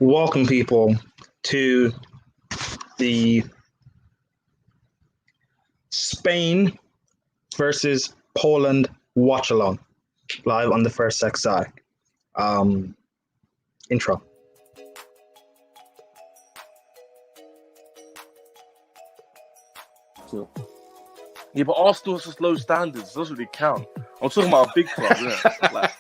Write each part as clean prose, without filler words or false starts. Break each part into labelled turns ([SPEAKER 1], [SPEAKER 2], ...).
[SPEAKER 1] Welcome, people, to the Spain versus Poland Watchalong live on the First XI. Intro.
[SPEAKER 2] Yeah, but Arsenal has just low standards. It doesn't really count. I'm talking about a big club, innit? Like,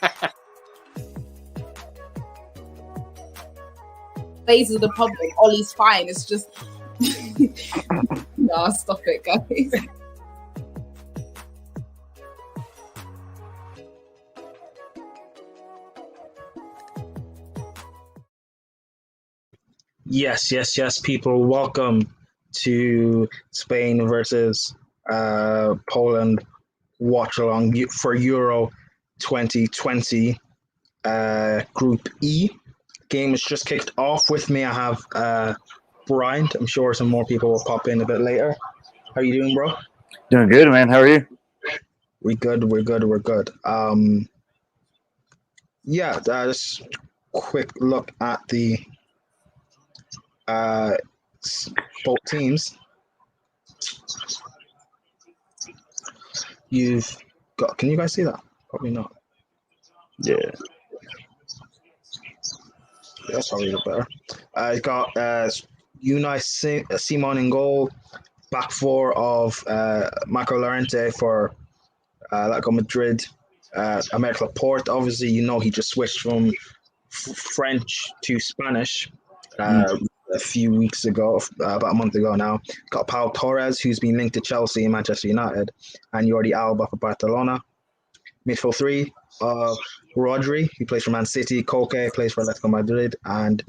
[SPEAKER 3] Phase of the problem. Ollie's fine. It's just nah, stop it, guys.
[SPEAKER 1] Yes, people. Welcome to Spain versus Poland Watchalong for Euro 2020 Group E. Game is just kicked off. With me, I have Brian. I'm sure some more people will pop in a bit later. How are you doing, bro?
[SPEAKER 4] Doing good, man. How are you?
[SPEAKER 1] We're good. Just quick look at the both teams. You've got. Can you guys see that? Probably not.
[SPEAKER 4] Yeah.
[SPEAKER 1] That's probably a bit better. You got Unai Simon in goal. Back four of Marco Llorente for Atletico Madrid. Aymeric Laporte, obviously, he just switched from French to Spanish a few weeks ago, about a month ago now. Got Pau Torres, who's been linked to Chelsea and Manchester United, and Jordi Alba for Barcelona. Midfield three, Rodri, who plays for Man City. Koke plays for Atletico Madrid, and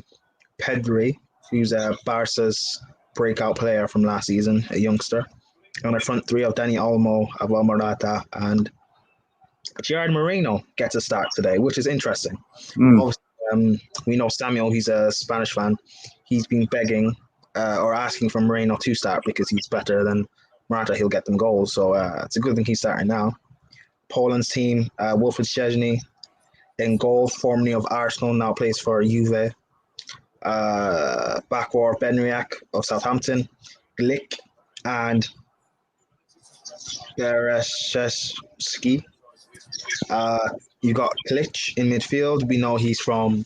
[SPEAKER 1] Pedri, who's Barca's breakout player from last season, a youngster. On the front three of Dani Olmo, Abel Morata, and Gerard Moreno gets a start today, which is interesting. Obviously, we know Samuel, he's a Spanish fan. He's been begging or asking for Moreno to start because he's better than Morata. He'll get them goals. So it's a good thing he's starting now. Poland's team, Wilfried Szczesny in goal, formerly of Arsenal, now plays for Juve. Backrow Benriak of Southampton, Glick, and Bereshevsky. You got Klitsch in midfield. We know he's from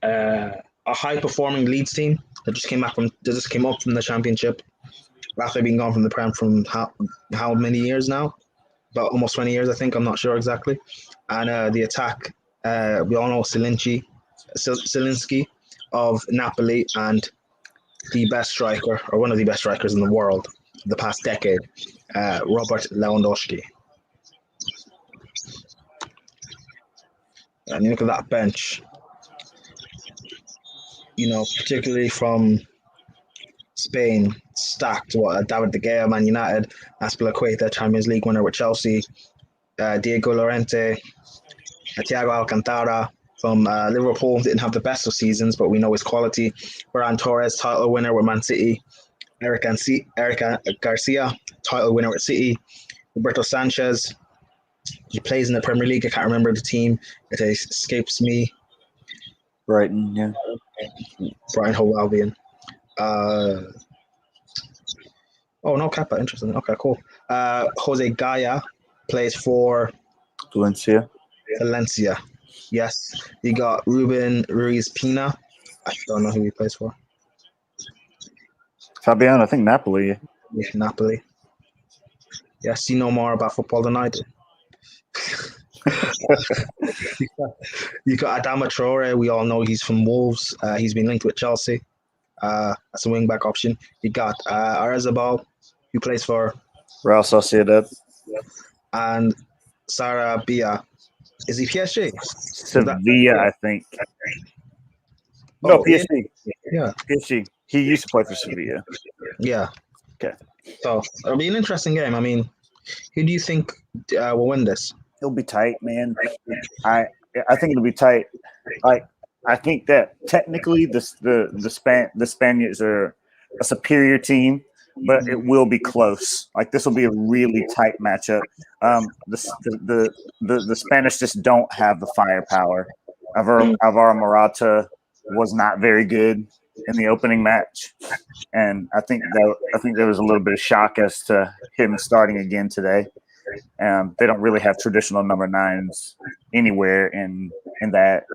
[SPEAKER 1] a high-performing Leeds team that just came up from the Championship after being gone from the Prem from how many years now? About almost 20 years, I think. I'm not sure exactly. And the attack, we all know Zielinski of Napoli, and the best striker, or one of the best strikers in the world the past decade, Robert Lewandowski. And you look at that bench, particularly from Spain, stacked. David De Gea, Man United, Azpilicueta, Champions League winner with Chelsea, Diego Llorente, Thiago Alcantara from Liverpool. Didn't have the best of seasons, but we know his quality. Ferran Torres, title winner with Man City. Eric Garcia, title winner with City. Roberto Sanchez, he plays in the Premier League. I can't remember the team. It escapes me.
[SPEAKER 4] Brighton, yeah.
[SPEAKER 1] Brighton Hove Albion. No, Kappa. Interesting. Okay, cool. Jose Gaya plays for
[SPEAKER 4] Valencia.
[SPEAKER 1] Yes. You got Ruben Ruiz Pina. I don't know who he plays for.
[SPEAKER 4] Fabiano, I think Napoli.
[SPEAKER 1] Yeah, Napoli. Yes, you know more about football than I do. You got Adama Traore. We all know he's from Wolves. He's been linked with Chelsea. That's a wing-back option. You got Arzabal, who plays for
[SPEAKER 4] Real Sociedad.
[SPEAKER 1] And Sarabia. Is he PSG?
[SPEAKER 4] Sevilla, I think. No, PSG.
[SPEAKER 1] Yeah.
[SPEAKER 4] PSG. He used to play for Sevilla.
[SPEAKER 1] Yeah.
[SPEAKER 4] Okay.
[SPEAKER 1] So it'll be an interesting game. I mean, who do you think will win this?
[SPEAKER 4] It'll be tight, man. I think it'll be tight. I think that technically the Spaniards are a superior team, but it will be close. Like, this will be a really tight matchup. The Spanish just don't have the firepower. Alvaro Morata was not very good in the opening match, and I think there was a little bit of shock as to him starting again today. They don't really have traditional number 9s anywhere in their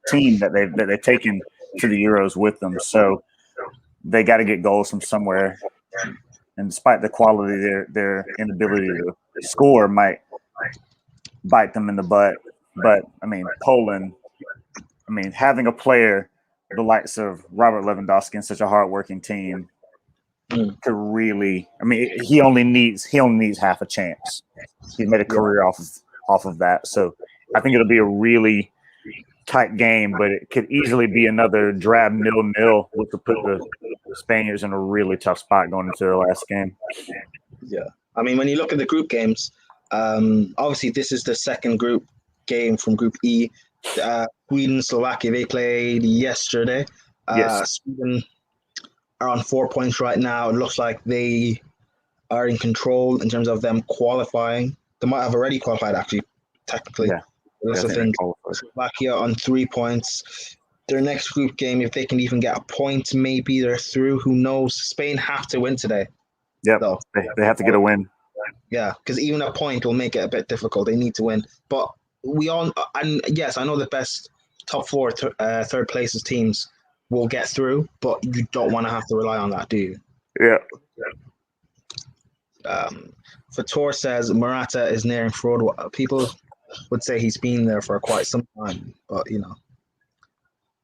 [SPEAKER 4] team that they've taken to the Euros with them. So they got to get goals from somewhere. And despite the quality, their inability to score might bite them in the butt. But I mean, Poland. I mean, having a player the likes of Robert Lewandowski in such a hardworking team could really. I mean, he only needs half a chance. He made a career off of that. So I think it'll be a really tight game, but it could easily be another drab 0-0, which would put the Spaniards in a really tough spot going into their last game.
[SPEAKER 1] Yeah, I mean, when you look at the group games, obviously this is the second group game from Group E. Sweden, Slovakia, they played yesterday.
[SPEAKER 4] Yes.
[SPEAKER 1] Sweden are on 4 points right now. It looks like they are in control in terms of them qualifying. They might have already qualified, actually, technically.
[SPEAKER 4] Yeah.
[SPEAKER 1] I think Slovakia on 3 points. Their next group game, if they can even get a point, maybe they're through. Who knows? Spain have to win today.
[SPEAKER 4] Yep, they have to get a win.
[SPEAKER 1] Yeah, because even a point will make it a bit difficult. They need to win. But and yes, I know the best top 4 third places teams will get through, but you don't want to have to rely on that, do you?
[SPEAKER 4] Yeah.
[SPEAKER 1] Fator says Morata is nearing fraud. People would say he's been there for quite some time, but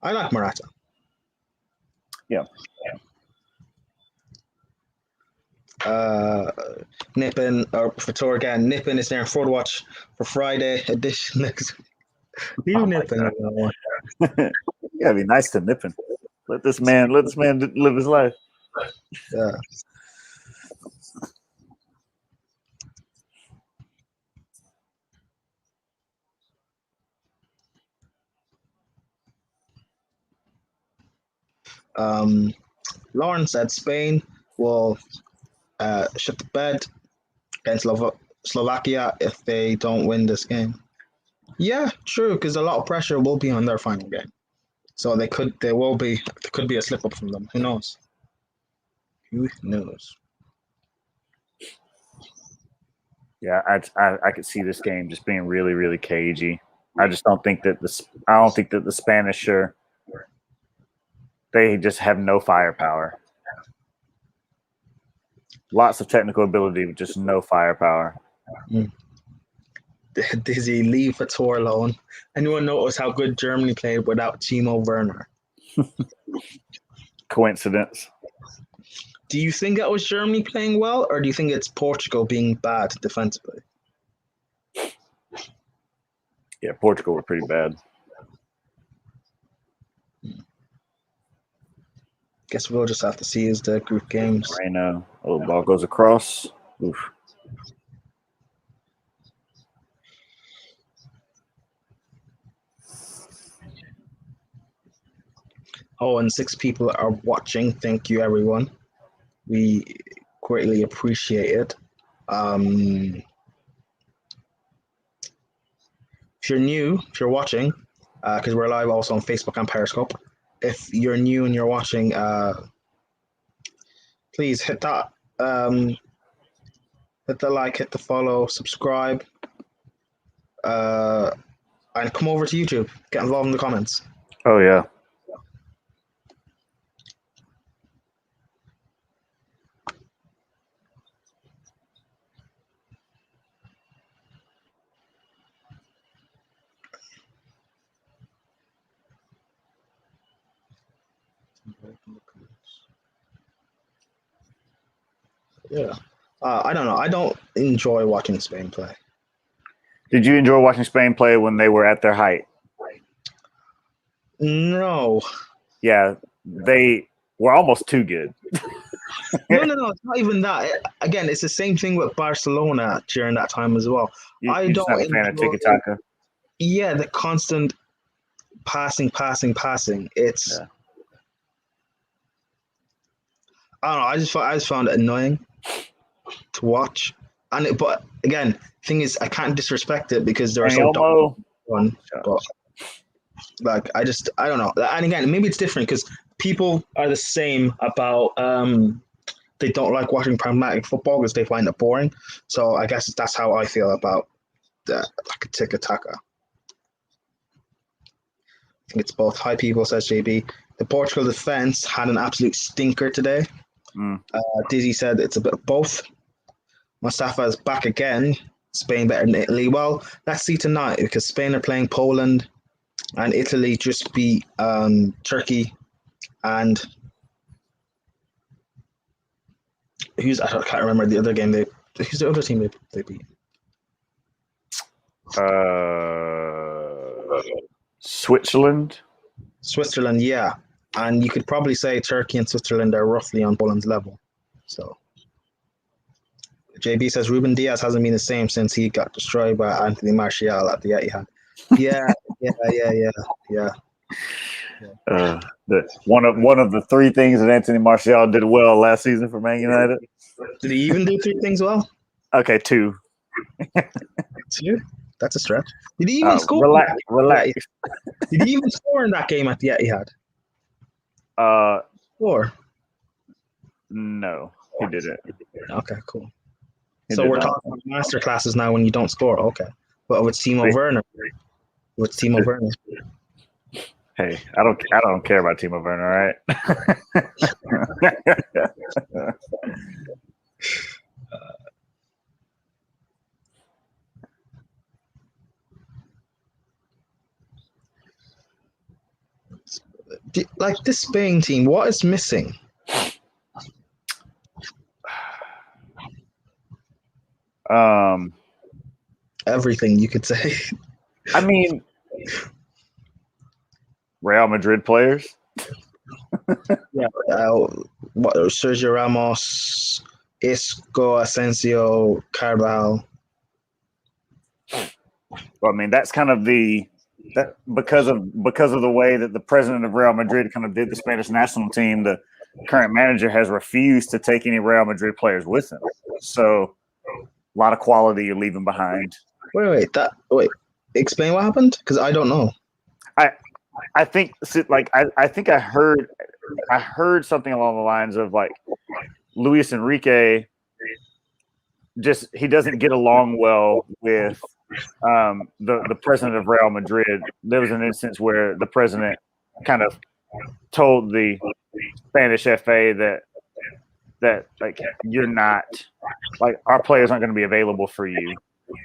[SPEAKER 1] I like Morata.
[SPEAKER 4] Yeah.
[SPEAKER 1] Nippon, or Fator again, Nippon is nearing fraud watch for Friday edition next week. Leave Nippon alone.
[SPEAKER 4] You gotta be nice to Nippon. Let this man live his life.
[SPEAKER 1] Yeah. Lauren said Spain will shut the bed against Slovakia if they don't win this game. Yeah, true, because a lot of pressure will be on their final game. So there could be a slip up from them. Who knows? Who knows?
[SPEAKER 4] Yeah, I could see this game just being really, really cagey. I don't think that the Spanish they just have no firepower. Lots of technical ability, but just no firepower.
[SPEAKER 1] Dizzy, leave Fator alone. Anyone notice how good Germany played without Timo Werner?
[SPEAKER 4] Coincidence.
[SPEAKER 1] Do you think that was Germany playing well, or do you think it's Portugal being bad defensively?
[SPEAKER 4] Yeah, Portugal were pretty bad.
[SPEAKER 1] Guess we'll just have to see as the group games.
[SPEAKER 4] Moreno. Oh, ball goes across. Oof.
[SPEAKER 1] Oh, and 6 people are watching. Thank you, everyone. We greatly appreciate it. If you're watching, because we're live also on Facebook and Periscope. If you're new and you're watching, please hit that, hit the like, hit the follow, subscribe, and come over to YouTube. Get involved in the comments.
[SPEAKER 4] Oh yeah.
[SPEAKER 1] Yeah. I don't know. I don't enjoy watching Spain play.
[SPEAKER 4] Did you enjoy watching Spain play when they were at their height?
[SPEAKER 1] No.
[SPEAKER 4] Yeah, they were almost too good.
[SPEAKER 1] No, it's not even that. Again, it's the same thing with Barcelona during that time as well.
[SPEAKER 4] You're just not a fan of tiki-taka?
[SPEAKER 1] Yeah, the constant passing. It's I don't know. I just found it annoying to watch, but again, thing is, I can't disrespect it because they're so dumb. But Like I don't know. And again, maybe it's different because people are the same about they don't like watching pragmatic football because they find it boring. So I guess that's how I feel about like tiki taka. I think it's both. Hi, people, says JB. The Portugal defense had an absolute stinker today. Dizzy said it's a bit of both. Mustafa is back again. Spain better than Italy. Well, let's see tonight because Spain are playing Poland and Italy just beat Turkey and I can't remember the other game. Who's the other team they beat?
[SPEAKER 4] Switzerland.
[SPEAKER 1] Switzerland, yeah. And you could probably say Turkey and Switzerland are roughly on Poland's level. So JB says Ruben Diaz hasn't been the same since he got destroyed by Anthony Martial at the Etihad. Yeah.
[SPEAKER 4] One of the three things that Anthony Martial did well last season for Man United.
[SPEAKER 1] Did he even do three things well?
[SPEAKER 4] Okay, two.
[SPEAKER 1] Two? That's a stretch. Did he even score?
[SPEAKER 4] Relax.
[SPEAKER 1] Did he even score in that game at the Etihad? Or
[SPEAKER 4] no, he didn't.
[SPEAKER 1] Okay, cool.
[SPEAKER 4] He
[SPEAKER 1] So we're
[SPEAKER 4] did not.
[SPEAKER 1] talking about master classes now when you don't score. Okay, but with Timo Werner,
[SPEAKER 4] Hey, I don't care about Timo Werner, all right?
[SPEAKER 1] like this Spain team, what is missing? Everything you could say.
[SPEAKER 4] I mean, Real Madrid players.
[SPEAKER 1] Yeah, Sergio Ramos, Isco, Asensio, Carvajal.
[SPEAKER 4] Well, I mean, that's kind of because of the way that the president of Real Madrid kind of did the Spanish national team. The current manager has refused to take any Real Madrid players with him. So a lot of quality you're leaving behind.
[SPEAKER 1] Wait. Explain what happened because I don't know.
[SPEAKER 4] I think I heard something along the lines of like Luis Enrique he doesn't get along well with the president of Real Madrid. There was an instance where the president kind of told the Spanish FA that like you're not like our players aren't going to be available for you,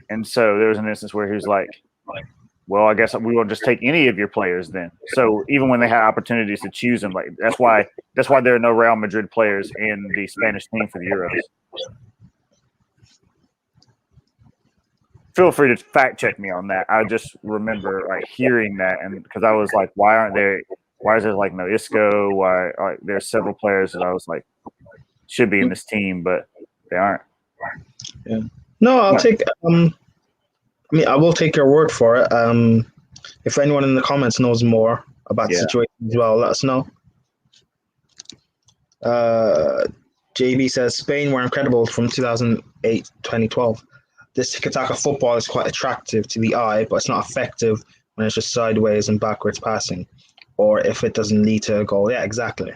[SPEAKER 4] and so there was an instance where he was like, well, I guess we won't just take any of your players then. So even when they had opportunities to choose them, like that's why there are no Real Madrid players in the Spanish team for the Euros. Feel free to fact check me on that. I just remember like hearing that, and because I was like, why is there like no Isco? Why there's several players that I was like should be in this team, but they aren't.
[SPEAKER 1] Yeah. No, I'll take. I will take your word for it. If anyone in the comments knows more about the situation as well, let us know. JB says Spain were incredible from 2008 to 2012. This tiki-taka football is quite attractive to the eye, but it's not effective when it's just sideways and backwards passing, or if it doesn't lead to a goal. Yeah, exactly.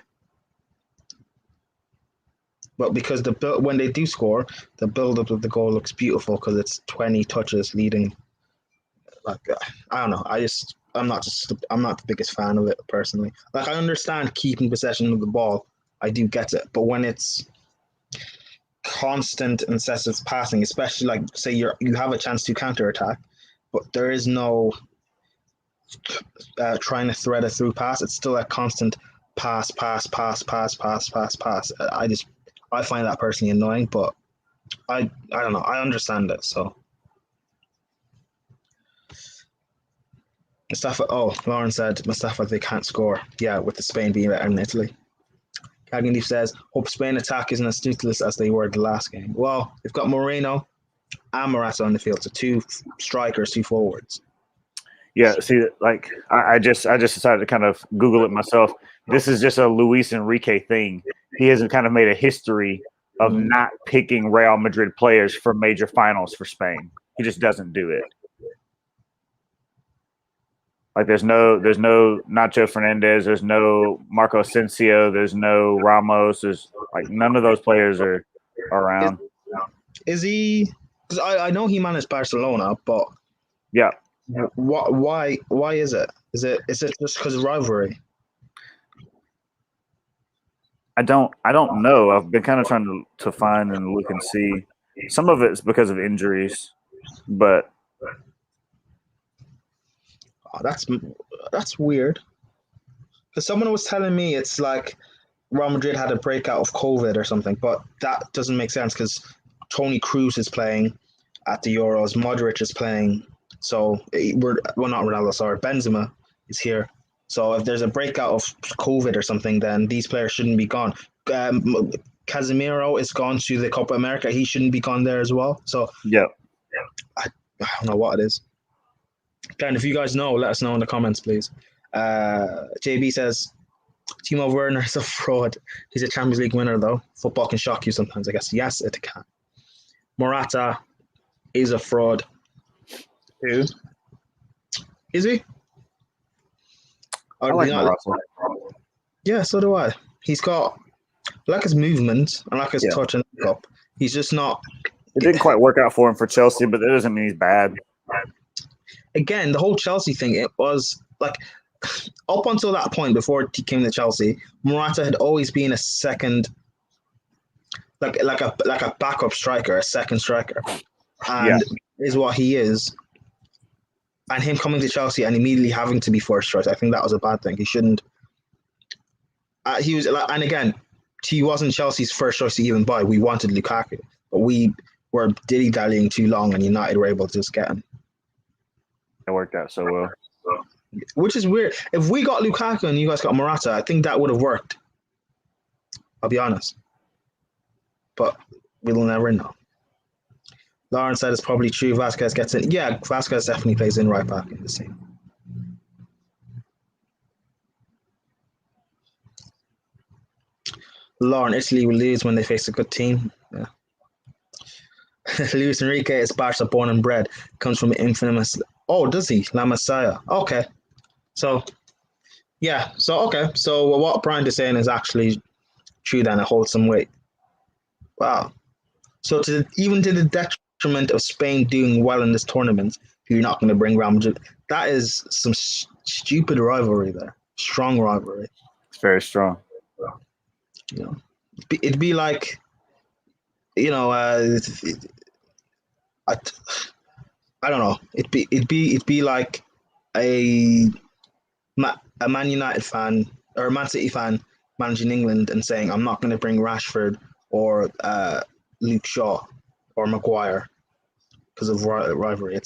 [SPEAKER 1] But because when they do score, the build-up of the goal looks beautiful because it's 20 touches leading. Like I don't know. I'm not the biggest fan of it personally. Like I understand keeping possession of the ball. I do get it, but when it's constant incessant passing, especially like say you have a chance to counterattack, but there is no trying to thread a through pass. It's still a constant pass. I find that personally annoying, but I don't know. I understand it. So Mustafa. Oh, Lauren said Mustafa they can't score. Yeah, with the Spain being better than Italy. Cagney says, hope Spain attack isn't as toothless as they were the last game. Well, they've got Moreno and Morata on the field, so two strikers, two forwards.
[SPEAKER 4] Yeah, see, like I just decided to kind of Google it myself. This is just a Luis Enrique thing. He hasn't kind of made a history of not picking Real Madrid players for major finals for Spain. He just doesn't do it. Like there's no Nacho Fernandez, there's no Marco Asensio, there's no Ramos, there's like none of those players are around.
[SPEAKER 1] Is he? Because I know he managed Barcelona, but
[SPEAKER 4] Yeah,
[SPEAKER 1] why is it? Is it just because of rivalry?
[SPEAKER 4] I don't know. I've been kind of trying to find and look and see. Some of it's because of injuries, but
[SPEAKER 1] Oh, that's weird. Because someone was telling me it's like Real Madrid had a breakout of COVID or something, but that doesn't make sense because Toni Kroos is playing at the Euros, Modric is playing, so not Ronaldo, sorry, Benzema is here. So if there's a breakout of COVID or something, then these players shouldn't be gone. Casemiro is gone to the Copa America; he shouldn't be gone there as well. So
[SPEAKER 4] yeah.
[SPEAKER 1] I don't know what it is. Again, if you guys know, let us know in the comments, please. JB says Timo Werner is a fraud. He's a Champions League winner, though. Football can shock you sometimes, I guess. Yes, it can. Morata is a fraud. Who? Is he?
[SPEAKER 4] I like Morata.
[SPEAKER 1] Yeah, so do I. He's got, I like his movement, I like his touch and up. He's just not.
[SPEAKER 4] It didn't quite work out for him for Chelsea, but that doesn't mean he's bad.
[SPEAKER 1] Again, the whole Chelsea thing, it was like up until that point before he came to Chelsea, Morata had always been a second, like a backup striker, a second striker, and is what he is. And him coming to Chelsea and immediately having to be first choice, I think that was a bad thing. He shouldn't. He was, and again, he wasn't Chelsea's first choice to even buy. We wanted Lukaku, but we were dilly-dallying too long, and United were able to just get him.
[SPEAKER 4] It worked out so well.
[SPEAKER 1] Which is weird. If we got Lukaku and you guys got Morata, I think that would have worked. I'll be honest. But we'll never know. Lauren said it's probably true. Vasquez gets in. Yeah, Vasquez definitely plays in right back in the team. Lauren, Italy will lose when they face a good team. Yeah. Luis Enrique is Barca born and bred. Comes from infamous. Oh, does he? La Masia. Okay. So, yeah. So, okay. So, what Brian is saying is actually true then. It holds some weight. Wow. So, even to the detriment of Spain doing well in this tournament, you're not going to bring Real Madrid. That is some stupid rivalry there. Strong rivalry.
[SPEAKER 4] It's very strong.
[SPEAKER 1] You know, it'd be like, you know, I don't know. It'd be like a Man United fan or a Man City fan managing England and saying, "I'm not going to bring Rashford or Luke Shaw or Maguire because of rivalry."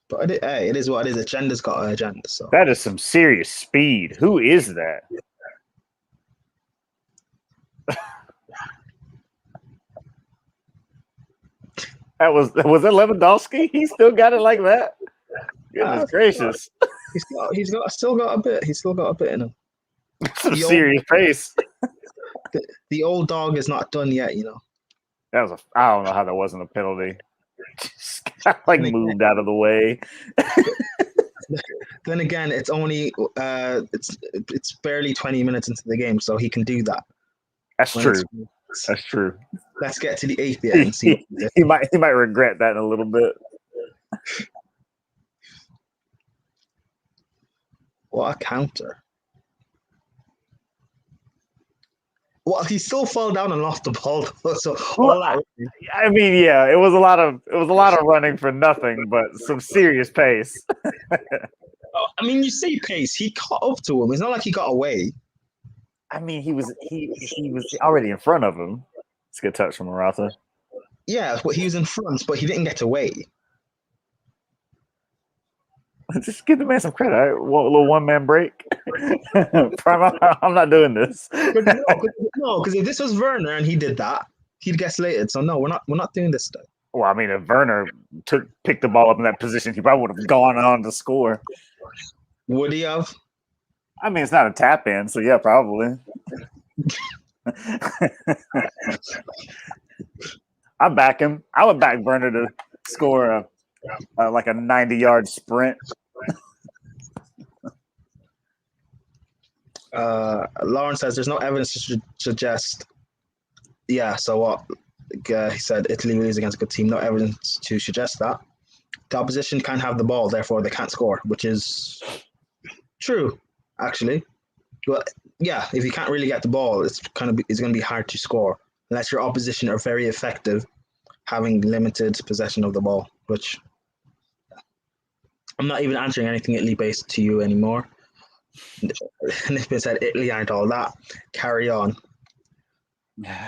[SPEAKER 1] But it is what it is. Agenda's got an agenda. So
[SPEAKER 4] that is some serious speed. Who is that? Was that Lewandowski? He still got it like that. Goodness gracious!
[SPEAKER 1] He's still got a bit. He's still got a bit in him.
[SPEAKER 4] Some serious pace.
[SPEAKER 1] The old dog is not done yet. You know.
[SPEAKER 4] That was I don't know how that wasn't a penalty. Just got moved out of the way.
[SPEAKER 1] Then again, it's only it's barely 20 minutes into the game, so he can do that.
[SPEAKER 4] That's true. That's true.
[SPEAKER 1] Let's get to the 8th yet and see.
[SPEAKER 4] He might regret that in a little bit.
[SPEAKER 1] What a counter! Well, he still fell down and lost the ball. So
[SPEAKER 4] I mean, yeah, it was a lot of running for nothing, but some serious pace.
[SPEAKER 1] I mean, you say pace. He caught up to him. It's not like he got away.
[SPEAKER 4] I mean, he was already in front of him. It's a good touch from Morata.
[SPEAKER 1] Yeah, but he was in front, but he didn't get away.
[SPEAKER 4] Just give the man some credit. A little one-man break. I'm not doing this.
[SPEAKER 1] No, because if this was Werner and he did that, he'd get slated. So no, we're not doing this stuff.
[SPEAKER 4] Well, I mean, if Werner picked the ball up in that position, he probably would have gone on to score.
[SPEAKER 1] Would he have?
[SPEAKER 4] I mean, it's not a tap in, so yeah, probably. I back him. I would back Werner to score like a 90-yard sprint.
[SPEAKER 1] Lauren says there's no evidence to suggest. Yeah, so what? He said Italy will lose against a good team. No evidence to suggest that. The opposition can't have the ball, therefore they can't score, which is true, actually. But yeah, if you can't really get the ball, it's going to be hard to score unless your opposition are very effective, having limited possession of the ball. Which I'm not even answering anything Italy based to you anymore. Nippin said Italy aren't all that. Carry on.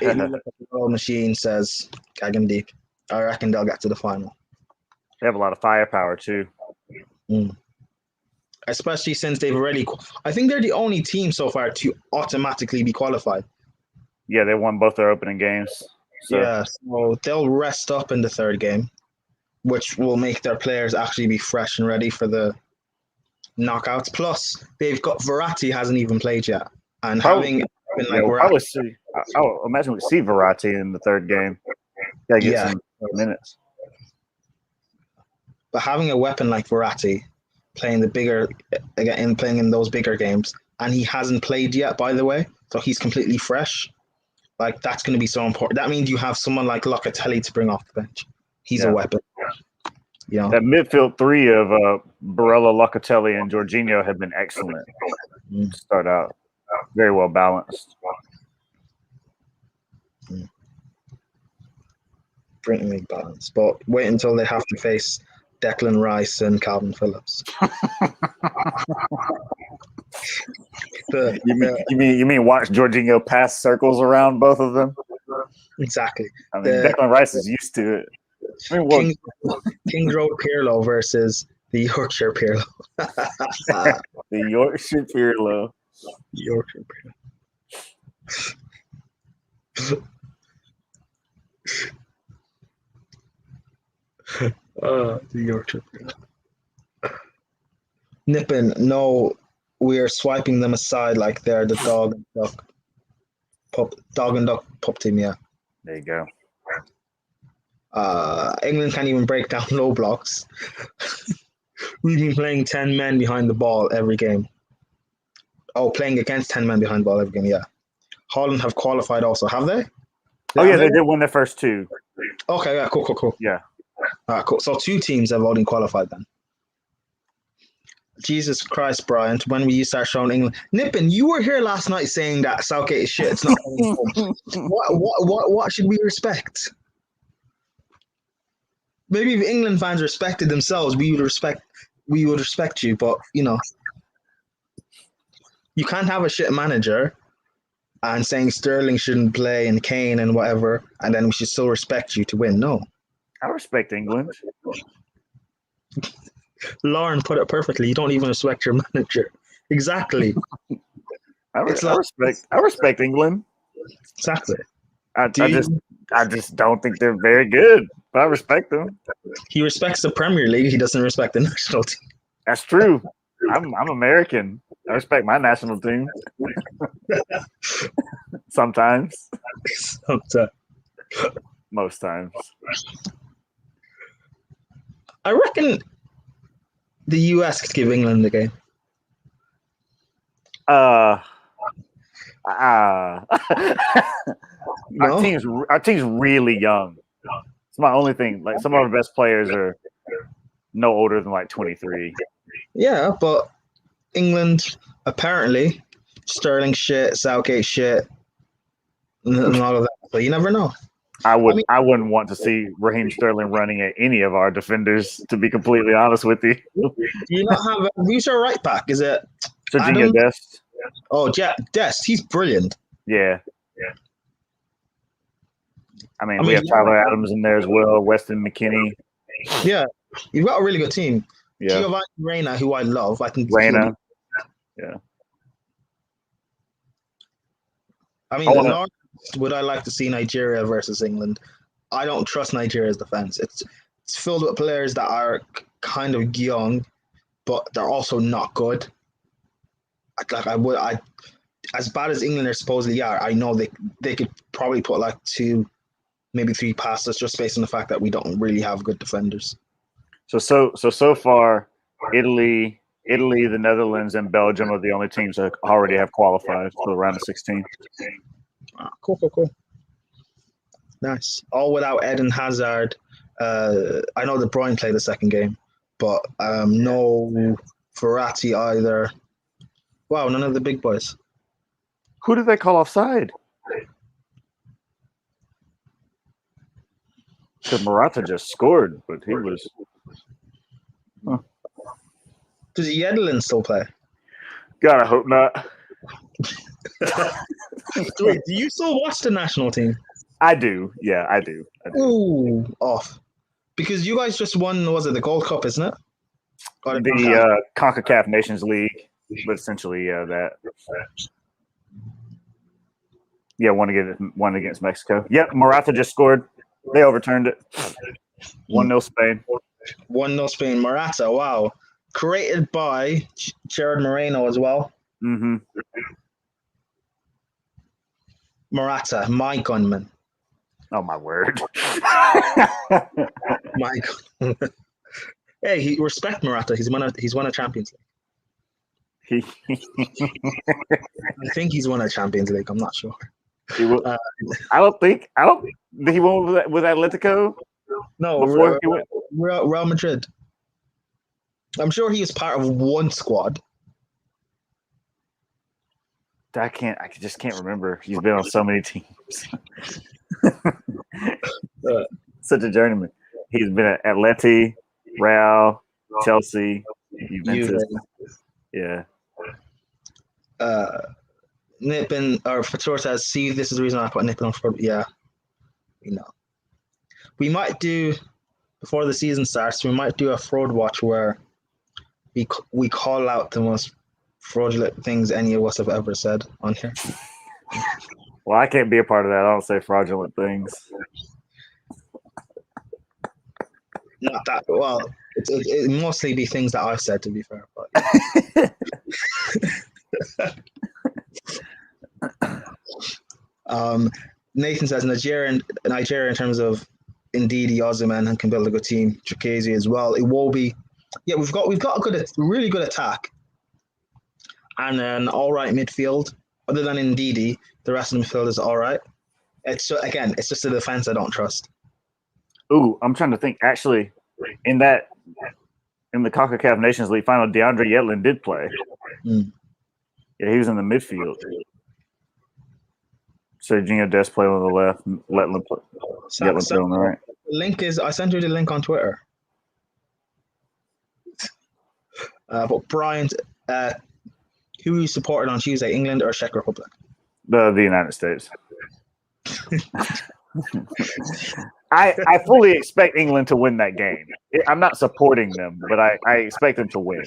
[SPEAKER 1] Italy look at the goal machine, says Gagan I reckon they'll get to the final.
[SPEAKER 4] They have a lot of firepower too.
[SPEAKER 1] Especially since they've already. I think they're the only team so far to automatically be qualified.
[SPEAKER 4] Yeah, they won both their opening games. So.
[SPEAKER 1] Yeah, so they'll rest up in the third game, which will make their players actually be fresh and ready for the knockouts. Plus, they've got Verratti hasn't even played yet, and having been like
[SPEAKER 4] I would imagine we see Verratti in the third game. Gotta get some minutes.
[SPEAKER 1] But having a weapon like Verratti playing in those bigger games, and he hasn't played yet, by the way, so he's completely fresh. Like that's going to be so important. That means you have someone like Locatelli to bring off the bench. He's a weapon. You know,
[SPEAKER 4] that midfield three of Barella, Locatelli, and Jorginho have been excellent. To start out, very well balanced.
[SPEAKER 1] Brilliantly balanced. But wait until they have to face Declan Rice and Calvin Phillips.
[SPEAKER 4] You mean watch Jorginho pass circles around both of them?
[SPEAKER 1] Exactly.
[SPEAKER 4] I mean, Declan Rice is used to it. I mean,
[SPEAKER 1] Kings Road Pirlo versus the Yorkshire Pirlo.
[SPEAKER 4] The Yorkshire Pirlo.
[SPEAKER 1] Yorkshire Pirlo. The Yorkshire Pirlo. Nippin, no, we are swiping them aside like they're the dog and duck pup team. Yeah.
[SPEAKER 4] There you go.
[SPEAKER 1] England can't even break down low blocks. We've been playing 10 men behind the ball every game. Oh, playing against 10 men behind the ball every game, yeah. Holland have qualified also, have they?
[SPEAKER 4] They did win their first two.
[SPEAKER 1] Okay, yeah, cool.
[SPEAKER 4] Yeah.
[SPEAKER 1] All right, cool. So 2 teams have already qualified then. Jesus Christ, Bryant, when will you start showing England? Nippin, you were here last night saying that Southgate is shit. It's not what should we respect? Maybe if England fans respected themselves, we would respect you, but you know, you can't have a shit manager and saying Sterling shouldn't play and Kane and whatever, and then we should still respect you to win. No.
[SPEAKER 4] I respect England.
[SPEAKER 1] Lauren put it perfectly. You don't even respect your manager. Exactly.
[SPEAKER 4] I respect England.
[SPEAKER 1] Exactly.
[SPEAKER 4] I just don't think they're very good, but I respect them.
[SPEAKER 1] He respects the Premier League. He doesn't respect the national team.
[SPEAKER 4] That's true. I'm American. I respect my national team. Sometimes. Most times.
[SPEAKER 1] I reckon the US could give England the game.
[SPEAKER 4] No? Our team's really young. It's my only thing. Like some of our best players are no older than like 23.
[SPEAKER 1] Yeah, but England apparently Sterling shit, Southgate shit, and all of that. But you never know.
[SPEAKER 4] I wouldn't want to see Raheem Sterling running at any of our defenders, to be completely honest with you.
[SPEAKER 1] Do you not have who's your right back? Is it
[SPEAKER 4] Jorginho Dest?
[SPEAKER 1] Oh, yeah, Dest. He's brilliant.
[SPEAKER 4] Yeah. I mean, we have Tyler Adams in there as well, Weston McKennie.
[SPEAKER 1] Yeah, you've got a really good team.
[SPEAKER 4] Yeah.
[SPEAKER 1] Giovanni Reina, who I love. I think
[SPEAKER 4] Reina. Yeah.
[SPEAKER 1] I mean, would I like to see Nigeria versus England? I don't trust Nigeria's defense. It's filled with players that are kind of young, but they're also not good. As bad as England are supposedly are, I know they could probably put like 2, maybe 3 past us just based on the fact that we don't really have good defenders.
[SPEAKER 4] So far, Italy, Italy, the Netherlands, and Belgium are the only teams that already have qualified for the round of 16.
[SPEAKER 1] Cool. Nice. All without Eden Hazard. I know De Bruyne played the second game, but no Verratti either. Wow, none of the big boys.
[SPEAKER 4] Who did they call offside? Because Morata just scored, but he was.
[SPEAKER 1] Does Yedlin still play?
[SPEAKER 4] God, I hope not.
[SPEAKER 1] Wait, do you still watch the national team?
[SPEAKER 4] I do. Yeah, I do.
[SPEAKER 1] Ooh, off. Because you guys just won, was it the Gold Cup, isn't it?
[SPEAKER 4] The CONCACAF Nations League, but essentially, that. Yeah, one against Mexico. Yep, Morata just scored. They overturned it. 1-0 Spain.
[SPEAKER 1] 1-0 Spain. Morata, wow. Created by Gerard Moreno as well.
[SPEAKER 4] Mm-hmm.
[SPEAKER 1] Morata, my gunman.
[SPEAKER 4] Oh, my word.
[SPEAKER 1] My gunman. Hey, respect Morata. He's won a Champions League. I think he's won a Champions League. I'm not sure.
[SPEAKER 4] I don't. Did he win with Atletico?
[SPEAKER 1] No,
[SPEAKER 4] before he went.
[SPEAKER 1] Real Madrid. I'm sure he was part of one squad.
[SPEAKER 4] I just can't remember. He's been on so many teams. Such a journeyman. He's been at Atleti, Real, Chelsea, Juventus. Yeah.
[SPEAKER 1] Nippin or Fator says, see, this is the reason I put Nippin on fraud. Yeah. We might do, before the season starts, we might do a fraud watch where we call out the most fraudulent things any of us have ever said on here.
[SPEAKER 4] Well, I can't be a part of that. I don't say fraudulent things.
[SPEAKER 1] Not that well. It mostly be things that I've said, to be fair. But Nathan says Nigeria in terms of Ndidi, Osimhen, and can build a good team. Chukezi as well. It will be. Yeah, we've got a really good attack and an all right midfield. Other than Ndidi, the rest of the midfield is all right. It's just the defense I don't trust.
[SPEAKER 4] Ooh, I'm trying to think. Actually, in the CONCACAF Nations League final, DeAndre Yedlin did play.
[SPEAKER 1] Mm.
[SPEAKER 4] Yeah, he was in the midfield. Serginho Dest played on the left, Yedlin play on the right.
[SPEAKER 1] The link is, I sent you the link on Twitter. But Brian, who you supported on Tuesday, England or Czech Republic?
[SPEAKER 4] The United States. I fully expect England to win that game. I'm not supporting them, but I expect them to win.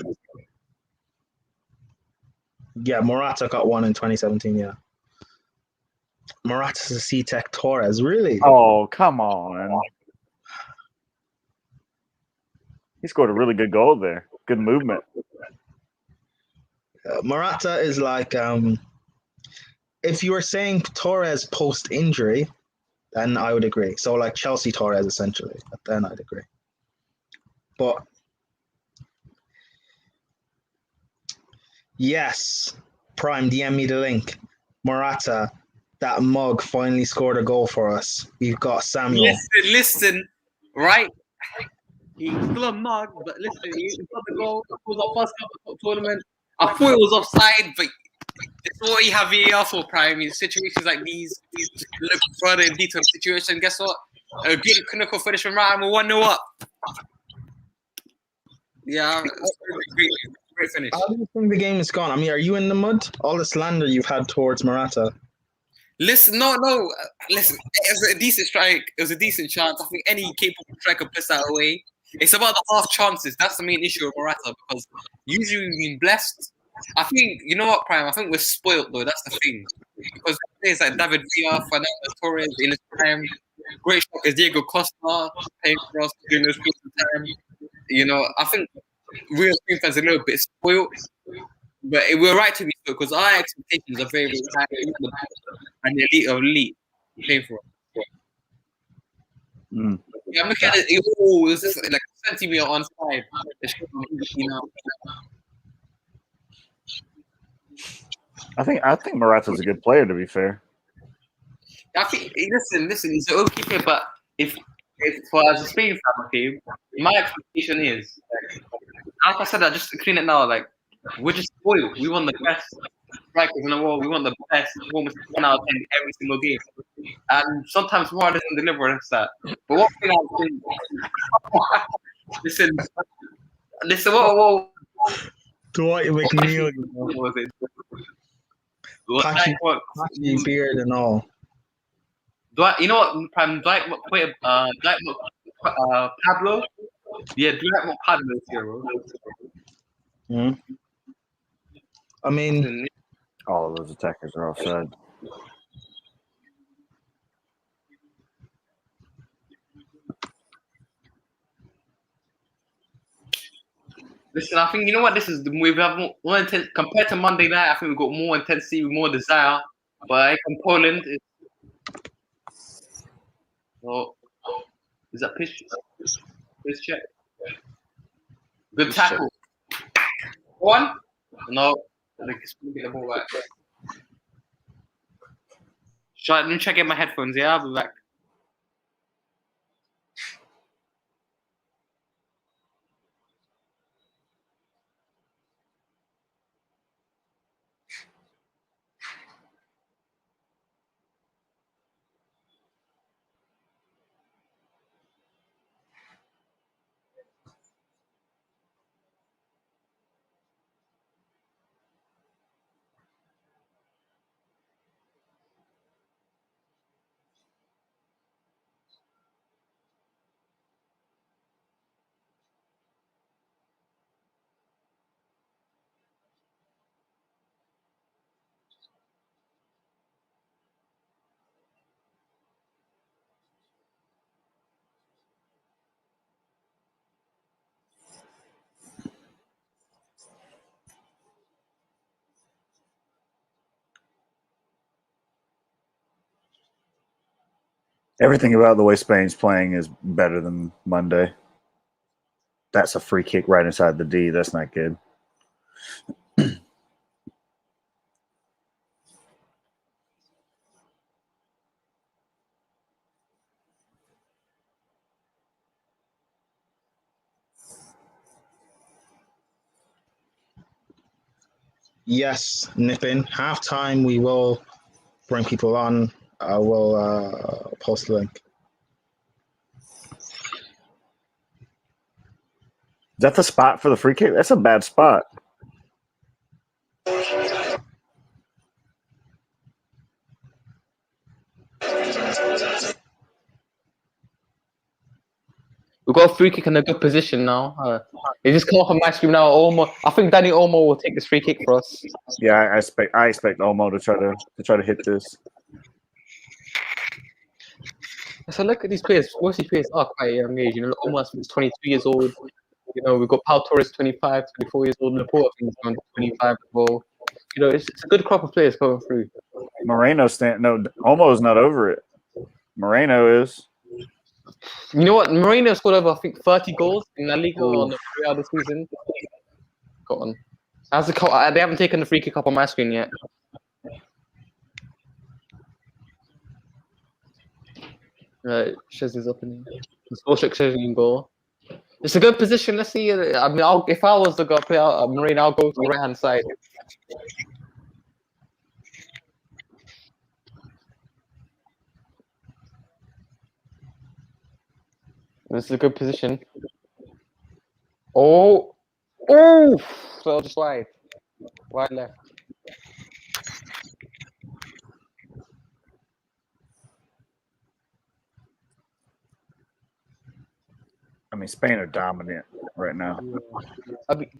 [SPEAKER 1] Yeah, Morata got one in 2017, yeah. Morata's a C-Tech Torres, really?
[SPEAKER 4] Oh, come on. He scored a really good goal there. Good movement.
[SPEAKER 1] Morata is like, if you were saying Torres post-injury, then I would agree. So like Chelsea Torres, essentially. Then I'd agree. But yes, Prime, DM me the link. Morata, that mug finally scored a goal for us. We've got Samuel.
[SPEAKER 5] Listen, right? He's still a mug, but listen, he got the goal. It was our first Cup tournament. I thought it was offside, but it's what you have VAR for, Prime. In situations like these, look further in detail the situation. Guess what? A good clinical finish from Ryan. We're 1-0 up. Yeah, great finish.
[SPEAKER 1] How do you think the game is gone? I mean, are you in the mud? All the slander you've had towards Morata.
[SPEAKER 5] Listen, no. Listen, it was a decent strike. It was a decent chance. I think any capable striker puts that away. It's about the half chances. That's the main issue with Morata because usually we've been blessed. I think, you know what, Prime? I think we're spoiled, though. That's the thing. Because players like David Villa, Fernando Torres in his time, great strikers, Diego Costa playing for us during those periods of time. You know, I think real team fans are a little bit spoiled. But we're right to be spoiled because our expectations are very, very high. And the elite of elite playing for us.
[SPEAKER 4] Mm.
[SPEAKER 5] Yeah, I'm looking at it. Oh, is this like a centimeter on side?
[SPEAKER 4] I think Morata's a good player, to be fair.
[SPEAKER 5] I think listen, he's an okay player, but if for as a Spain fan, okay, my expectation is like I said, I just clean it now. Like we're just spoiled. We want the best strikers in the world. We want the best performance 10 out of 10 every single game. And sometimes Morata doesn't deliver us that. But one thing I've been listen, what
[SPEAKER 1] Dwight McNeil,
[SPEAKER 5] was it?
[SPEAKER 1] patchy beard and all.
[SPEAKER 5] You know what? Pablo? Yeah, Dwight Pablo is here, bro.
[SPEAKER 1] Hmm. I mean,
[SPEAKER 4] All of those attackers are offside.
[SPEAKER 5] Listen, I think you know what this is. We have more intense compared to Monday night. I think we've got more intensity, more desire. But in Poland, is that pitch? Pitch check. Good tackle. One. No, like it's get the ball back. Let me check in my headphones. Yeah, I'll be back.
[SPEAKER 4] Everything about the way Spain's playing is better than Monday. That's a free kick right inside the D. That's not good.
[SPEAKER 1] yes, nipping. Halftime, we will bring people on. I will post the link.
[SPEAKER 4] Is that the spot for the free kick? That's a bad spot.
[SPEAKER 6] We've got a free kick in a good position now. It just come off my screen now. Olmo, I think Danny Olmo will take this free kick for us.
[SPEAKER 4] Yeah, I expect Olmo to try to hit this.
[SPEAKER 6] So look at these players. Most of these players are quite young age. You know, Olmo is 22 years old. You know, we've got Pau Torres 25, 24 years old. Laporte I think is around 25 as well. You know, it's a good crop of players coming through.
[SPEAKER 4] Olmo's not over it. Moreno is.
[SPEAKER 6] You know what? Moreno scored over, I think, 30 goals in La Liga on the Real this season. Got on. They haven't taken the free kick up on my screen yet. Right, Shaz is up in here. It's goal. It's a good position. Let's see. I mean, if I was the guy play out Moreno, I'll go to the right hand side. This is a good position. Oh, so just wide left.
[SPEAKER 4] I mean, Spain are dominant right now.
[SPEAKER 6] I mean,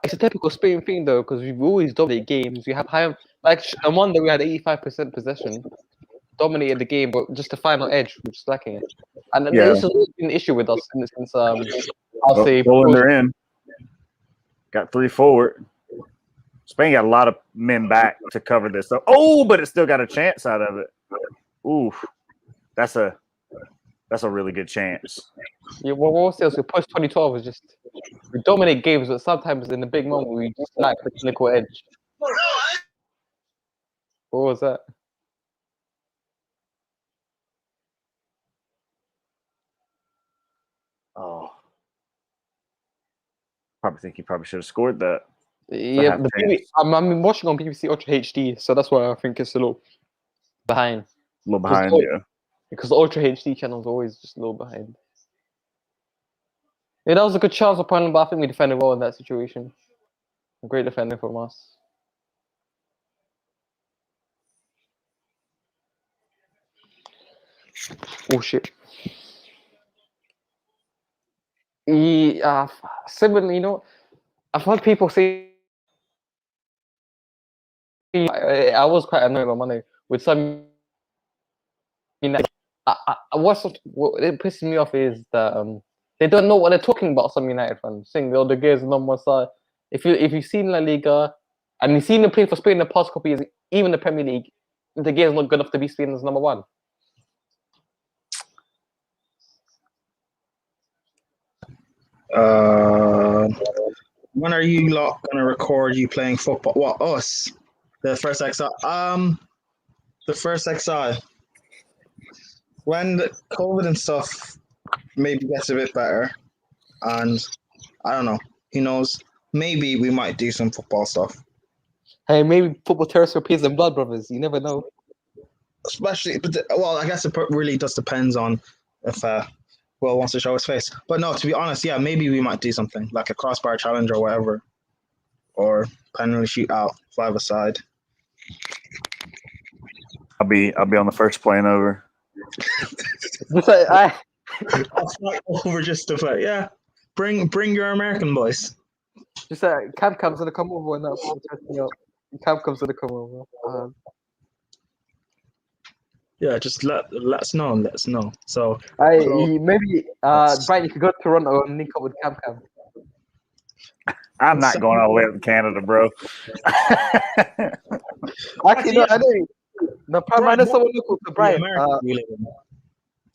[SPEAKER 6] it's a typical Spain thing though, because we've always dominated games. We have high, like on one day we had 85% possession, dominated the game, but just the final edge, which is lacking it. And this has always been an issue with us since I'll say.
[SPEAKER 4] When they're in, got 3 forward. Spain got a lot of men back to cover this. So, but it still got a chance out of it. Ooh, that's a really good chance.
[SPEAKER 6] Yeah, well, what was so post 2012 was just we dominate games, but sometimes in the big moment we just lack the clinical edge. What was that?
[SPEAKER 4] Oh, probably think he probably should have scored that.
[SPEAKER 6] Yeah,
[SPEAKER 4] half
[SPEAKER 6] the
[SPEAKER 4] chance.
[SPEAKER 6] I'm watching on BBC Ultra HD, so that's why I think it's a little behind.
[SPEAKER 4] A little behind, yeah.
[SPEAKER 6] Because the Ultra HD channel is always just a little behind. Yeah, that was a good chance for Poland, but I think we defended well in that situation. Great defending from us. Oh shit. Yeah, similarly, I've heard people say I was quite annoyed on Monday with some. What it pisses me off is that they don't know what they're talking about. Some United fans saying the Guerre's number one side. If you've seen La Liga and you've seen them play for Spain in the past couple years, even the Premier League, the Guerre's not good enough to be Spain's number one.
[SPEAKER 1] When are you lot gonna record you playing football? What, us? The first XI. The first XI. When the COVID and stuff maybe gets a bit better, and I don't know, who knows? Maybe we might do some football stuff.
[SPEAKER 6] Hey, maybe football tears for peas and blood, brothers. You never know.
[SPEAKER 1] Especially, well, I guess it really just depends on if Will wants to show his face. But no, to be honest, yeah, maybe we might do something like a crossbar challenge or whatever, or penalty shootout, 5-a-side.
[SPEAKER 4] I'll be on the first plane over.
[SPEAKER 1] I'll fly over just to fight. Yeah, bring your American boys.
[SPEAKER 6] Just Cam comes gonna come over and that. Cam comes gonna come over.
[SPEAKER 1] Yeah, just let us know. Let us know. So
[SPEAKER 6] maybe Brian, you could go to Toronto and link up with Cam.
[SPEAKER 4] I'm not going all the way up to Canada, bro.
[SPEAKER 6] Actually, no, I know. No, Prime, I know someone local to Brian.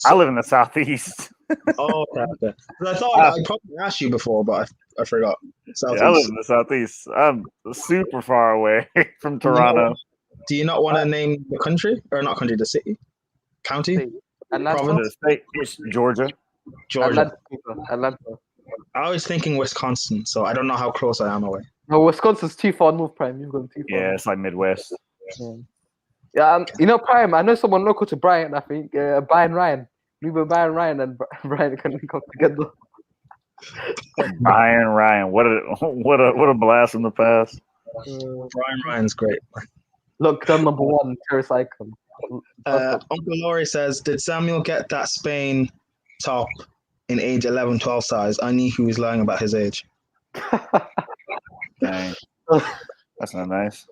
[SPEAKER 4] I live in the southeast.
[SPEAKER 1] Oh, okay. I thought I'd probably asked you before, but I forgot.
[SPEAKER 4] Yeah, I live in the southeast. I'm super far away from Toronto.
[SPEAKER 1] Do you not want to name the country or not country, the city, county, province?
[SPEAKER 4] The state is Georgia.
[SPEAKER 6] Atlanta.
[SPEAKER 1] I was thinking Wisconsin, so I don't know how close I am away.
[SPEAKER 6] No, Wisconsin's too far north, Prime. You've gone too far.
[SPEAKER 4] Yeah, it's like Midwest.
[SPEAKER 6] Yeah, Prime. I know someone local to Brian. I think Brian Ryan. We were Brian Ryan and Brian can link up together.
[SPEAKER 4] Brian Ryan, what a blast from the past.
[SPEAKER 1] Brian Ryan's great.
[SPEAKER 6] Look, the number one terrorist icon.
[SPEAKER 1] Uncle Laurie says, did Samuel get that Spain top in age 11, 12 size? I knew he was lying about his age.
[SPEAKER 4] Dang. That's not nice.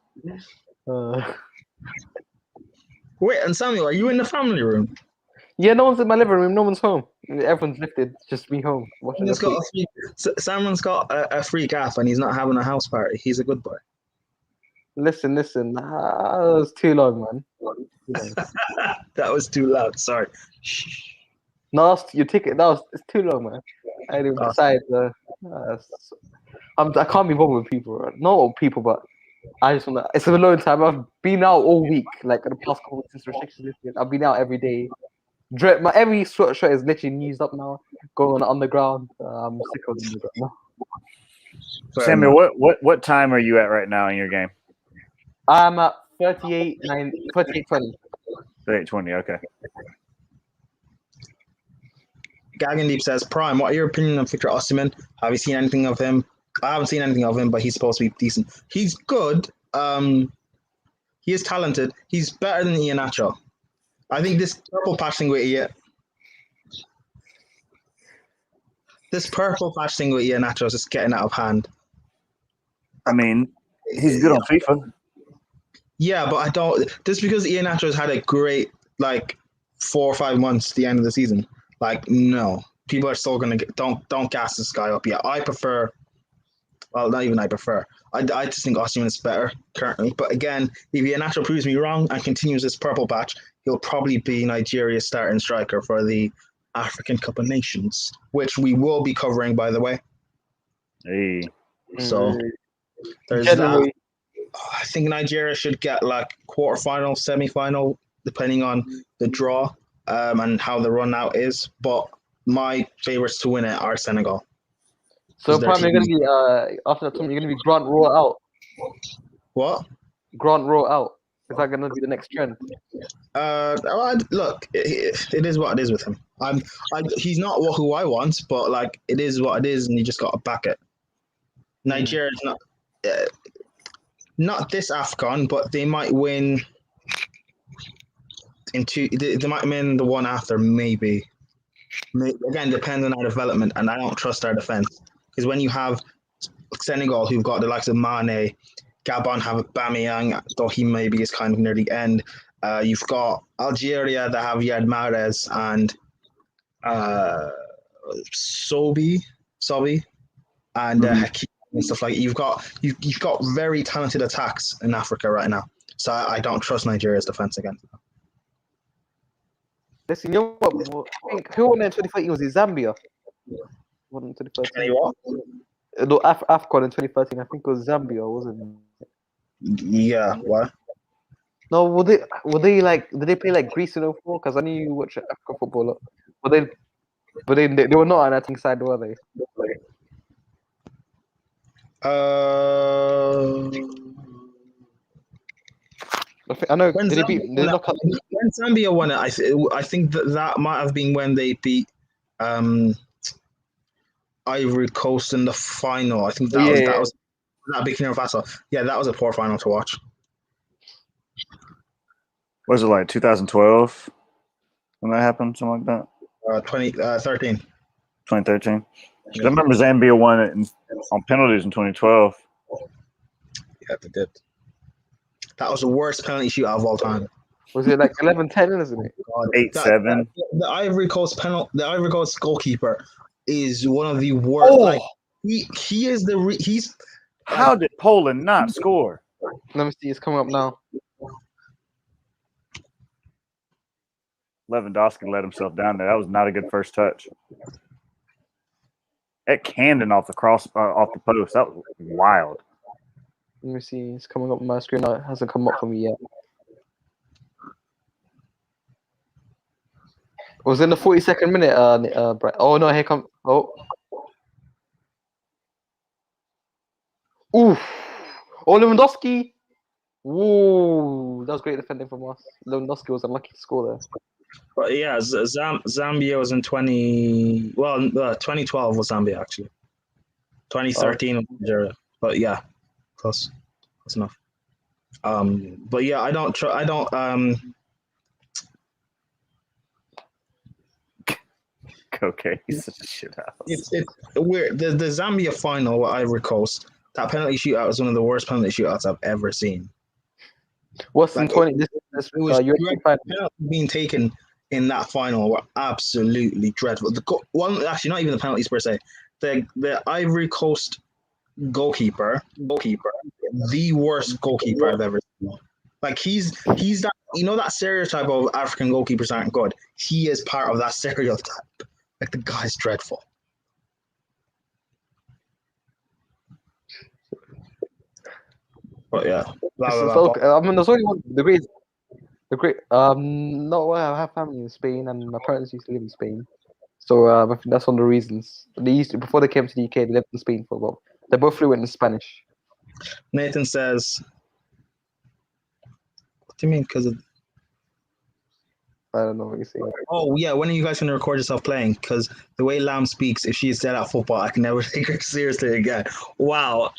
[SPEAKER 1] Wait, and Samuel, are you in the family room?
[SPEAKER 6] Yeah, no one's in my living room. No one's home. Everyone's lifted. Just me home.
[SPEAKER 1] Samuel's got a free gaff and he's not having a house party. He's a good boy.
[SPEAKER 6] Listen. That was too long, man.
[SPEAKER 1] That was too loud. Sorry.
[SPEAKER 6] No, your ticket. It's too long, man. I didn't decide. I can't be bothered with people. Right? Not all people, but I just want to. It's a long time. I've been out all week, like in the past couple since restrictions lifted. I've been out every day. My every sweatshirt is literally used up now. Going on the underground. I'm sick of the underground now.
[SPEAKER 4] Samuel, what time are you at right now in your game?
[SPEAKER 6] I'm at 38:20.
[SPEAKER 4] 38:20. Okay.
[SPEAKER 1] Gagandeep says, Prime, what are your opinion on Victor Osimhen? Have you seen anything of him? I haven't seen anything of him, but he's supposed to be decent. He's good. He is talented. He's better than Iheanacho. I think this purple patch thing with Iheanacho is just getting out of hand.
[SPEAKER 4] I mean, he's good on FIFA.
[SPEAKER 1] Yeah, but I don't. Just because Iheanacho's had a great 4 or 5 months at the end of the season, no, people are still gonna don't gas this guy up. Yeah, I prefer. Well, not even I prefer. I just think Osimhen is better currently. But again, if Iheanacho proves me wrong and continues this purple patch, he'll probably be Nigeria's starting striker for the African Cup of Nations, which we will be covering, by the way.
[SPEAKER 4] Hey.
[SPEAKER 1] So there's that. I think Nigeria should get like quarterfinal, semi-final, depending on the draw and how the run out is. But my favorites to win it are Senegal.
[SPEAKER 6] So
[SPEAKER 1] their
[SPEAKER 6] probably
[SPEAKER 1] team-
[SPEAKER 6] going to be after that tournament, you're going to be Grant Rowe out.
[SPEAKER 1] What?
[SPEAKER 6] Grant Rowe out. Is that going to be the next trend?
[SPEAKER 1] Look, it is what it is with him. He's not who I want, but like it is what it is, and you just got to back it. Nigeria's not this AFCON, but they might win in two. They might win the one after, maybe. Again, depends on our development, and I don't trust our defense because when you have Senegal, who've got the likes of Mane, Gabon have Aubameyang, though he maybe is kind of near the end. You've got Algeria that have Yad Mahrez and Sobi, and Hakim and stuff like. You've got very talented attacks in Africa right now, so I don't trust Nigeria's defense against them.
[SPEAKER 6] Listen, you know what? I think who won in 2013 was it Zambia? Won in 2013.
[SPEAKER 1] What?
[SPEAKER 6] No, AFCON in 2013. I think it was Zambia, wasn't it?
[SPEAKER 1] Yeah. What?
[SPEAKER 6] No, were they like? Did they play like Greece in 04? Because I knew you watch African football a lot. But they were not on that thing side, were they? I know.
[SPEAKER 1] When
[SPEAKER 6] Did they beat? Did they knock out?
[SPEAKER 1] When Zambia won it, I think that might have been when they beat Ivory Coast in the final. I think that was that beginning of Vassal. Yeah, that was a poor final to watch.
[SPEAKER 4] Was it like 2012 when that happened? Something like that?
[SPEAKER 1] 2013.
[SPEAKER 4] 2013. I remember Zambia won it on penalties in 2012.
[SPEAKER 1] Yeah, they did. That was the worst penalty shootout of all time.
[SPEAKER 6] Was it like 11-10, isn't it?
[SPEAKER 4] 8-7.
[SPEAKER 1] The Ivory Coast the Ivory Coast goalkeeper is one of the worst.
[SPEAKER 4] Oh.
[SPEAKER 1] Like, he is he's.
[SPEAKER 4] How did Poland not score?
[SPEAKER 6] Let me see. It's coming up now.
[SPEAKER 4] Lewandowski let himself down there. That was not a good first touch. That Camden off the post. That was wild.
[SPEAKER 6] Let me see. It's coming up on my screen. No, it hasn't come up for me yet. It was in the 42nd minute. Brett. Oh no! Here come. Oh. Oof. Oh, Lewandowski. Whoa, that was great defending from us. Lewandowski was unlucky to score there.
[SPEAKER 1] But yeah, Zambia was in 2012 was Zambia actually. 2013 was Nigeria. But yeah, close enough. But yeah, I don't.
[SPEAKER 4] Okay, he's such a shit house.
[SPEAKER 1] It's weird. The Zambia final with Ivory Coast, that penalty shootout was one of the worst penalty shootouts I've ever seen.
[SPEAKER 6] What's in 20? This
[SPEAKER 1] It was
[SPEAKER 6] European final.
[SPEAKER 1] penalties being taken in that final were absolutely dreadful. One actually, not even the penalties per se. The Ivory Coast goalkeeper, the worst goalkeeper I've ever seen. Like he's that, you know, that stereotype of African goalkeepers aren't good. He is part of that stereotype. Like the guy's dreadful. But yeah,
[SPEAKER 6] I mean, there's only one. The great. No, I have family in Spain, and my parents used to live in Spain, so I think that's one of the reasons. They used to, before they came to the UK, they lived in Spain for a while. They're both fluent in Spanish.
[SPEAKER 1] Nathan says, "What do you mean? Because of?"
[SPEAKER 6] I don't know what you're saying.
[SPEAKER 1] Oh yeah, when are you guys going to record yourself playing? Because the way Lamb speaks, if she's dead at football, I can never take her seriously again. Wow.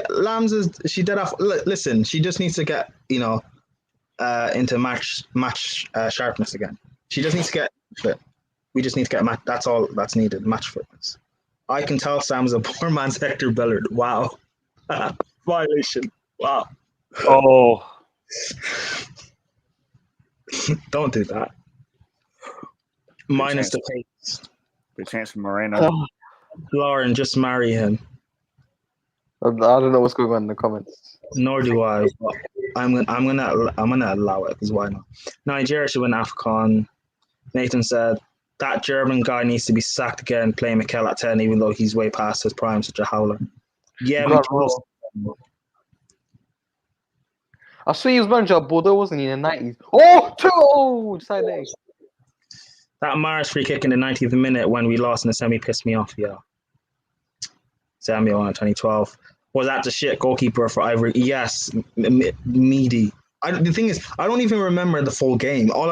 [SPEAKER 1] Lambs is she dead off. Listen, she just needs to get into match sharpness again. She just needs to get fit. We just need to get match. That's all that's needed. Match fitness. I can tell Sam's a poor man's Hector Bellard. Wow, violation. Wow.
[SPEAKER 4] Oh,
[SPEAKER 1] don't do that. Minus the pace.
[SPEAKER 4] Good chance for Moreno.
[SPEAKER 1] Lauren, just marry him.
[SPEAKER 6] I don't know what's going on in the comments.
[SPEAKER 1] Nor do I. But I'm gonna allow it because why not? Nigeria should win AFCON. Nathan said That German guy needs to be sacked again, playing Mikel at 10, even though he's way past his prime, such a howler. Yeah,
[SPEAKER 6] God,
[SPEAKER 1] Mikel's-
[SPEAKER 6] I swear he was manager of Bordeaux, wasn't he, in the 90s? Oh, 2-0! Side A.
[SPEAKER 1] that Maris free kick in the 90th minute when we lost in the semi pissed me off, yeah. Samuel in 2012. Was that the shit goalkeeper for Ivory? Yes, Meaty. The thing is, I don't even remember the full game. All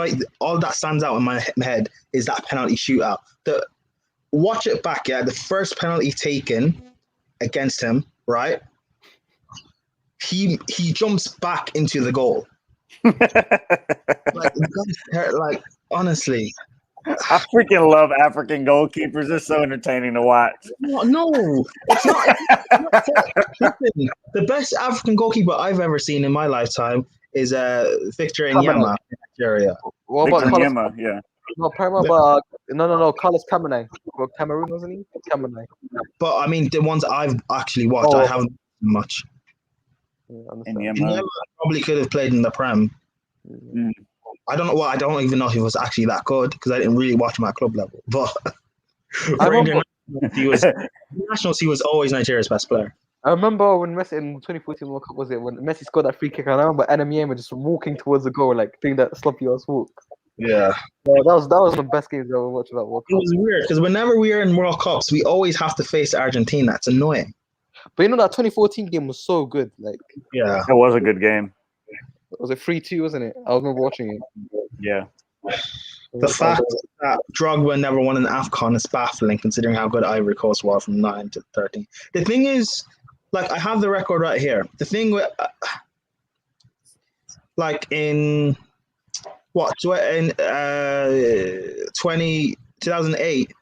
[SPEAKER 1] that stands out in my head is that penalty shootout. Watch it back, yeah. The first penalty taken against him, right? He jumps back into the goal. Like honestly,
[SPEAKER 4] I freaking love African goalkeepers. They're so entertaining to watch.
[SPEAKER 1] no, it's not. Listen, the best African goalkeeper I've ever seen in my lifetime is Victor Nyama in Nigeria.
[SPEAKER 6] What
[SPEAKER 4] Victor
[SPEAKER 6] about Carlos?
[SPEAKER 4] Nyama, yeah.
[SPEAKER 6] No, no, Carlos Cameron. Well, Cameroon, wasn't he? Cameron.
[SPEAKER 1] But I mean, the ones I've actually watched, I haven't much.
[SPEAKER 6] Yeah,
[SPEAKER 4] And
[SPEAKER 6] understand.
[SPEAKER 4] Nyama.
[SPEAKER 1] Nyama probably could have played in the Prem.
[SPEAKER 4] Mm.
[SPEAKER 1] I don't know. Well, I don't even know if he was actually that good because I didn't really watch him at club level. But
[SPEAKER 6] I
[SPEAKER 1] for
[SPEAKER 6] remember,
[SPEAKER 1] internationals, he was always Nigeria's best player.
[SPEAKER 6] I remember when Messi in 2014 World Cup, was it when Messi scored that free kick? And I remember Anamiema just walking towards the goal, like doing that sloppy ass walk.
[SPEAKER 1] Yeah,
[SPEAKER 6] That was one of the best games I ever watched about World
[SPEAKER 1] it
[SPEAKER 6] Cup.
[SPEAKER 1] was weird because whenever we are in World Cups, we always have to face Argentina. It's annoying.
[SPEAKER 6] But you know that 2014 game was so good. Like,
[SPEAKER 1] Yeah,
[SPEAKER 4] It was a good game.
[SPEAKER 6] was it 3-2, wasn't it? I remember watching it.
[SPEAKER 4] Yeah.
[SPEAKER 1] the fact that Drogba never won an AFCON is baffling considering how good Ivory Coast were from 9 to 13. The thing is, like, I have the record right here. The thing with, like, in 2008,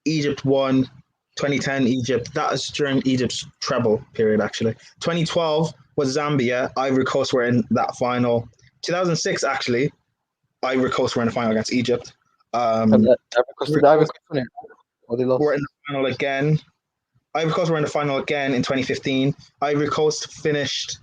[SPEAKER 1] Egypt won. 2010, Egypt. That was during Egypt's treble period, actually. 2012 was Zambia. Ivory Coast were in that final. 2006, actually, Ivory Coast were in the final against Egypt.
[SPEAKER 6] And Ivory Coast, won it? Or they lost?
[SPEAKER 1] Were in the final again. Ivory Coast were in the final again in 2015. Ivory Coast finished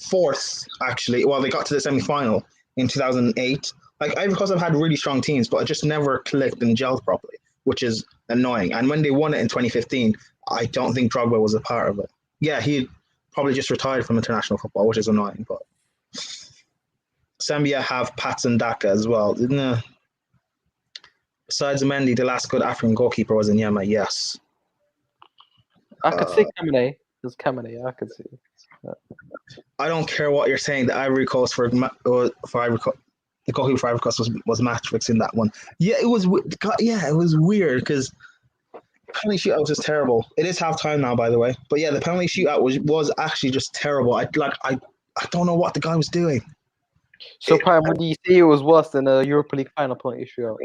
[SPEAKER 1] fourth, actually. Well, they got to the semi-final in 2008. Like, Ivory Coast have had really strong teams, but it just never clicked and gelled properly, which is annoying. And when they won it in 2015, I don't think Drogba was a part of it. Yeah, he probably just retired from international football, which is annoying. But Zambia have Patson Daka as well, didn't they? Besides Mendy, the last good African goalkeeper was Nyama, yes.
[SPEAKER 6] I could see Kamene. There's Kamene, I could see.
[SPEAKER 1] I don't care what you're saying. The Ivory Coast for Ivory Coast, the goalkeeper for Ivory Coast was match fixing that one. Yeah, it was weird because penalty shootout was just terrible. It is half time now, by the way. But yeah, the penalty shootout was actually just terrible. I don't know what the guy was doing.
[SPEAKER 6] So, Prime, would you say it was worse than a Europa League final penalty shootout?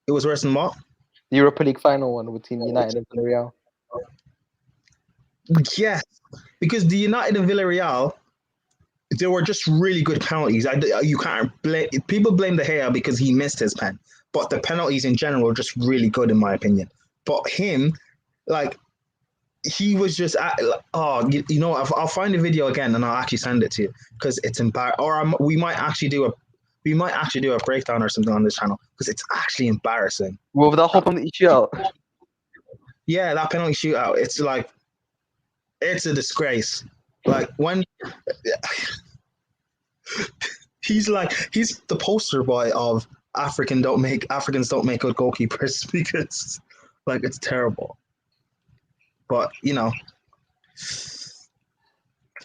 [SPEAKER 1] It was worse than what?
[SPEAKER 6] The Europa League final one between United and Villarreal.
[SPEAKER 1] Yes, because the United and Villarreal, they were just really good penalties. You can't blame people blame De Gea because he missed his pen, but the penalties in general are just really good in my opinion. But him, like, he was just you know, I'll find the video again and I'll actually send it to you because it's embarrassing. Or we might actually do a breakdown or something on this channel because it's actually embarrassing.
[SPEAKER 6] Well, with that whole penalty shootout.
[SPEAKER 1] Yeah, that penalty shootout. It's like, it's a disgrace. Like when he's the poster boy of Africans don't make good goalkeepers because, like, it's terrible. But you know,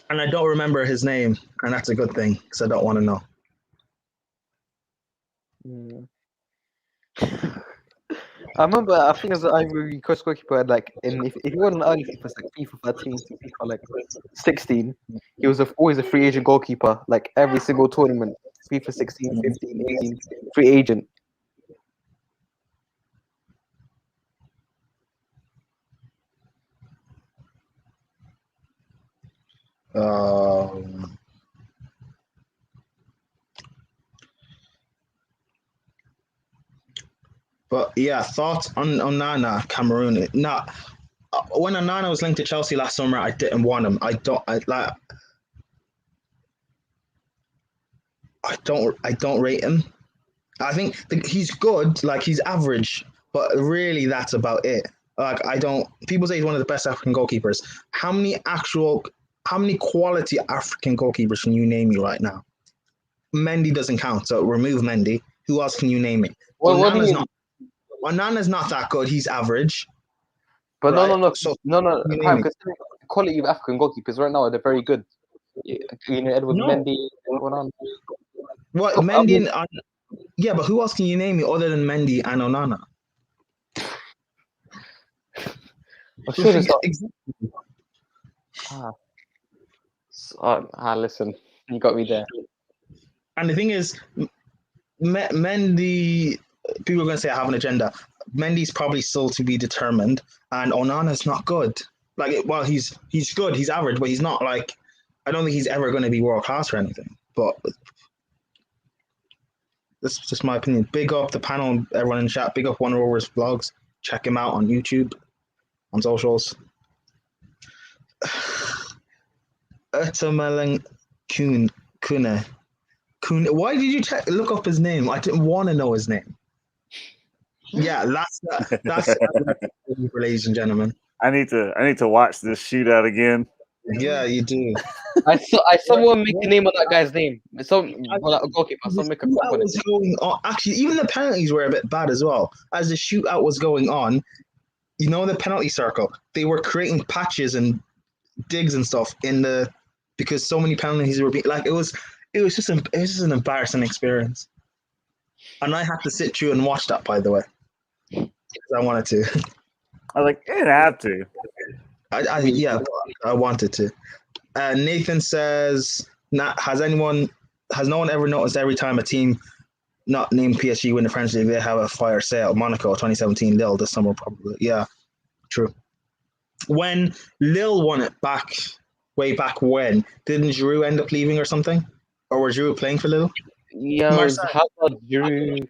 [SPEAKER 1] and I don't remember his name, and that's a good thing because I don't want to know.
[SPEAKER 6] I remember, I think as an Ivory Coast goalkeeper, like, if he wasn't early FIFA, like FIFA 13 to FIFA like 16, he was always a free agent goalkeeper, like every single tournament, FIFA 16, 15, 18, free agent.
[SPEAKER 1] But yeah, thoughts on Onana, Cameroon. Not when Onana was linked to Chelsea last summer, I didn't want him. I don't rate him. I think he's good, like he's average, but really that's about it. Like I don't. People say he's one of the best African goalkeepers. How many quality African goalkeepers can you name me right now? Mendy doesn't count, so remove Mendy. Who else can you name me?
[SPEAKER 6] Well, what do you mean?
[SPEAKER 1] Onana's not that good. He's average.
[SPEAKER 6] But
[SPEAKER 1] right?
[SPEAKER 6] no.
[SPEAKER 1] So
[SPEAKER 6] Prime, considering the quality of African goalkeepers right now, they're very good. Edward
[SPEAKER 1] No.
[SPEAKER 6] Mendy, Onana.
[SPEAKER 1] What Mendy and yeah, but who else can you name me other than Mendy and Onana?
[SPEAKER 6] I'm sure there's not.
[SPEAKER 1] Exactly.
[SPEAKER 6] Listen, you got me there.
[SPEAKER 1] And the thing is, Mendy, people are going to say I have an agenda. Mendy's probably still to be determined, and Onana's not good. Like, well, he's good, he's average, but he's not like. I don't think he's ever going to be world class or anything. But this is just my opinion. Big up the panel, everyone in chat. Big up One Rovers vlogs. Check him out on YouTube, on socials. Ertameling Kune. Why did you look up his name? I didn't want to know his name. Yeah, that's ladies and gentlemen.
[SPEAKER 4] I need to watch this shootout again.
[SPEAKER 1] Yeah, you do.
[SPEAKER 6] I saw someone make a name of that guy's name. Some goalkeeper. Someone make a club on it.
[SPEAKER 1] Going on. Actually, even the penalties were a bit bad as well. As the shootout was going on, you know, the penalty circle, they were creating patches and digs and stuff because so many penalties were being it was just an embarrassing experience. And I had to sit through and watch that, by the way, because I wanted to.
[SPEAKER 4] I was like, it had to.
[SPEAKER 1] I wanted to. Nathan says, has no one ever noticed every time a team not named PSG win the French League, they have a fire sale? Monaco 2017, Lille this summer probably. Yeah, true. When Lille won it way back when, didn't Giroud end up leaving or something? Or was Giroud playing for Lille?
[SPEAKER 6] Yeah, how about Giroud?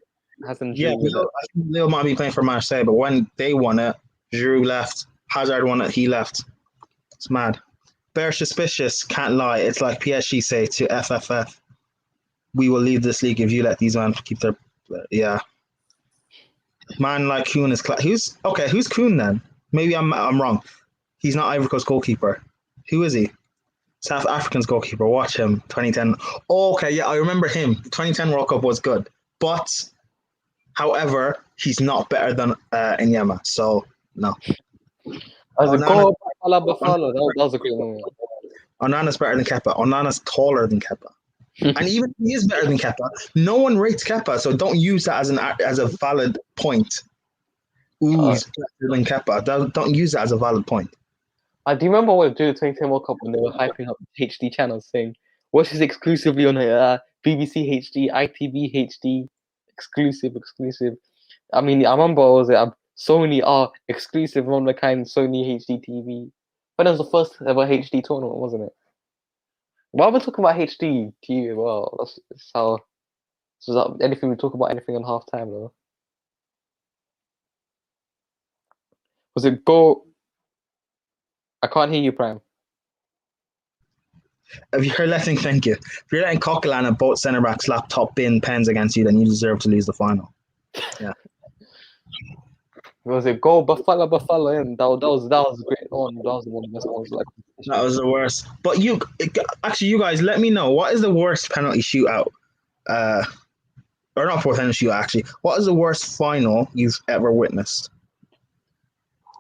[SPEAKER 6] Hasn't
[SPEAKER 1] Yeah,
[SPEAKER 6] Giroud
[SPEAKER 1] I think Lille might be playing for Marseille, but when they won it, Giroud left. Hazard won it, he left. It's mad. Bear suspicious, can't lie. It's like PSG say to FFF, we will leave this league if you let these men keep their... Yeah. Man like Kuhn is... Who's Kuhn then? Maybe I'm wrong. He's not Ivory Coast goalkeeper. Who is he? South African's goalkeeper. Watch him. 2010. Oh, okay, yeah, I remember him. The 2010 World Cup was good. But, however, he's not better than Inyama. So, no.
[SPEAKER 6] As a goal, Buffalo. That was a great moment.
[SPEAKER 1] Onana's better than Kepa. Onana's taller than Kepa. And even if he is better than Kepa, no one rates Kepa, so don't use that as a valid point. Ooh, he's better than Kepa. Don't use that as a valid point.
[SPEAKER 6] Do you remember when during the 2010 World Cup when they were hyping up HD channels saying, watch this exclusively on BBC HD, ITV HD, exclusive. I mean, I remember Sony exclusive one of a kind Sony HD TV. But it was the first ever HD tournament, wasn't it? While we're talking about HD TV as well, that's how. So that anything we talk about anything on halftime though? Was it go? I can't hear you, Prime.
[SPEAKER 1] If you're letting, thank you. If you're letting Coquelin and both centre backs laptop bin pens against you, then you deserve to lose the final. Yeah.
[SPEAKER 6] Was it go Buffalo? And that was a great one. That was one of the best ones.
[SPEAKER 1] That was the worst. But you guys, let me know, what is the worst penalty shootout? Or not penalty shootout, actually. What is the worst final you've ever witnessed?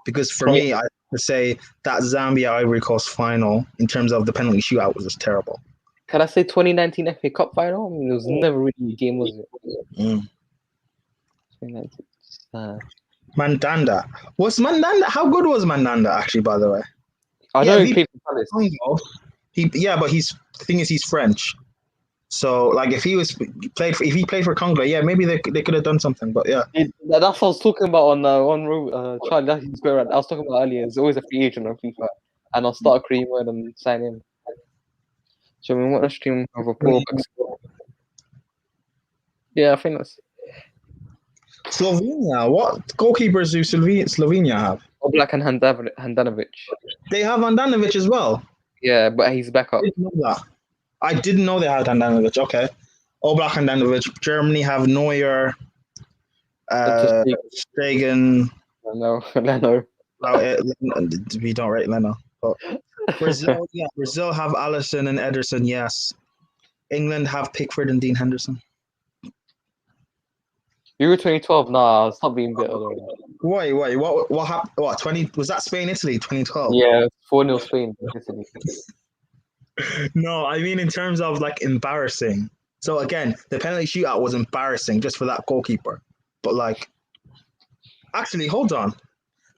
[SPEAKER 1] Because for me, I have to say that Zambia Ivory Coast final, in terms of the penalty shootout, was just terrible.
[SPEAKER 6] Can I say 2019 FA Cup final? I mean, it was never really a game, was it? 2019.
[SPEAKER 1] Mandanda. How good was Mandanda, actually, by the way?
[SPEAKER 6] I know he played for Palace.
[SPEAKER 1] But the thing is, he's French. So, like, if he played for Congo, yeah, maybe they could have done something. But yeah,
[SPEAKER 6] that's what I was talking about on Charlie. That's I was talking about earlier. There's always a free agent on FIFA, and I'll start a creamer and sign in. So we want to stream of a pro. Yeah, I think that's.
[SPEAKER 1] Slovenia. What goalkeepers do Slovenia have?
[SPEAKER 6] Oblak and Handanovic.
[SPEAKER 1] They have Handanovic as well.
[SPEAKER 6] Yeah, but he's back up.
[SPEAKER 1] I didn't know they had Handanovic. Okay. Oblak and Danovic. Germany have Neuer,
[SPEAKER 6] Just
[SPEAKER 1] Stegen.
[SPEAKER 6] no, Leno.
[SPEAKER 1] We don't rate Leno. But Brazil, yeah, Brazil have Alisson and Ederson. Yes. England have Pickford and Dean Henderson.
[SPEAKER 6] Euro 2012, nah, stop being bitter though.
[SPEAKER 1] Wait, what happened? What 20? Was that Spain, Italy, 2012?
[SPEAKER 6] Yeah, 4-0 Spain. Italy.
[SPEAKER 1] No, I mean in terms of like embarrassing. So again, the penalty shootout was embarrassing just for that goalkeeper. But like, actually, hold on.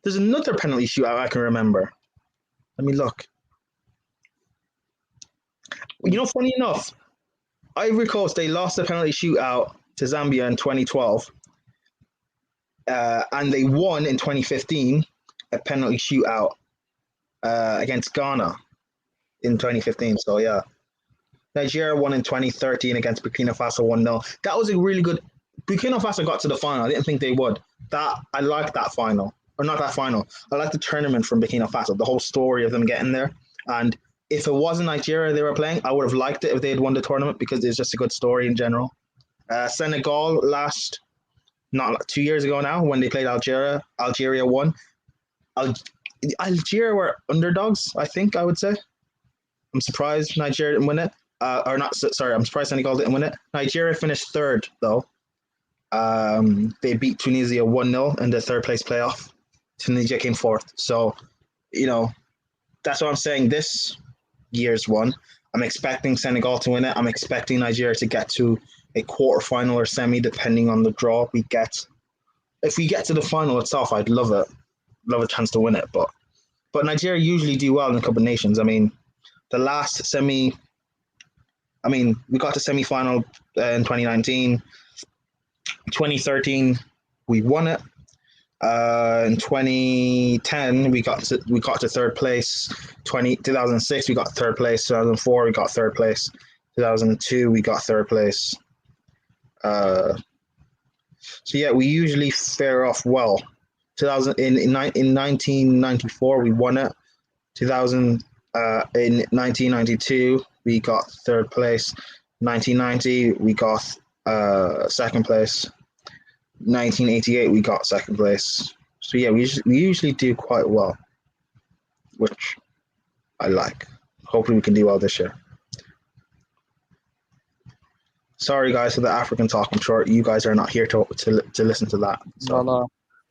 [SPEAKER 1] There's another penalty shootout I can remember. Let me look. You know, funny enough, Ivory Coast, they lost the penalty shootout to Zambia in 2012. And they won in 2015 a penalty shootout against Ghana in 2015. So, yeah. Nigeria won in 2013 against Burkina Faso 1-0. That was a really good... Burkina Faso got to the final. I didn't think they would. I like that final. Or not that final. I like the tournament from Burkina Faso, the whole story of them getting there. And if it wasn't Nigeria they were playing, I would have liked it if they had won the tournament because it's just a good story in general. Senegal not 2 years ago now, when they played Algeria won. Algeria were underdogs, I think I would say. I'm surprised Nigeria didn't win it. I'm surprised Senegal didn't win it. Nigeria finished third, though. They beat Tunisia 1-0 in the third place playoff. Tunisia came fourth. So, you know, that's what I'm saying. This year's one, I'm expecting Senegal to win it. I'm expecting Nigeria to get to a quarterfinal or semi, depending on the draw we get. If we get to the final itself, I'd love it. Love a chance to win it. But Nigeria usually do well in the Cup of Nations. I mean, the last semi... we got to semi-final in 2019. 2013, we won it. In 2010, we got to third place. 2006, we got third place. 2004, we got third place. 2002, we got third place. So yeah, we usually fare off well. In 1994, we won it. In 1992, we got third place. 1990, we got second place. 1988, we got second place. So yeah, we usually do quite well, which I like. Hopefully, we can do well this year. Sorry, guys, for the African talk. I'm sure you guys are not here to listen to that. So.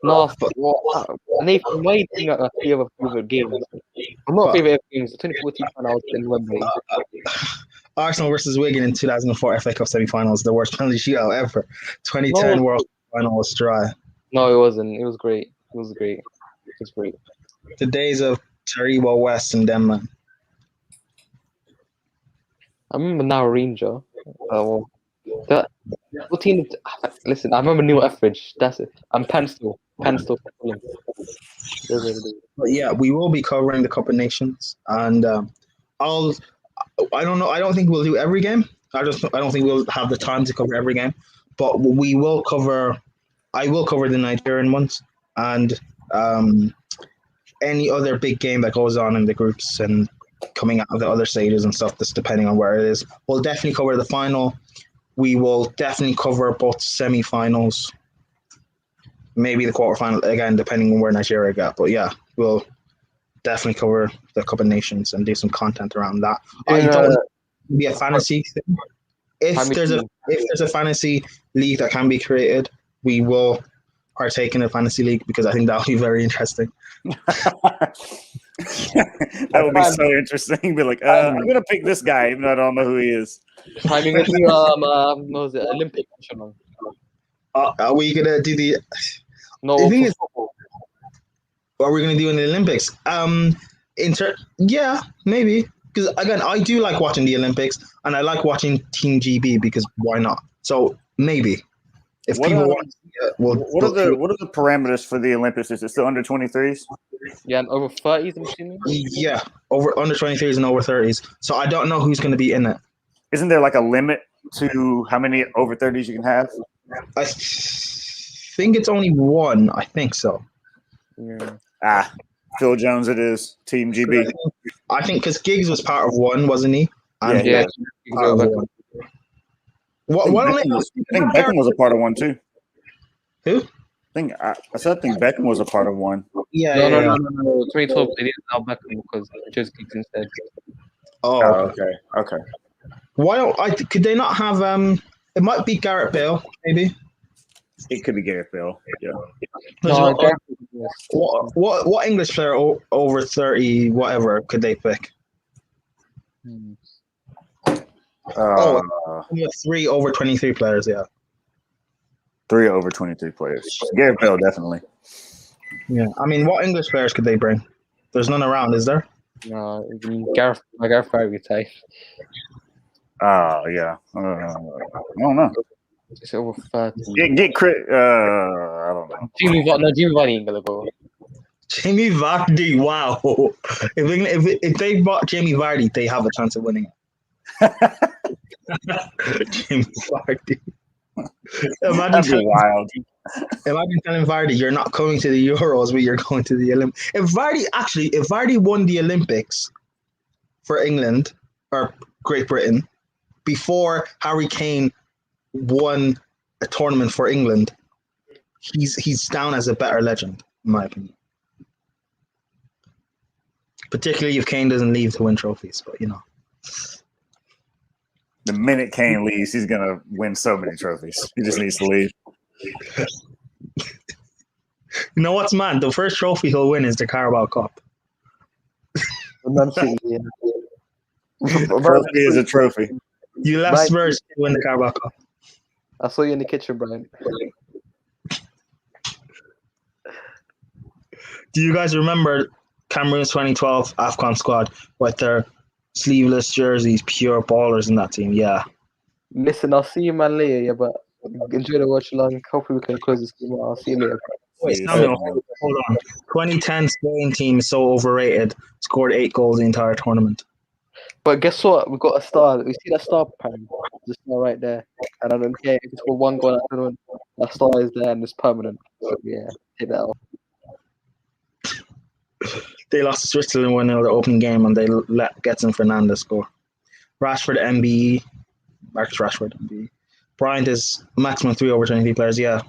[SPEAKER 6] No. Nathan, why do you think that favorite games? I'm not favorite games. The 2014 when I was in Wembley.
[SPEAKER 1] Arsenal versus Wigan in 2004 FA Cup semi-finals, the worst penalty shootout ever. 2010 World Cup final was dry.
[SPEAKER 6] No, it wasn't. It was great. It was great.
[SPEAKER 1] The days of Taribo West and Denmark.
[SPEAKER 6] I remember now Ranger. What team? Listen, I remember Neil Etheridge. That's it. I'm Penstill.
[SPEAKER 1] But yeah, we will be covering the Cup of Nations, and I don't know. I don't think we'll do every game. I don't think we'll have the time to cover every game, but we will cover. I will cover the Nigerian ones and any other big game that goes on in the groups and coming out of the other stages and stuff. Just depending on where it is, we'll definitely cover the final. We will definitely cover both semi-finals, maybe the quarterfinal again, depending on where Nigeria got. But yeah, we'll definitely cover the Cup of Nations and do some content around that. I don't want it to be a fantasy thing. If there's a fantasy league that can be created, we will partake in a fantasy league because I think that would be very interesting.
[SPEAKER 4] That would be so interesting. Be like, I'm gonna pick this guy, even though I don't know who he is.
[SPEAKER 6] Are we gonna do what was it, Olympic?
[SPEAKER 1] Are we gonna do the?
[SPEAKER 6] No.
[SPEAKER 1] What are we gonna do in the Olympics? Yeah, maybe. Because again, I do like watching the Olympics, and I like watching Team GB because why not? So maybe if
[SPEAKER 4] What
[SPEAKER 1] people
[SPEAKER 4] are-
[SPEAKER 1] want,
[SPEAKER 4] What are the parameters for the Olympics? Is it still under 23s?
[SPEAKER 6] Yeah, and over 30s, I'm assuming.
[SPEAKER 1] Yeah, over under 23s and over 30s. So I don't know who's going to be in it.
[SPEAKER 4] Isn't there like a limit to how many over 30s you can have?
[SPEAKER 1] I think it's only one. I think so.
[SPEAKER 6] Yeah.
[SPEAKER 4] Phil Jones, it is Team GB.
[SPEAKER 1] I think because Giggs was part of one, wasn't he? And
[SPEAKER 6] Yeah.
[SPEAKER 1] part of one. Why don't
[SPEAKER 4] I
[SPEAKER 1] they?
[SPEAKER 4] think Beckham was a part of one too.
[SPEAKER 1] Who?
[SPEAKER 4] I think Beckham was a part of one.
[SPEAKER 1] Yeah,
[SPEAKER 6] No,
[SPEAKER 1] yeah,
[SPEAKER 6] no,
[SPEAKER 1] yeah.
[SPEAKER 6] no, no, no. 2012, they didn't allow Beckham because just gigs instead.
[SPEAKER 1] Oh,
[SPEAKER 4] Oh,
[SPEAKER 1] okay.
[SPEAKER 4] okay.
[SPEAKER 1] Why don't I? Could they not have? It might be Gareth Bale, maybe.
[SPEAKER 4] It could be Gareth Bale. Yeah.
[SPEAKER 6] No,
[SPEAKER 1] What, what English player over 30, whatever, could they pick?
[SPEAKER 4] Uh,
[SPEAKER 1] We have 3 over 23 players. Yeah.
[SPEAKER 4] 3 over 23 players. Gareth Bale, definitely.
[SPEAKER 1] Yeah. I mean, what English players could they bring? There's none around, is there?
[SPEAKER 6] No, Gareth Barry type.
[SPEAKER 4] Yeah. I don't know.
[SPEAKER 6] It's over 30.
[SPEAKER 4] Get Chris. I don't know.
[SPEAKER 6] Jimmy Vardy ain't gonna go.
[SPEAKER 1] Jamie Vardy. Wow. If they bought Jamie Vardy, they have a chance of winning it. Jamie Vardy.
[SPEAKER 4] That'd be wild.
[SPEAKER 1] Imagine telling Vardy you're not coming to the Euros, but you're going to the Olympics. If Vardy won the Olympics for England or Great Britain before Harry Kane won a tournament for England, he's down as a better legend, in my opinion. Particularly if Kane doesn't leave to win trophies, but you know.
[SPEAKER 4] The minute Kane leaves, he's gonna win so many trophies. He just needs to leave.
[SPEAKER 1] You know what's mad? The first trophy he'll win is the Carabao Cup.
[SPEAKER 6] Man City, yeah.
[SPEAKER 4] Trophy is a trophy.
[SPEAKER 1] You left Spurs to win the Carabao Cup.
[SPEAKER 6] I saw you in the kitchen, Brian.
[SPEAKER 1] Do you guys remember Cameroon's 2012 AFCON squad with their sleeveless jerseys, pure ballers in that team? Yeah.
[SPEAKER 6] Listen, I'll see you man later, yeah, but enjoy the watch along. Hopefully we can close this game out. I'll see you later.
[SPEAKER 1] Wait, Samuel, hold on. 2010 Spain team is so overrated. Scored 8 goals the entire tournament.
[SPEAKER 6] But guess what? We've got a star. We see that star pattern. The star right there. And I don't care if it's for one goal. I don't know. That star is there and it's permanent. So yeah, take that off.
[SPEAKER 1] They lost to Switzerland 1-0 the opening game and they let Getson Fernandes score. Rashford MBE. Marcus Rashford MBE. Bryant is maximum 3 over 23 players. Yeah.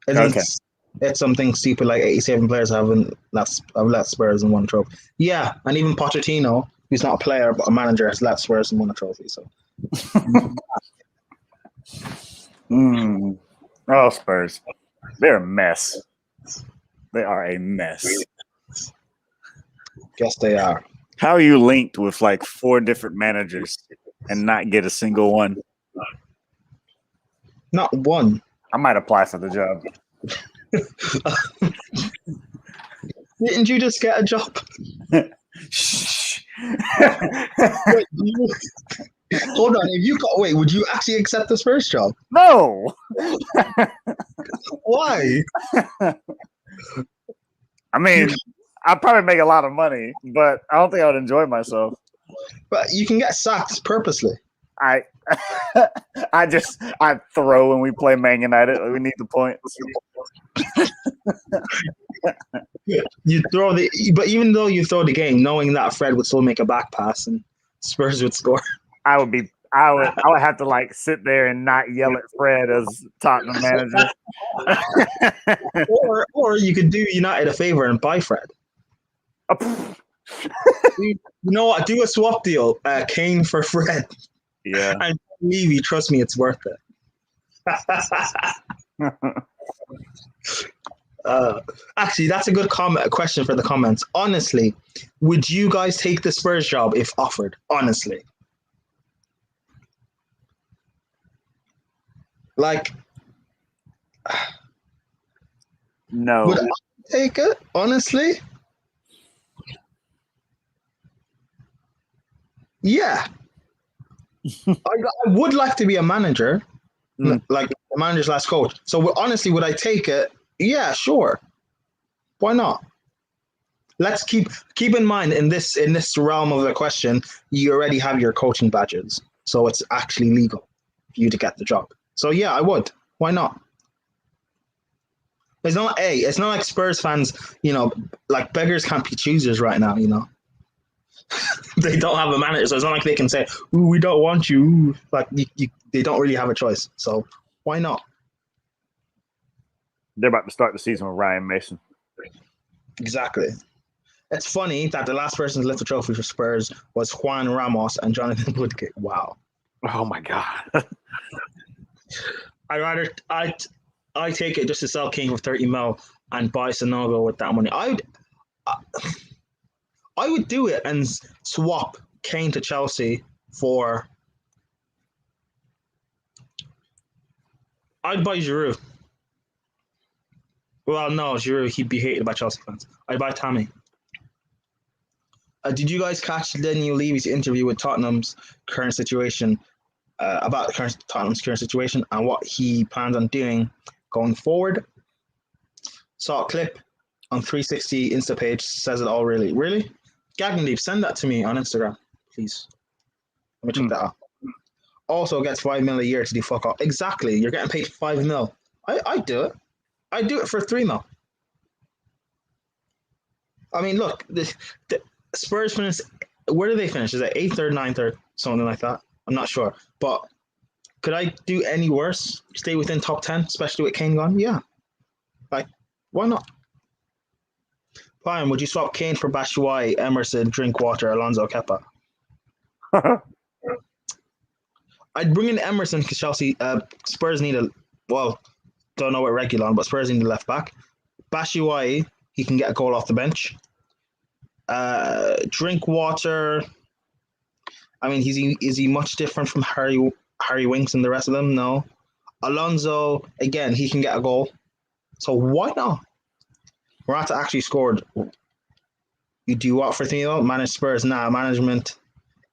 [SPEAKER 1] It's something stupid like 87 players have let Spurs and won a trophy. Yeah, and even Pochettino, who's not a player but a manager, has let Spurs and won a trophy. So.
[SPEAKER 4] Oh, Spurs. They're a mess. They are a mess.
[SPEAKER 1] Guess they are.
[SPEAKER 4] How are you linked with like 4 different managers and not get a single one?
[SPEAKER 1] Not one.
[SPEAKER 4] I might apply for the job.
[SPEAKER 1] Didn't you just get a job?
[SPEAKER 4] Shh.
[SPEAKER 1] Wait, hold on. Would you actually accept this first job?
[SPEAKER 4] No.
[SPEAKER 1] Why?
[SPEAKER 4] I mean, I'd probably make a lot of money, but I don't think I would enjoy myself.
[SPEAKER 1] But you can get sacked purposely.
[SPEAKER 4] I throw when we play Man United. We need the points.
[SPEAKER 1] But even though you throw the game, knowing that Fred would still make a back pass and Spurs would score.
[SPEAKER 4] I would have to like sit there and not yell at Fred as Tottenham manager.
[SPEAKER 1] or you could do United a favor and buy Fred. You know what? Do a swap deal. Kane for Fred.
[SPEAKER 4] Yeah.
[SPEAKER 1] And Levy, trust me, it's worth it. Actually, that's a good question for the comments. Honestly, would you guys take the Spurs job if offered? Honestly. Like,
[SPEAKER 4] no.
[SPEAKER 1] Would I take it? Honestly? Yeah. I would like to be a manager, like a manager's last coach. So honestly, would I take it? Yeah, sure. Why not? Let's keep in mind in this realm of the question, you already have your coaching badges, so it's actually legal for you to get the job. So yeah, I would. Why not? It's not like Spurs fans, like beggars can't be choosers right now, They don't have a manager, so it's not like they can say, "Ooh, we don't want you." Like they don't really have a choice. So why not?
[SPEAKER 4] They're about to start the season with Ryan Mason.
[SPEAKER 1] Exactly. It's funny that the last person to lift the trophy for Spurs was Juan Ramos and Jonathan Woodgate. Wow.
[SPEAKER 4] Oh my God.
[SPEAKER 1] I take it just to sell Kane for 30 mil and buy Sonogo with that money. I would do it and swap Kane to Chelsea for. I'd buy Giroud. Well, no, Giroud, he'd be hated by Chelsea fans. I'd buy Tammy. Did you guys catch Daniel Levy's interview with Tottenham's current situation, about Tottenham's current situation and what he plans on doing going forward? Saw a clip on 360 Insta page, says it all really. Really? Gagndeep, send that to me on Instagram, please. Let me check that out. Also gets 5 mil a year to do fuck off. Exactly. You're getting paid 5 mil. I'd do it. I'd do it for 3 mil. I mean, look, the Spurs finish. Where do they finish? Is it 8th or 9th or something like that? I'm not sure. But could I do any worse? Stay within top 10, especially with Kane gone? Yeah. Like, why not? Fine, would you swap Kane for Batshuayi, Emerson, Drinkwater, Alonso, Kepa? I'd bring in Emerson because Chelsea, Spurs need don't know what Regulon, but Spurs need a left back. Batshuayi, he can get a goal off the bench. Drinkwater, I mean, is he much different from Harry Winks and the rest of them? No. Alonso, again, he can get a goal. So why not? Morata actually scored. You do what for Theo? Manage Spurs? Nah, management.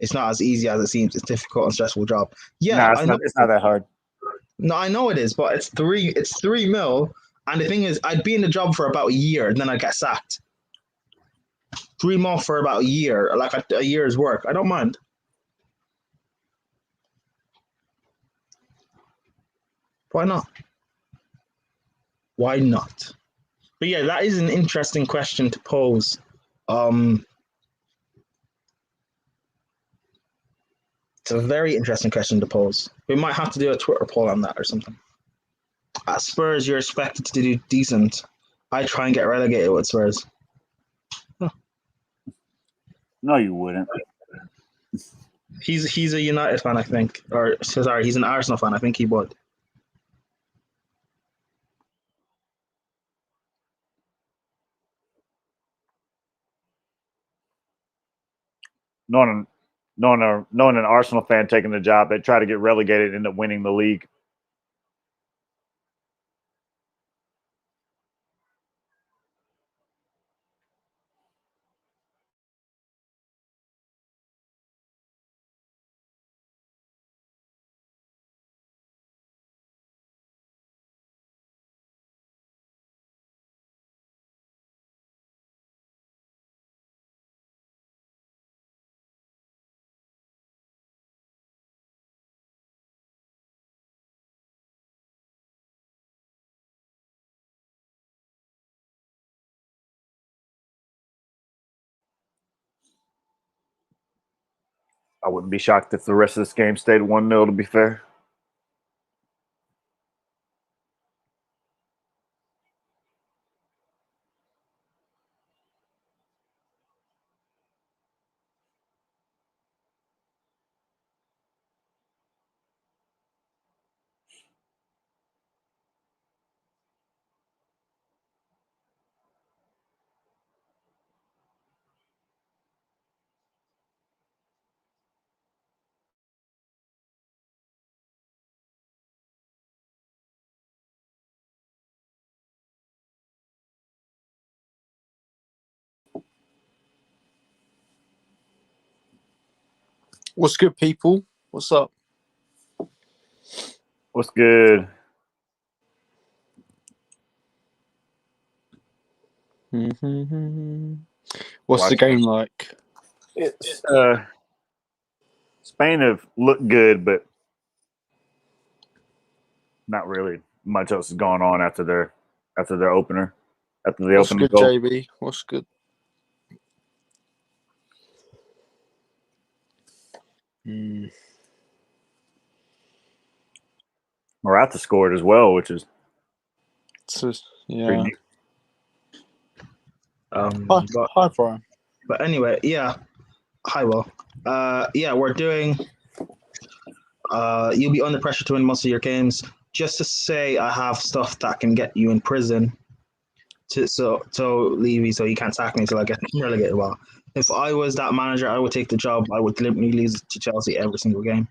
[SPEAKER 1] It's not as easy as it seems. It's a difficult and stressful job. Yeah,
[SPEAKER 4] nah, it's not that hard.
[SPEAKER 1] No, I know it is, but it's 3 mil. And the thing is, I'd be in the job for about a year and then I'd get sacked. 3 mil for about a year, like a year's work. I don't mind. Why not? Why not? But yeah, that is an interesting question to pose. It's a very interesting question to pose. We might have to do a Twitter poll on that or something. At Spurs, you're expected to do decent. I try and get relegated with Spurs.
[SPEAKER 4] No, you wouldn't.
[SPEAKER 1] He's a United fan, I think. Or sorry, he's an Arsenal fan. I think he would.
[SPEAKER 4] Knowing an Arsenal fan taking the job, they try to get relegated and end up winning the league. I wouldn't be shocked if the rest of this game stayed 1-0, to be fair.
[SPEAKER 7] What's good, people? What's up?
[SPEAKER 4] What's good?
[SPEAKER 7] What's the game like?
[SPEAKER 4] It's Spain have looked good, but not really much else is going on after their opener. After the
[SPEAKER 7] What's
[SPEAKER 4] opening
[SPEAKER 7] good,
[SPEAKER 4] goal.
[SPEAKER 7] JB? What's good?
[SPEAKER 4] Morata scored as well, which is
[SPEAKER 7] Yeah.
[SPEAKER 4] pretty neat.
[SPEAKER 7] Hi, Brian.
[SPEAKER 1] But anyway, yeah. Hi, Will. Yeah, we're doing. You'll be under pressure to win most of your games. Just to say, I have stuff that can get you in prison. So Levy, so you can't sack me until I get relegated. Well, if I was that manager, I would take the job. I would deliberately lose to Chelsea every single game.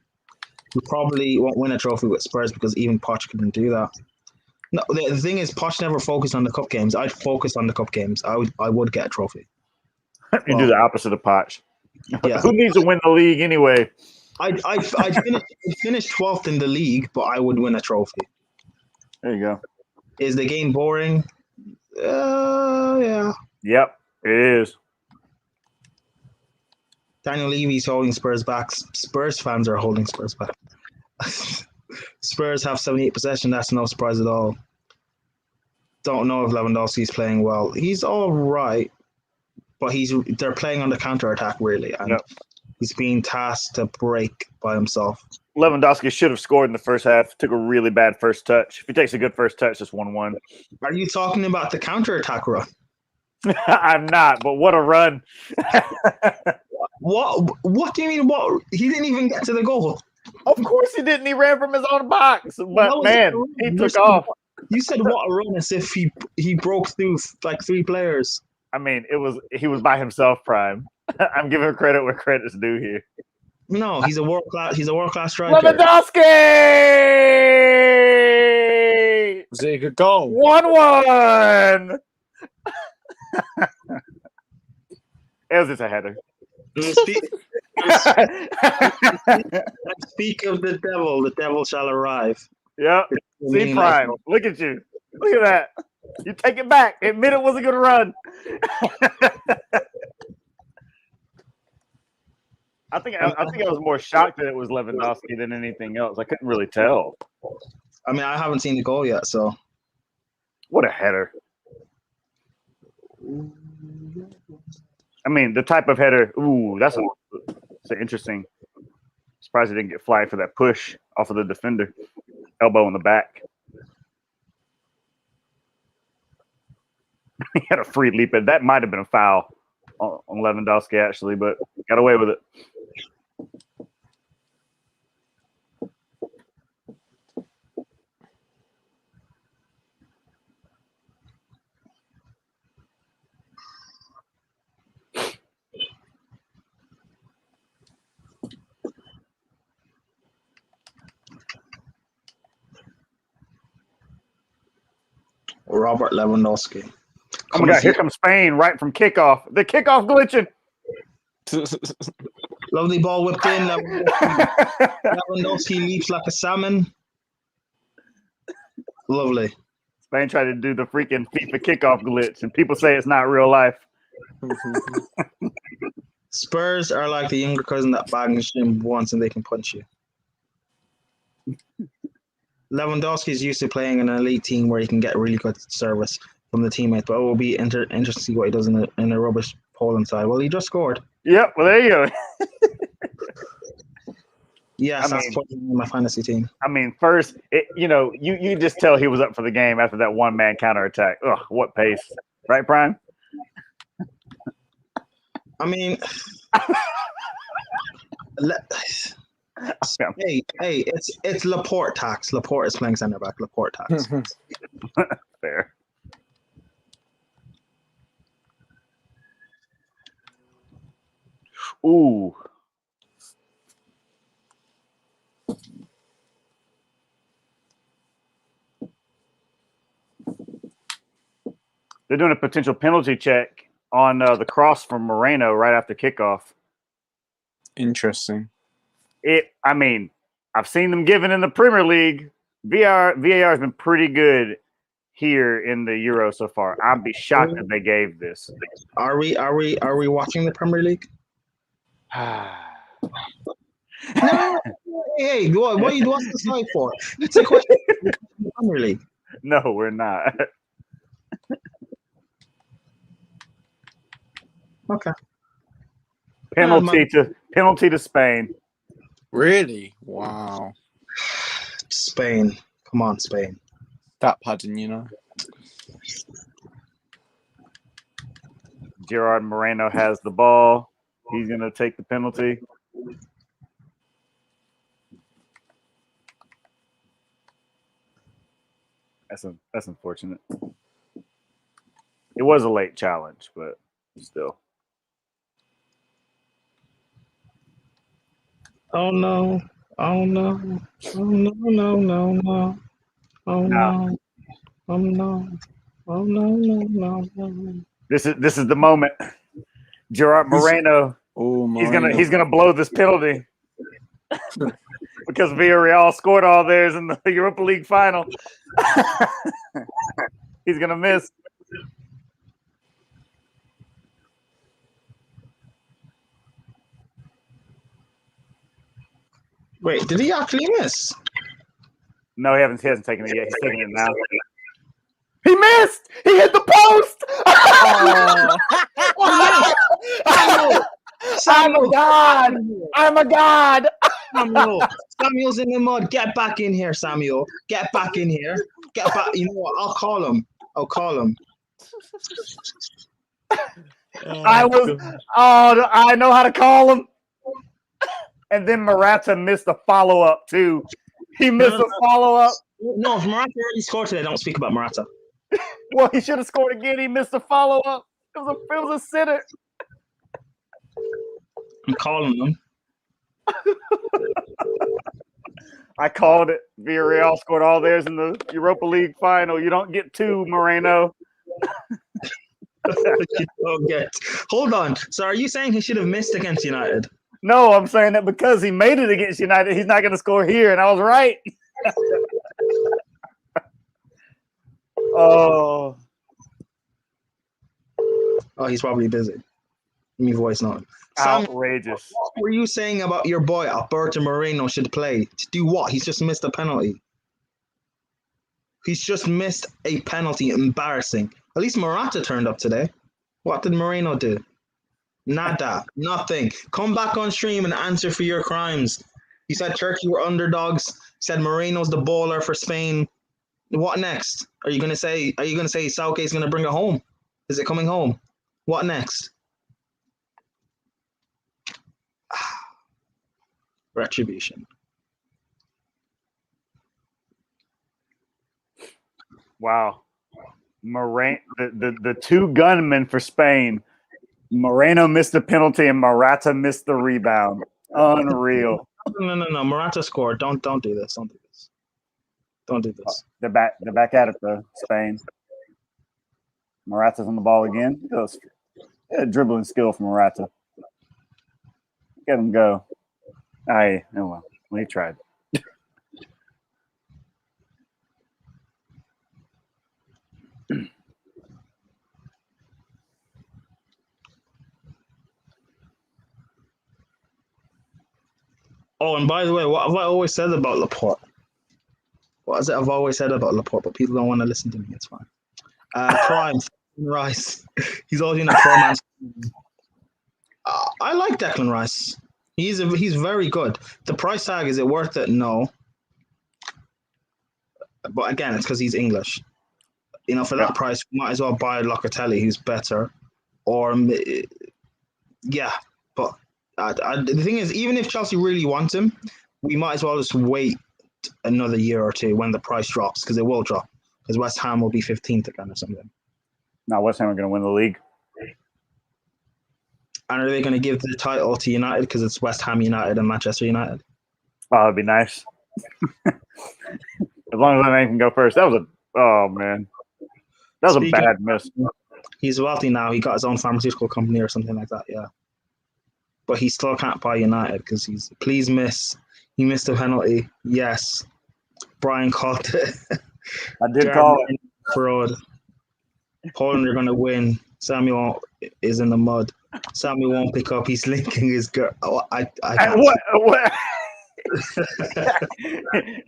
[SPEAKER 1] We probably won't win a trophy with Spurs because even Poch couldn't do that. No, the thing is, Poch never focused on the cup games. I'd focus on the cup games. I would get a trophy.
[SPEAKER 4] You do the opposite of Poch.
[SPEAKER 1] Yeah.
[SPEAKER 4] Who needs to win the league anyway?
[SPEAKER 1] I'd finish 12th in the league, but I would win a trophy.
[SPEAKER 4] There you go.
[SPEAKER 1] Is the game boring? Yeah.
[SPEAKER 4] Yep, it is.
[SPEAKER 1] Daniel Levy's holding Spurs back. Spurs fans are holding Spurs back. Spurs have 78 possession. That's no surprise at all. Don't know if Lewandowski's playing well. He's all right, but they're playing on the counter attack really, and he's being tasked to break by himself.
[SPEAKER 4] Lewandowski should have scored in the first half. Took a really bad first touch. If he takes a good first touch, it's 1-1.
[SPEAKER 1] Are you talking about the counter attack run?
[SPEAKER 4] I'm not, but what a run!
[SPEAKER 1] What do you mean? What? He didn't even get to the goal.
[SPEAKER 4] Of course he didn't. He ran from his own box. But man, he took off.
[SPEAKER 1] You said what a run as if he broke through like 3 players.
[SPEAKER 4] I mean, he was by himself, Prime. I'm giving credit where credit's due here.
[SPEAKER 1] No, he's a world class striker.
[SPEAKER 4] Lewandowski!
[SPEAKER 7] Was it a good goal?
[SPEAKER 4] 1-1. It was just a header.
[SPEAKER 1] Speak of the devil shall arrive.
[SPEAKER 4] Yep. See, Prime. Look at you. Look at that. You take it back. Admit it was a good run. I think I was more shocked that it was Lewandowski than anything else. I couldn't really tell.
[SPEAKER 1] I mean, I haven't seen the goal yet, so.
[SPEAKER 4] What a header. I mean, the type of header. Ooh, that's interesting. Surprised he didn't get flagged for that push off of the defender. Elbow in the back. He had a free leap, and that might have been a foul on Lewandowski, actually, but got away with it.
[SPEAKER 1] Robert Lewandowski.
[SPEAKER 4] Oh my God, here comes Spain right from kickoff. The kickoff glitching.
[SPEAKER 1] Lovely ball whipped in. Lewandowski leaps like a salmon. Lovely.
[SPEAKER 4] Spain tried to do the freaking FIFA kickoff glitch, and people say it's not real life.
[SPEAKER 1] Spurs are like the younger cousin that bangs him once and they can punch you. Lewandowski is used to playing in an elite team where he can get really good service from the teammates, but it will be interesting to see what he does in a rubbish Poland side. Well, he just scored.
[SPEAKER 4] Yep, well, there you go.
[SPEAKER 1] Yes, that's my fantasy team.
[SPEAKER 4] I mean, first, you just tell he was up for the game after that one-man counterattack. Ugh, what pace. Right, Prime?
[SPEAKER 1] I mean, hey, it's Laporte tax. Laporte is playing center back. Laporte tax.
[SPEAKER 4] Fair. Ooh. They're doing a potential penalty check on the cross from Moreno right after kickoff.
[SPEAKER 7] Interesting.
[SPEAKER 4] I mean, I've seen them given in the Premier League. VAR has been pretty good here in the Euro so far. I'd be shocked if they gave this.
[SPEAKER 1] Are we watching the Premier League? No, hey, what are you doing this side for? It's a question of the Premier League.
[SPEAKER 4] No, we're not.
[SPEAKER 1] Okay.
[SPEAKER 4] Penalty to Spain.
[SPEAKER 7] Really? Wow.
[SPEAKER 1] Spain. Come on, Spain.
[SPEAKER 7] Stat padding, you know.
[SPEAKER 4] Gerard Moreno has the ball. He's going to take the penalty. That's unfortunate. It was a late challenge, but still.
[SPEAKER 1] Oh no! Oh no! Oh no! No! No! No! Oh no! Oh no! Oh no! No! No! No!
[SPEAKER 4] This is the moment. Gerard Moreno.
[SPEAKER 7] Oh,
[SPEAKER 4] He's gonna blow this penalty because Villarreal scored all theirs in the Europa League final. He's gonna miss.
[SPEAKER 1] Wait, did he actually miss?
[SPEAKER 4] No, he hasn't taken it yet. He's taking it now. He missed. He hit the post. I'm a god. I'm a god.
[SPEAKER 1] Samuel's in the mud. Get back in here, Samuel. Get back in here. Get back. You know what? I'll call him.
[SPEAKER 4] I know how to call him. And then Morata missed a follow-up, too. He missed a follow-up.
[SPEAKER 1] No, if Morata already scored today, don't speak about Morata.
[SPEAKER 4] Well, he should have scored again. He missed a follow-up. It was a sitter.
[SPEAKER 1] I'm calling him.
[SPEAKER 4] I called it. Villarreal scored all theirs in the Europa League final. You don't get two, Moreno.
[SPEAKER 1] You don't get. Hold on. So are you saying he should have missed against United?
[SPEAKER 4] No, I'm saying that because he made it against United, he's not going to score here, and I was right. Oh,
[SPEAKER 1] he's probably busy. Let me voice note.
[SPEAKER 4] Outrageous.
[SPEAKER 1] What were you saying about your boy Alberto Moreno should play? To do what? He's just missed a penalty. He's just missed a penalty. Embarrassing. At least Morata turned up today. What did Moreno do? Nada. Nothing. Come back on stream and answer for your crimes. You said Turkey were underdogs. You said Moreno's the bowler for Spain. What next? Are you gonna say Southgate's gonna bring it home? Is it coming home? What next? Retribution.
[SPEAKER 4] Wow. The two gunmen for Spain. Moreno missed the penalty and Morata missed the rebound. Unreal.
[SPEAKER 1] No. Morata scored. Don't do this. Don't do this.
[SPEAKER 4] They're back at it though, Spain. Morata's on the ball again. Dribbling skill from Morata. Get him go. Oh well. We tried.
[SPEAKER 1] Oh, and by the way, what have I always said about Laporte? What is it I've always said about Laporte, but people don't want to listen to me. It's fine. Prime Rice. He's always in a four-man. I like Declan Rice. He's very good. The price tag, is it worth it? No. But again, it's because he's English. You know, for that price, we might as well buy Locatelli, who's better. Or, yeah. But the thing is, even if Chelsea really want him, we might as well just wait another year or two when the price drops, because it will drop. Because West Ham will be 15th again or something.
[SPEAKER 4] Now West Ham are going to win the league.
[SPEAKER 1] And are they going to give the title to United because it's West Ham United and Manchester United?
[SPEAKER 4] Oh, that'd be nice. As long as that man can go first. That was a bad miss.
[SPEAKER 1] He's wealthy now. He got his own pharmaceutical company or something like that, yeah. But he still can't buy United because he missed a penalty. Yes. Brian called it.
[SPEAKER 4] I did call it.
[SPEAKER 1] Fraud. Poland are going to win. Samuel is in the mud. Samuel won't pick up. He's linking his girl. Oh,
[SPEAKER 4] what?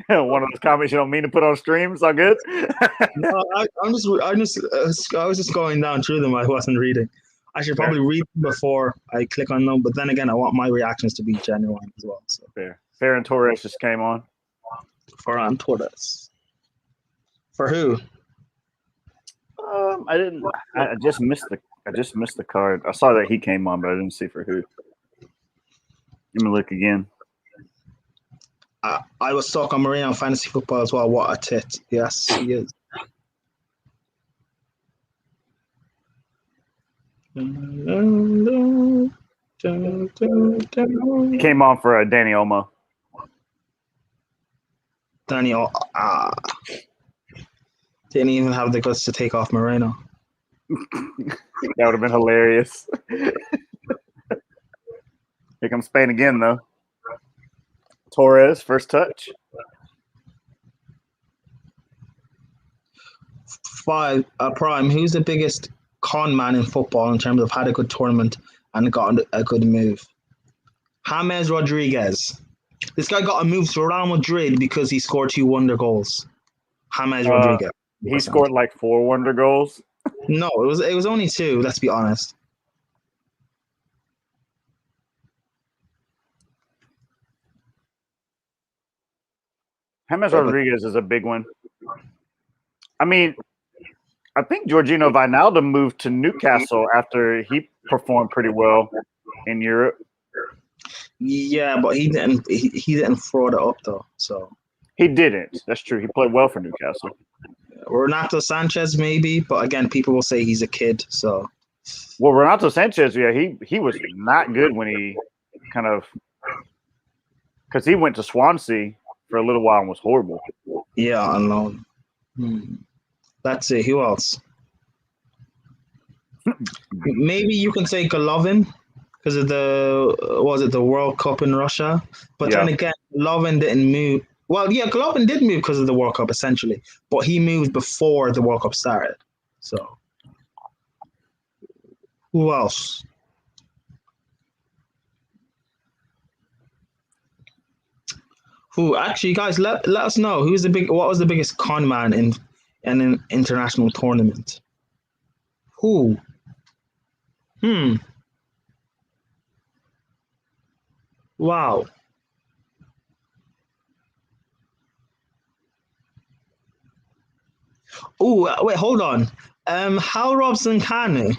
[SPEAKER 4] One of those comments you don't mean to put on stream. It's all good.
[SPEAKER 1] No, I was just going down through them. I wasn't reading. I should probably read them before I click on them. But then again, I want my reactions to be genuine as well. So
[SPEAKER 4] Fair. Ferran Torres just came on.
[SPEAKER 1] Ferran Torres. For who?
[SPEAKER 4] I didn't. I just missed the card. I saw that he came on, but I didn't see for who. Let me look again.
[SPEAKER 1] I was stuck on Marino fantasy football as well. What a tit! Yes, he is.
[SPEAKER 4] He came on for Danny Olmo.
[SPEAKER 1] Daniel didn't even have the guts to take off Moreno.
[SPEAKER 4] That would have been hilarious. Here comes Spain again, though. Torres, first touch.
[SPEAKER 1] 5, Prime, who's the biggest con man in football in terms of had a good tournament and got a good move? James Rodriguez. This guy got a move to Real Madrid because he scored 2 wonder goals. James Rodriguez.
[SPEAKER 4] He scored like 4 wonder goals.
[SPEAKER 1] No, it was only 2, let's be honest.
[SPEAKER 4] James Rodriguez is a big one. I mean, I think Jorginho Wijnaldum moved to Newcastle after he performed pretty well in Europe.
[SPEAKER 1] Yeah, but he didn't fraud it up though. So
[SPEAKER 4] he didn't. That's true. He played well for Newcastle.
[SPEAKER 1] Renato Sanchez maybe, but again, people will say he's a kid. So
[SPEAKER 4] well, Renato Sanchez, yeah, he was not good when he kind of because he went to Swansea for a little while and was horrible.
[SPEAKER 1] Yeah, on loan. Let's see who else. Maybe you can say Golovin because of the World Cup in Russia. But then again, Golovin didn't move. Well, yeah, Golovin did move because of the World Cup essentially, but he moved before the World Cup started. So who else? Who actually, guys? Let us know what was the biggest con man in an international tournament? Who? Wow. Oh, wait, hold on. Hal Robson Kanu.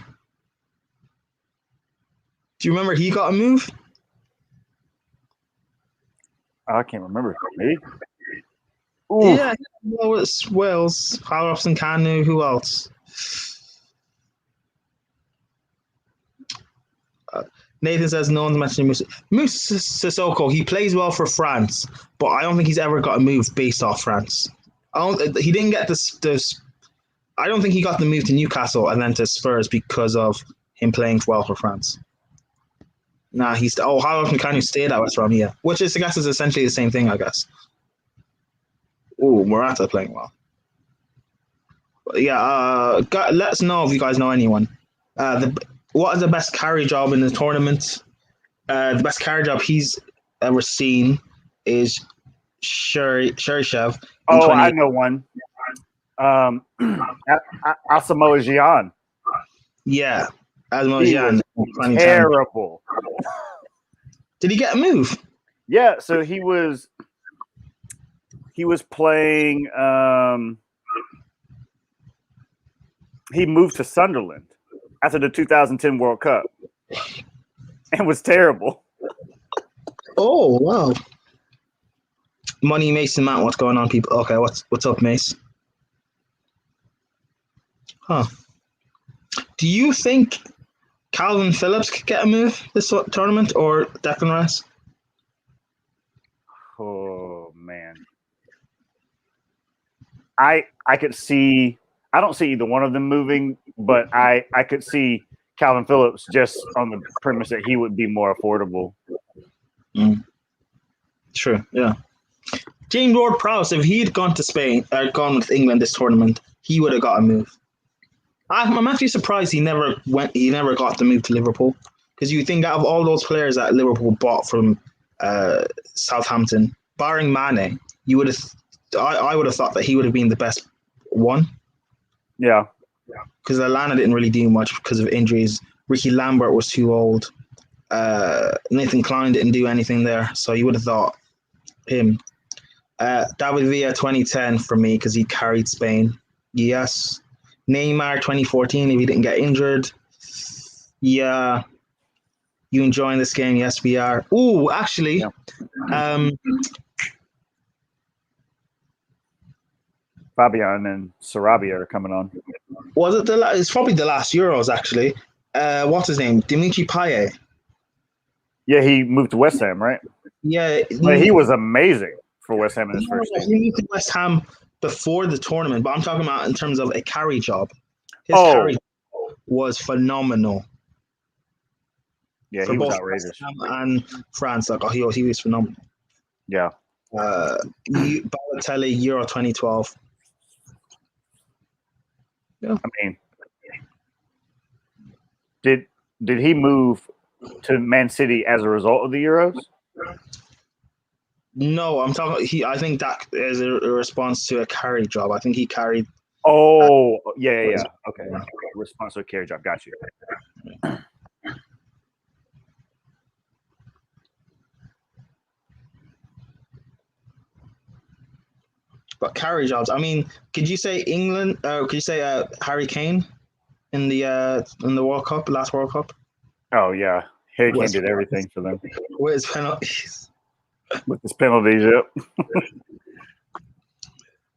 [SPEAKER 1] Do you remember he got a move?
[SPEAKER 4] I can't remember. Maybe.
[SPEAKER 1] Yeah, well, it's Wales. Hal Robson Kanu. Who else? Nathan says no one's mentioning Moussa Sissoko. He plays well for France, but I don't think he's ever got a move based off France. He didn't get this. I don't think he got the move to Newcastle and then to Spurs because of him playing well for France. Nah, how often can you stay at West Brom? Yeah, which is I guess is essentially the same thing. I guess. Oh, Morata playing well. But yeah, let us know if you guys know anyone. What is the best carry job in the tournament? The best carry job he's ever seen is Cheryshev.
[SPEAKER 4] Oh, I know one. Asamoah Gyan.
[SPEAKER 1] Yeah, Asamoah Gyan.
[SPEAKER 4] Terrible.
[SPEAKER 1] Did he get a move?
[SPEAKER 4] Yeah, so he was playing. He moved to Sunderland after the 2010 World Cup and was terrible.
[SPEAKER 1] Oh wow! Money Mason Mount, what's going on, people? Okay, what's up, Mace? Huh? Do you think Calvin Phillips could get a move this tournament or Declan Rice?
[SPEAKER 4] Oh man, I could see. I don't see either one of them moving, but I could see Calvin Phillips just on the premise that he would be more affordable.
[SPEAKER 1] True, yeah. James Ward-Prowse, if he had gone to Spain or gone with England this tournament, he would have got a move. I'm actually surprised he never got the move to Liverpool because you think out of all those players that Liverpool bought from Southampton, barring Mane, I would have thought that he would have been the best one.
[SPEAKER 4] Yeah.
[SPEAKER 1] Because Lallana didn't really do much because of injuries. Ricky Lambert was too old. Nathan Clyne didn't do anything there, so you would have thought him. David Villa 2010 for me because he carried Spain. Yes. Neymar 2014 if he didn't get injured. Yeah. You enjoying this game? Yes, we are. Ooh, actually,
[SPEAKER 4] Fabian and Sarabia are coming on.
[SPEAKER 1] was it it's probably the last Euros actually. What's his name? Dimitri Payet.
[SPEAKER 4] Yeah, he moved to West Ham, right?
[SPEAKER 1] Yeah,
[SPEAKER 4] But he was amazing for West Ham in his first
[SPEAKER 1] he
[SPEAKER 4] game.
[SPEAKER 1] moved to West Ham before the tournament, but I'm talking about in terms of a carry job. His
[SPEAKER 4] Oh.
[SPEAKER 1] carry was phenomenal.
[SPEAKER 4] Yeah,
[SPEAKER 1] For
[SPEAKER 4] he was
[SPEAKER 1] both
[SPEAKER 4] outrageous.
[SPEAKER 1] West Ham and France, like he was phenomenal.
[SPEAKER 4] Yeah.
[SPEAKER 1] Balotelli Euro 2012. Yeah.
[SPEAKER 4] I mean, did he move to Man City as a result of the Euros?
[SPEAKER 1] No, I'm talking. I think that is a response to a carry job. I think he carried.
[SPEAKER 4] Oh, yeah. Okay. Response to a carry job. Got you.
[SPEAKER 1] But carry jobs. I mean, could you say England? Could you say Harry Kane in the World Cup, last World Cup?
[SPEAKER 4] Oh yeah, Harry Kane did everything for them
[SPEAKER 1] with his penalties.
[SPEAKER 4] With his penalties. Yep.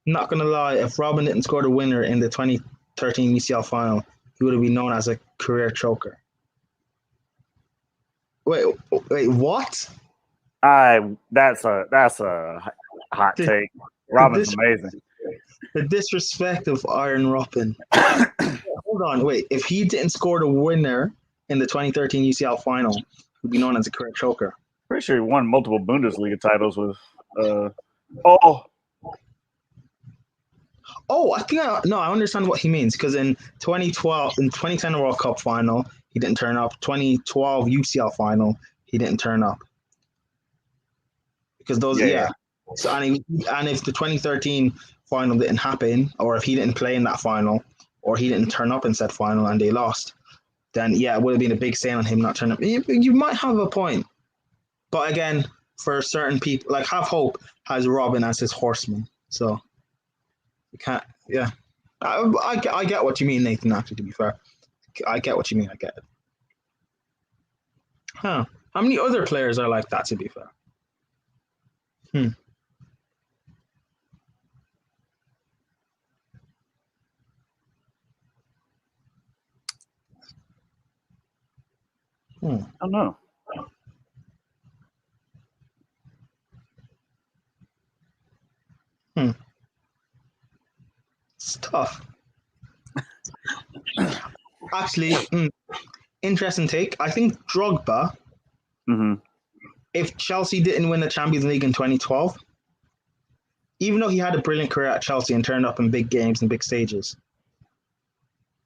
[SPEAKER 1] Not gonna lie, if Robin didn't score the winner in the 2013 UCL final, he would have been known as a career choker. Wait, what?
[SPEAKER 4] That's a hot take. Robin's amazing.
[SPEAKER 1] The disrespect of Iron Robin. Hold on, wait. If he didn't score the winner in the 2013 UCL final, he'd be known as a career choker.
[SPEAKER 4] Pretty sure he won multiple Bundesliga titles with.
[SPEAKER 1] I think I understand what he means because in 2010 World Cup final, he didn't turn up. 2012 UCL final, he didn't turn up. Because those, yeah. So and if the 2013 final didn't happen, or if he didn't play in that final, or he didn't turn up in said final and they lost, then yeah, it would have been a big stain on him not turning up. You might have a point, but again, for certain people, like Have Hope has Robin as his horseman, so you can't. Yeah, I get what you mean, Nathan. Actually, to be fair, I get what you mean. I get it. Huh? How many other players are like that? To be fair.
[SPEAKER 4] I don't know.
[SPEAKER 1] It's tough. Actually, interesting take. I think Drogba, if Chelsea didn't win the Champions League in 2012, even though he had a brilliant career at Chelsea and turned up in big games and big stages,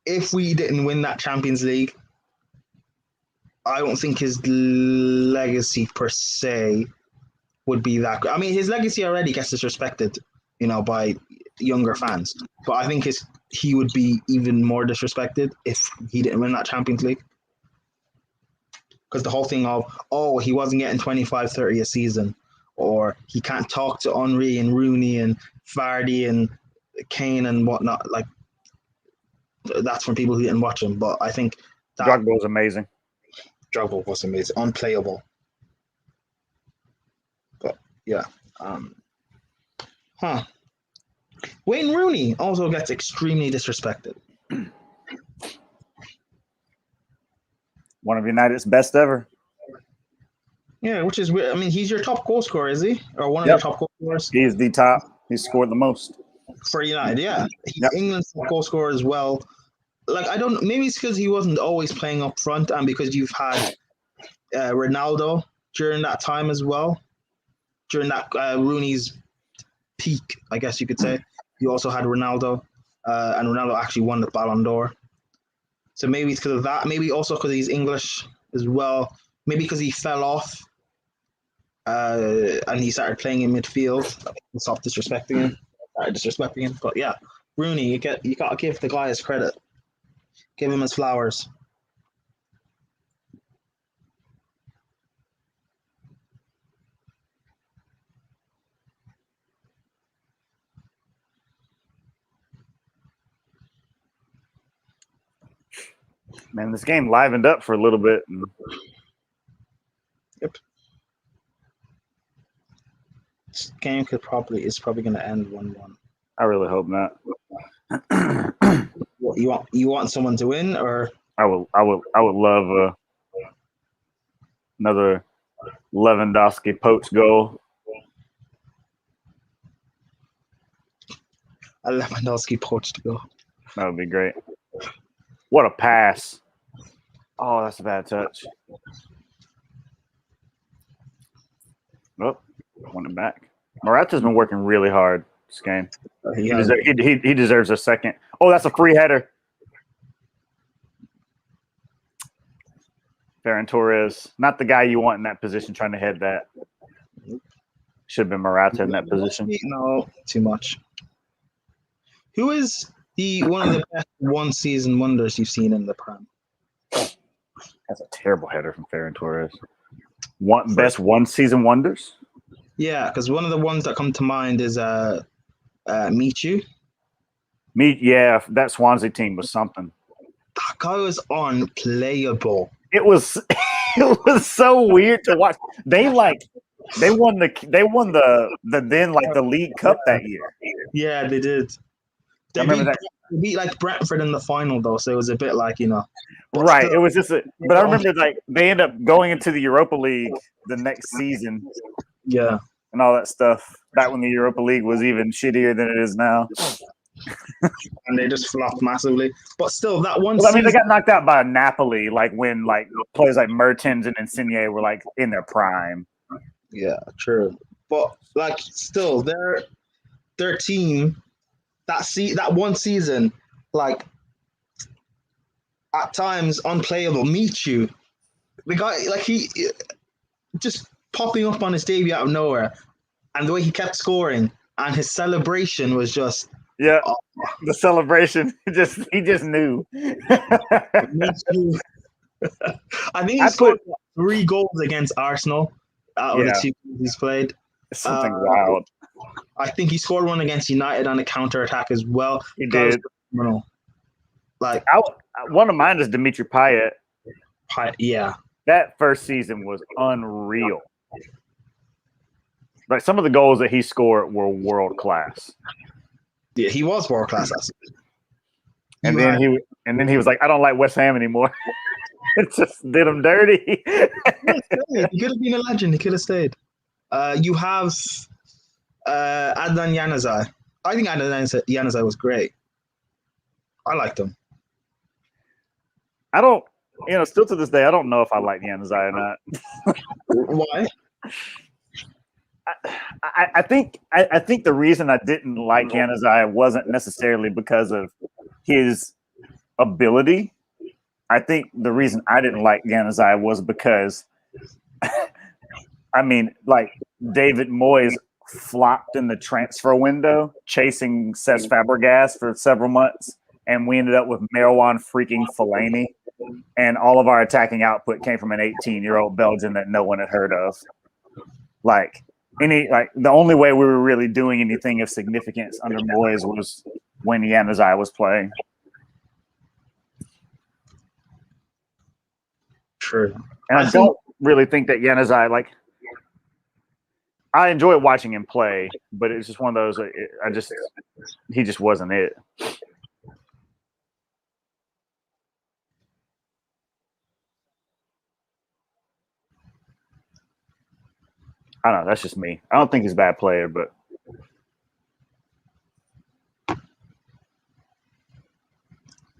[SPEAKER 1] if we didn't win that Champions League, I don't think his legacy per se would be that good. I mean, his legacy already gets disrespected, by younger fans. But I think he would be even more disrespected if he didn't win that Champions League. Because the whole thing of, he wasn't getting 25, 30 a season, or he can't talk to Henry and Rooney and Vardy and Kane and whatnot, like, that's from people who didn't watch him. But I think that
[SPEAKER 4] Drogba was amazing.
[SPEAKER 1] Drogba was amazing, unplayable. But yeah, Wayne Rooney also gets extremely disrespected.
[SPEAKER 4] One of United's best ever.
[SPEAKER 1] Yeah, which is weird. I mean, he's your top goal scorer, is he? Or one of your top goal scorers?
[SPEAKER 4] He's the top. He scored the most
[SPEAKER 1] for United. Yeah, he's England's top goal scorer as well. Like, I don't. Maybe it's because he wasn't always playing up front, and because you've had Ronaldo during that time as well. During that Rooney's peak, I guess you could say. You also had Ronaldo, and Ronaldo actually won the Ballon d'Or. So maybe it's because of that. Maybe also because he's English as well. Maybe because he fell off and he started playing in midfield. Stopped disrespecting him. But yeah, Rooney, you got to give the guy his credit. Give him his flowers.
[SPEAKER 4] Man, this game livened up for a little bit.
[SPEAKER 1] Yep. This game is probably going to end 1-1.
[SPEAKER 4] I really hope not.
[SPEAKER 1] What, you want someone to win, or
[SPEAKER 4] I would love another Lewandowski poach goal.
[SPEAKER 1] a Lewandowski poached goal?
[SPEAKER 4] That would be great. What a pass! Oh, that's a bad touch. Oh, won it back. Morata's been working really hard this game. He deserves a second. Oh, that's a free header. Ferran Torres, not the guy you want in that position trying to head that. Should have been Morata in that position.
[SPEAKER 1] No, too much. Who is one of the best one-season wonders you've seen in the Prem?
[SPEAKER 4] That's a terrible header from Ferran Torres. Best one-season wonders?
[SPEAKER 1] Yeah, because one of the ones that come to mind is Michu.
[SPEAKER 4] Yeah, that Swansea team was something.
[SPEAKER 1] That guy was unplayable.
[SPEAKER 4] It was so weird to watch. They won the League Cup that year.
[SPEAKER 1] Yeah, they did. They beat like Brentford in the final though, so it was a bit like,
[SPEAKER 4] Right. Still, it was just but I remember like they ended up going into the Europa League the next season.
[SPEAKER 1] Yeah.
[SPEAKER 4] And all that stuff. Back when the Europa League was even shittier than it is now.
[SPEAKER 1] And they just flopped massively. But still, that one season,
[SPEAKER 4] I mean, they got knocked out by Napoli, like when like players like Mertens and Insigne were like in their prime.
[SPEAKER 1] Yeah, true. But like still their team that one season, like at times unplayable. Michu, the guy, like he just popping up on his debut out of nowhere, and the way he kept scoring and his celebration was just
[SPEAKER 4] the celebration. He just knew.
[SPEAKER 1] I think he scored 3 goals against Arsenal out of the 2 he's played.
[SPEAKER 4] Something wild.
[SPEAKER 1] I think he scored one against United on a counter attack as well.
[SPEAKER 4] He did.
[SPEAKER 1] Like
[SPEAKER 4] one of mine is Dimitri Payet.
[SPEAKER 1] Yeah,
[SPEAKER 4] that first season was unreal. Like some of the goals that he scored were world class.
[SPEAKER 1] Yeah, he was world class.
[SPEAKER 4] And then he was like, I don't like West Ham anymore. It just did him dirty.
[SPEAKER 1] He could have been a legend. He could have stayed. You have Adnan Januzaj. I think Adnan Januzaj was great. I liked him.
[SPEAKER 4] I don't, still to this day, I don't know if I like Januzaj or not.
[SPEAKER 1] Why?
[SPEAKER 4] I think the reason I didn't like Januzaj wasn't necessarily because of his ability. I think the reason I didn't like Januzaj was because, I mean, like David Moyes flopped in the transfer window, chasing Cesc Fabregas for several months, and we ended up with Marouane freaking Fellaini, and all of our attacking output came from an 18-year-old Belgian that no one had heard of. The only way we were really doing anything of significance under Moyes was when Januzaj was playing.
[SPEAKER 1] True.
[SPEAKER 4] And I don't really think that Januzaj, I enjoy watching him play, but it's just one of those. He just wasn't it. I don't know. That's just me. I don't think he's a bad player, but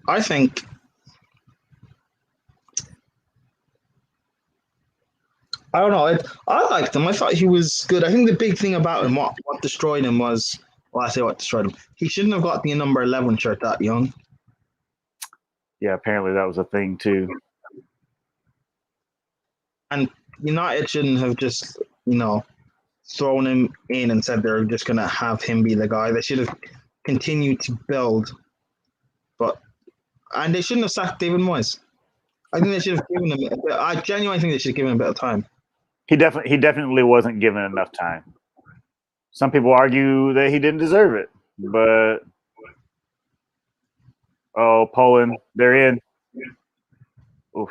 [SPEAKER 1] I think I don't know. I liked him. I thought he was good. I think the big thing about him, what destroyed him was, I say what destroyed him. He shouldn't have got the number 11 shirt that young.
[SPEAKER 4] Yeah, apparently that was a thing too.
[SPEAKER 1] And United shouldn't have just, thrown him in and said they're just going to have him be the guy. They should have continued to build. And they shouldn't have sacked David Moyes. I think they should have given him I genuinely think they should have given him a bit of time.
[SPEAKER 4] He definitely wasn't given enough time. Some people argue that he didn't deserve it, but Poland, they're in. Oof.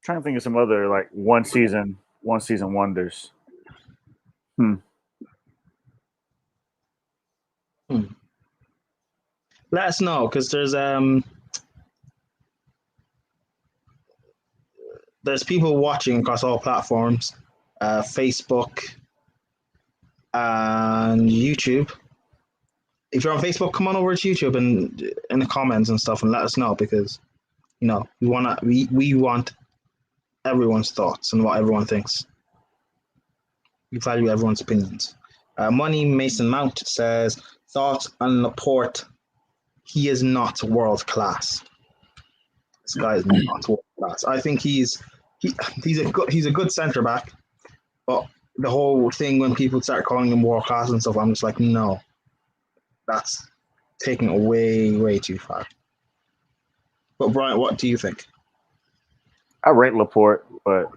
[SPEAKER 4] Trying to think of some other like one season wonders.
[SPEAKER 1] Let us know because there's people watching across all platforms, Facebook and YouTube. If you're on Facebook, come on over to YouTube and in the comments and stuff, and let us know because we want everyone's thoughts and what everyone thinks. We value everyone's opinions. Money Mason Mount says thoughts on Laporte. He is not world class. This guy is not world class. I think he's a good centre back, but the whole thing when people start calling him world class and stuff, I'm just like, no, that's taking it way too far. But Brian, what do you think?
[SPEAKER 4] I rate Laporte, but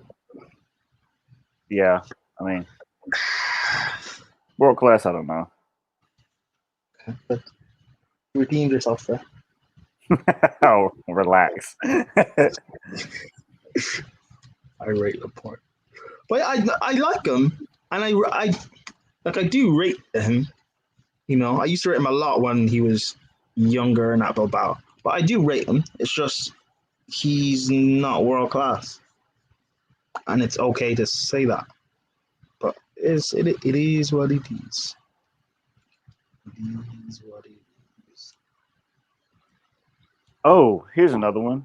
[SPEAKER 4] yeah, I mean, world class. I don't know.
[SPEAKER 1] But you redeemed yourself there.
[SPEAKER 4] Oh, relax.
[SPEAKER 1] I rate Laporte, but I like him, and I do rate him. I used to rate him a lot when he was younger and at Bilbao, but I do rate him. It's just he's not world class, and it's okay to say that. But it is what it is. It is what it is.
[SPEAKER 4] Oh, here's another one.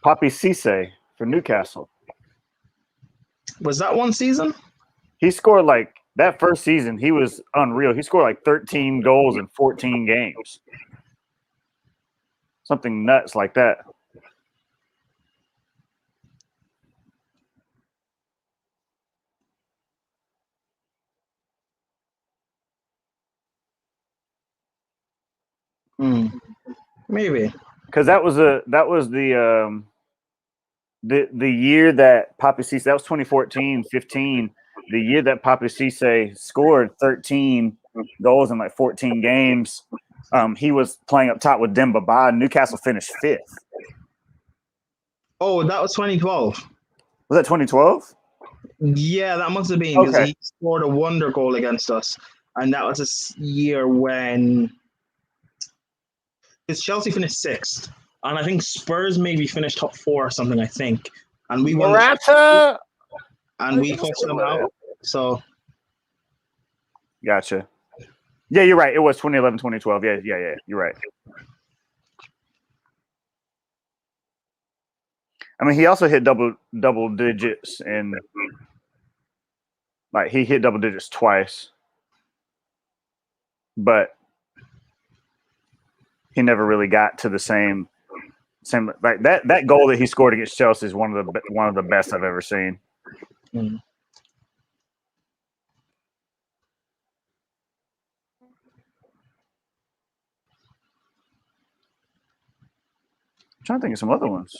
[SPEAKER 4] Papi Cisse for Newcastle.
[SPEAKER 1] Was that one season?
[SPEAKER 4] He scored like that first season. He was unreal. He scored like 13 goals in 14 games. Something nuts like that.
[SPEAKER 1] Maybe.
[SPEAKER 4] Because that was the year that Papi Cisse, that was 2014-15, the year that Papi Cisse scored 13 goals in like 14 games. He was playing up top with Demba Ba. Newcastle finished 5th.
[SPEAKER 1] Oh, that was 2012.
[SPEAKER 4] Was that 2012?
[SPEAKER 1] Yeah, that must have been because he scored a wonder goal against us, and that was a year when Chelsea finished 6th, and I think Spurs maybe finished top 4 or something. I think, and we won. And we pushed them out. So,
[SPEAKER 4] gotcha. Yeah, you're right. It was 2011, 2012. Yeah. You're right. I mean, he also hit double digits, and like he hit double digits twice, but he never really got to the same like that goal that he scored against Chelsea is one of the best I've ever seen.
[SPEAKER 1] Mm.
[SPEAKER 4] I'm trying to think of some other ones.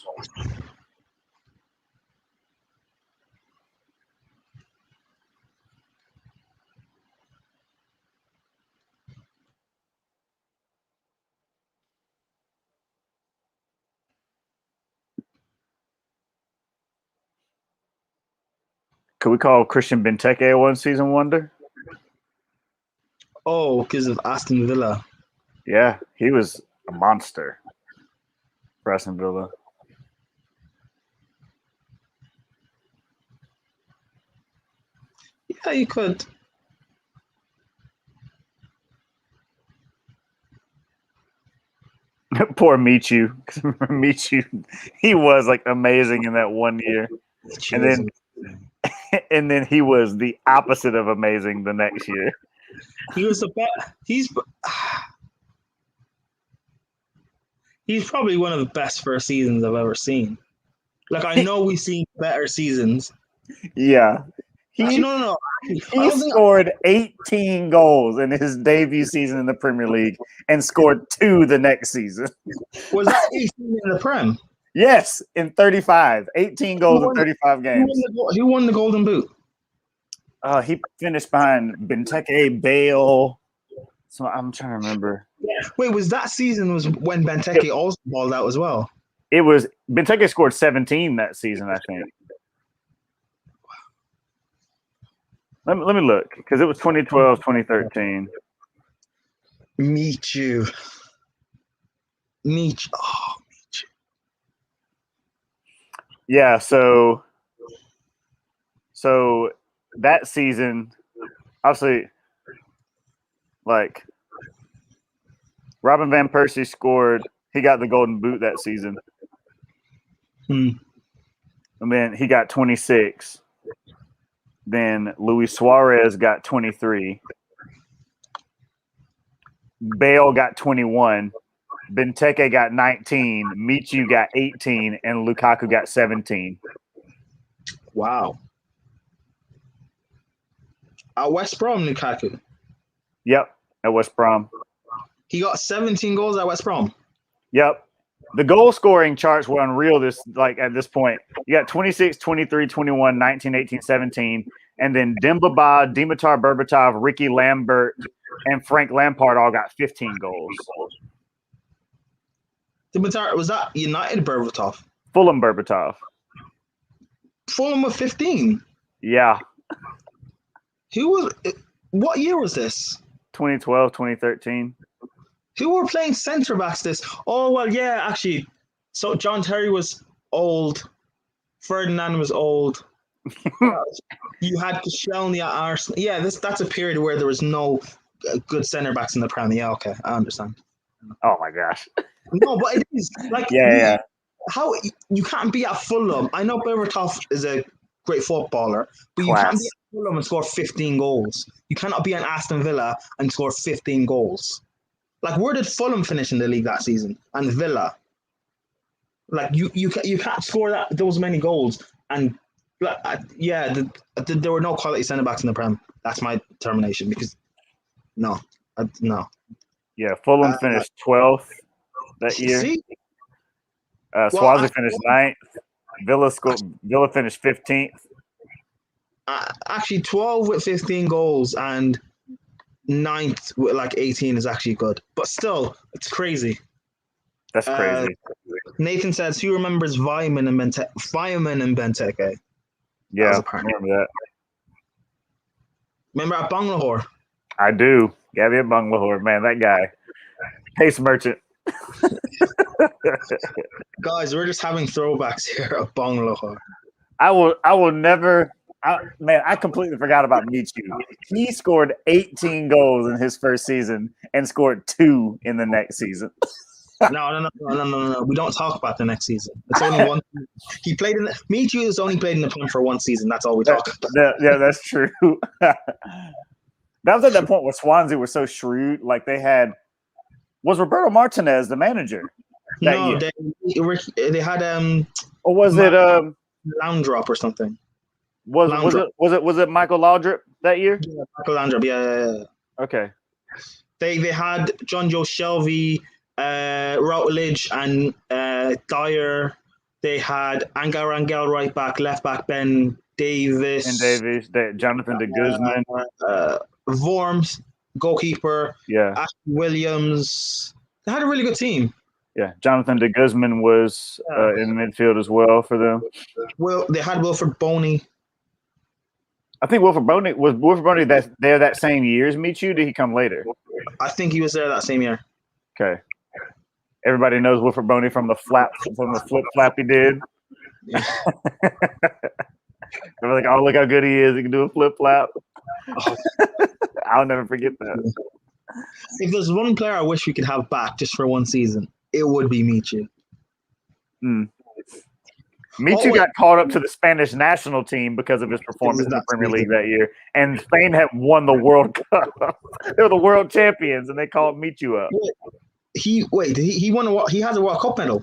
[SPEAKER 4] Could we call Christian Benteke a one-season wonder?
[SPEAKER 1] Oh, because of Aston Villa.
[SPEAKER 4] Yeah, he was a monster for Aston Villa.
[SPEAKER 1] Yeah, you could.
[SPEAKER 4] Poor Michu. Michu, he was like amazing in that one year, and then he was the opposite of amazing the next year.
[SPEAKER 1] He was the best. He's probably one of the best first seasons I've ever seen. Like I know we've seen better seasons.
[SPEAKER 4] Yeah,
[SPEAKER 1] Actually, no.
[SPEAKER 4] He scored 18 goals in his debut season in the Premier League and scored 2 the next season.
[SPEAKER 1] Was that 18 in the Prem?
[SPEAKER 4] Yes, in 35. 18 goals in 35 games.
[SPEAKER 1] Who won the Golden Boot?
[SPEAKER 4] He finished behind Benteke, Bale. So I'm trying to remember.
[SPEAKER 1] Wait, was that season was when Benteke also balled out as well?
[SPEAKER 4] It was Benteke scored 17 that season, I think. Let me look, because it was 2012, 2013.
[SPEAKER 1] Meet you. Oh, meet you.
[SPEAKER 4] Yeah, so that season, obviously, like Robin van Persie scored. He got the Golden Boot that season. And then he got 26. Then Luis Suarez got 23. Bale got 21. Benteke got 19. Michu got 18. And Lukaku got 17.
[SPEAKER 1] Wow. At West Brom, Lukaku.
[SPEAKER 4] Yep, at West Brom.
[SPEAKER 1] He got 17 goals at West Brom.
[SPEAKER 4] Yep. The goal scoring charts were unreal at this point. You got 26, 23, 21, 19, 18, 17. And then Demba Ba, Dimitar Berbatov, Ricky Lambert, and Frank Lampard all got 15 goals.
[SPEAKER 1] Dimitar, was that United Berbatov?
[SPEAKER 4] Fulham Berbatov.
[SPEAKER 1] Fulham with 15?
[SPEAKER 4] Yeah.
[SPEAKER 1] What year was this?
[SPEAKER 4] 2012, 2013.
[SPEAKER 1] Who were playing centre backs this? Oh, well, yeah, actually. So John Terry was old. Ferdinand was old. You had Koscielny at Arsenal. Yeah, that's a period where there was no good centre backs in the Premier. Yeah, okay, I understand.
[SPEAKER 4] Oh my gosh.
[SPEAKER 1] No, but it is like
[SPEAKER 4] yeah.
[SPEAKER 1] How you can't be at Fulham? I know Berbatov is a great footballer, but you can't be at Fulham and score 15 goals. You cannot be an Aston Villa and score 15 goals. Like, where did Fulham finish in the league that season? And Villa. Like, you can't score those many goals. And there were no quality centre backs in the Prem. That's my determination because no.
[SPEAKER 4] Yeah, Fulham finished 12th that year.
[SPEAKER 1] See?
[SPEAKER 4] Swansea finished 9th. Villa finished 15th.
[SPEAKER 1] Actually, 12 with 15 goals and 9th with like 18 is actually good. But still, it's crazy.
[SPEAKER 4] That's crazy.
[SPEAKER 1] Nathan says, who remembers Vyman and Benteke?
[SPEAKER 4] Yeah, I remember that.
[SPEAKER 1] Remember at Bangalore?
[SPEAKER 4] I do. Gabby at Bangalore, man, that guy. Pace merchant.
[SPEAKER 1] Guys, we're just having throwbacks here at Bangalore.
[SPEAKER 4] I will never. I completely forgot about Michu. He scored 18 goals in his first season and scored 2 in the next season.
[SPEAKER 1] No. We don't talk about the next season. It's only one. He played in. Michu has only played in the Prem for one season. That's all we talk about.
[SPEAKER 4] Yeah, that's true. That was at that point where Swansea were so shrewd. Like was Roberto Martinez the manager?
[SPEAKER 1] No, they had
[SPEAKER 4] or was it
[SPEAKER 1] Laundrop or something?
[SPEAKER 4] Was it Michael Laudrup that year?
[SPEAKER 1] Yeah, Michael Laudrup. Yeah.
[SPEAKER 4] Okay.
[SPEAKER 1] They had John Joe Shelby, Routledge, and Dyer. They had Angel Rangel right back, left back Ben Davis,
[SPEAKER 4] Jonathan de Guzman,
[SPEAKER 1] Vorms goalkeeper.
[SPEAKER 4] Yeah,
[SPEAKER 1] Ashley Williams. They had a really good team.
[SPEAKER 4] Yeah, Jonathan de Guzman was in midfield as well for them.
[SPEAKER 1] Well, they had Wilfred Boney.
[SPEAKER 4] I think Wilfred Boney there that same year as Michu. Did he come later?
[SPEAKER 1] I think he was there that same year.
[SPEAKER 4] Okay. Everybody knows Wilfred Boney from the flip flap he did.
[SPEAKER 1] Yeah.
[SPEAKER 4] They're like, oh, look how good he is. He can do a flip flap. Oh. I'll never forget that.
[SPEAKER 1] If there's one player I wish we could have back just for one season, it would be Michu.
[SPEAKER 4] Michu got called up to the Spanish national team because of his performance in the Premier League that year. And Spain had won the World Cup. They were the world champions, and they called Michu up.
[SPEAKER 1] He has a World Cup medal.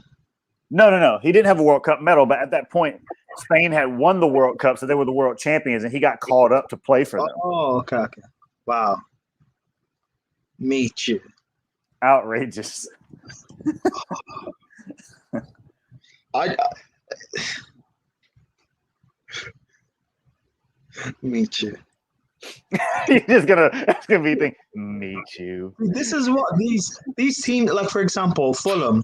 [SPEAKER 4] No. He didn't have a World Cup medal, but at that point, Spain had won the World Cup, so they were the world champions, and he got called up to play for them.
[SPEAKER 1] Oh, okay. Wow. Meet you.
[SPEAKER 4] Outrageous.
[SPEAKER 1] Meet you.
[SPEAKER 4] You're just that's gonna be the thing. Meet you.
[SPEAKER 1] This is what these teams, like for example, Fulham,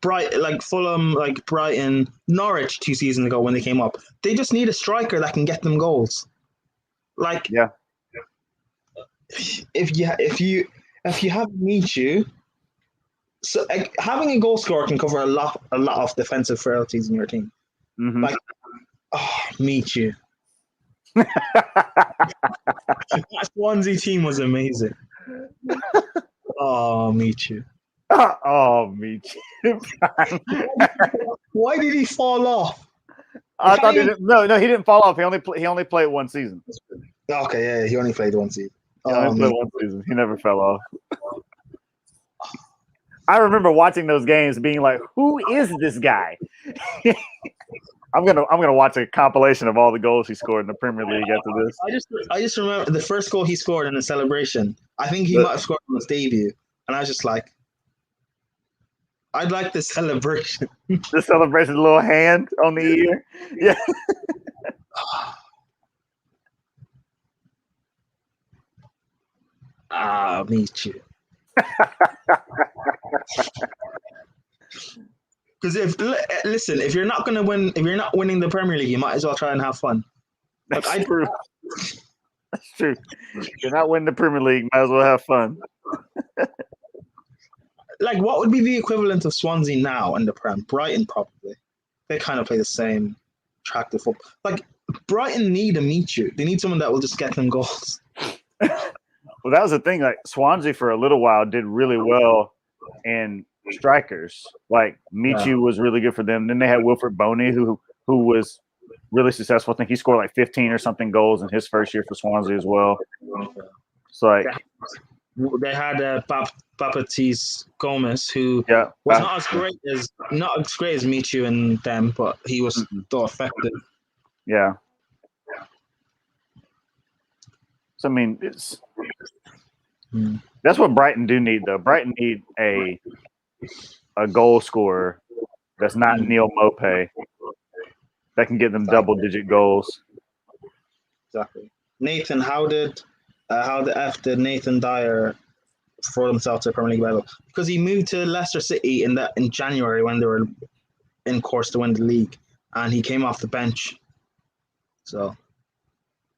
[SPEAKER 1] Brighton, Norwich 2 seasons ago when they came up. They just need a striker that can get them goals. Like,
[SPEAKER 4] yeah,
[SPEAKER 1] if you have Michu, so having a goal scorer can cover a lot of defensive frailties in your team.
[SPEAKER 4] Mm-hmm.
[SPEAKER 1] Like, Michu. That Swansea team was amazing. Michu.
[SPEAKER 4] Michu.
[SPEAKER 1] Why did he fall off?
[SPEAKER 4] I thought he didn't fall off. He only played 1 season.
[SPEAKER 1] Okay, yeah, he only played 1 season.
[SPEAKER 4] He only played 1 season. He never fell off. I remember watching those games, being like, "Who is this guy?" I'm gonna watch a compilation of all the goals he scored in the Premier League after this.
[SPEAKER 1] I just remember the first goal he scored in the celebration. I think he might have scored on his debut, and I was just like, I'd like the celebration.
[SPEAKER 4] The celebration, little hand on the ear. Yeah.
[SPEAKER 1] Meet you. Because if you're not gonna win, if you're not winning the Premier League, you might as well try and have fun.
[SPEAKER 4] That's true. That's true. If you're not winning the Premier League, might as well have fun.
[SPEAKER 1] Like, what would be the equivalent of Swansea now in the Prem? Brighton, probably. They kind of play the same attractive football. Like, Brighton need a Michu. They need someone that will just get them goals.
[SPEAKER 4] Well, that was the thing. Like, Swansea for a little while did really well in strikers. Like, Michu was really good for them. Then they had Wilfred Boney, who was really successful. I think he scored like 15 or something goals in his first year for Swansea as well. So, like,
[SPEAKER 1] they had Papatis Gomez, who was not as great as Michu and them, but he was still effective.
[SPEAKER 4] Yeah. So I mean, that's what Brighton do need, though. Brighton need a goal scorer that's not Neil Maupay that can get them double-digit goals.
[SPEAKER 1] Exactly. Nathan, how the F did Nathan Dyer throw himself to the Premier League level? Because he moved to Leicester City in January when they were in course to win the league, and he came off the bench. So,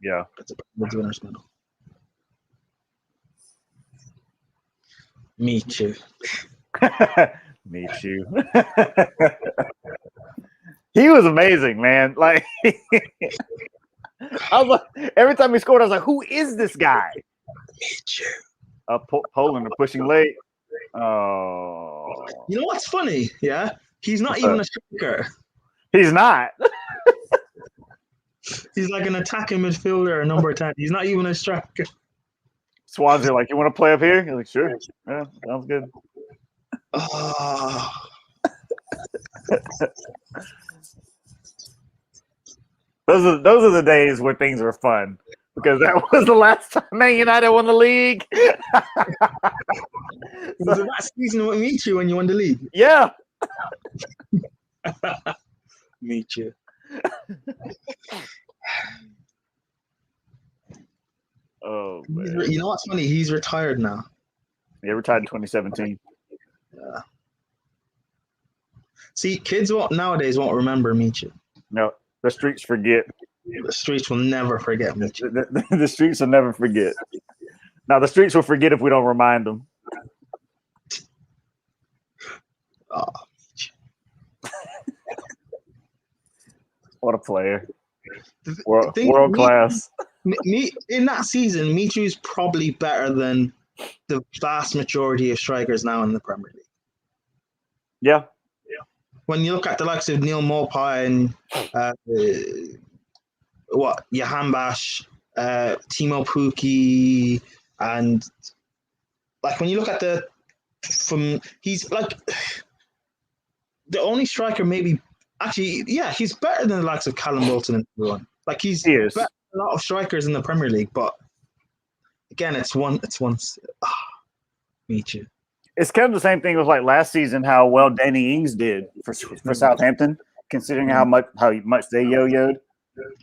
[SPEAKER 4] yeah,
[SPEAKER 1] that's a winner's medal. Me too.
[SPEAKER 4] Me too. He was amazing, man. Like, I was like, every time he scored, I was like, "Who is this guy?"
[SPEAKER 1] Me too.
[SPEAKER 4] Poland are pushing late. Oh,
[SPEAKER 1] you know what's funny? Yeah, he's not even a striker.
[SPEAKER 4] He's not.
[SPEAKER 1] He's like an attacking midfielder, number 10. He's not even a striker.
[SPEAKER 4] Swansea like, "You want to play up here?" He's like, "Sure, yeah, sounds good." Those are the days where things were fun, because that was the last time Man United won the league.
[SPEAKER 1] Was it that season with Michu when you won the league?
[SPEAKER 4] Yeah.
[SPEAKER 1] Michu.
[SPEAKER 4] Oh, man.
[SPEAKER 1] You know what's funny? He's retired now.
[SPEAKER 4] Yeah, retired in 2017.
[SPEAKER 1] Yeah. See, kids nowadays won't remember Michu.
[SPEAKER 4] No, the streets forget.
[SPEAKER 1] The streets will never forget Michu.
[SPEAKER 4] The streets will never forget. Now, the streets will forget if we don't remind them.
[SPEAKER 1] Oh,
[SPEAKER 4] what a player. World class.
[SPEAKER 1] In that season, Michu's probably better than the vast majority of strikers now in the Premier League.
[SPEAKER 4] Yeah.
[SPEAKER 1] When you look at the likes of Neil Maupay and Jahan Bash, Timo Pukki, and like when you look at he's like the only striker maybe Actually, yeah, he's better than the likes of Callum Wilson and everyone. Like he's
[SPEAKER 4] He is.
[SPEAKER 1] better than a lot of strikers in the Premier League, but again, it's one. Me too.
[SPEAKER 4] It's kind of the same thing with like last season, how well Danny Ings did for Southampton, considering how much they yo-yoed.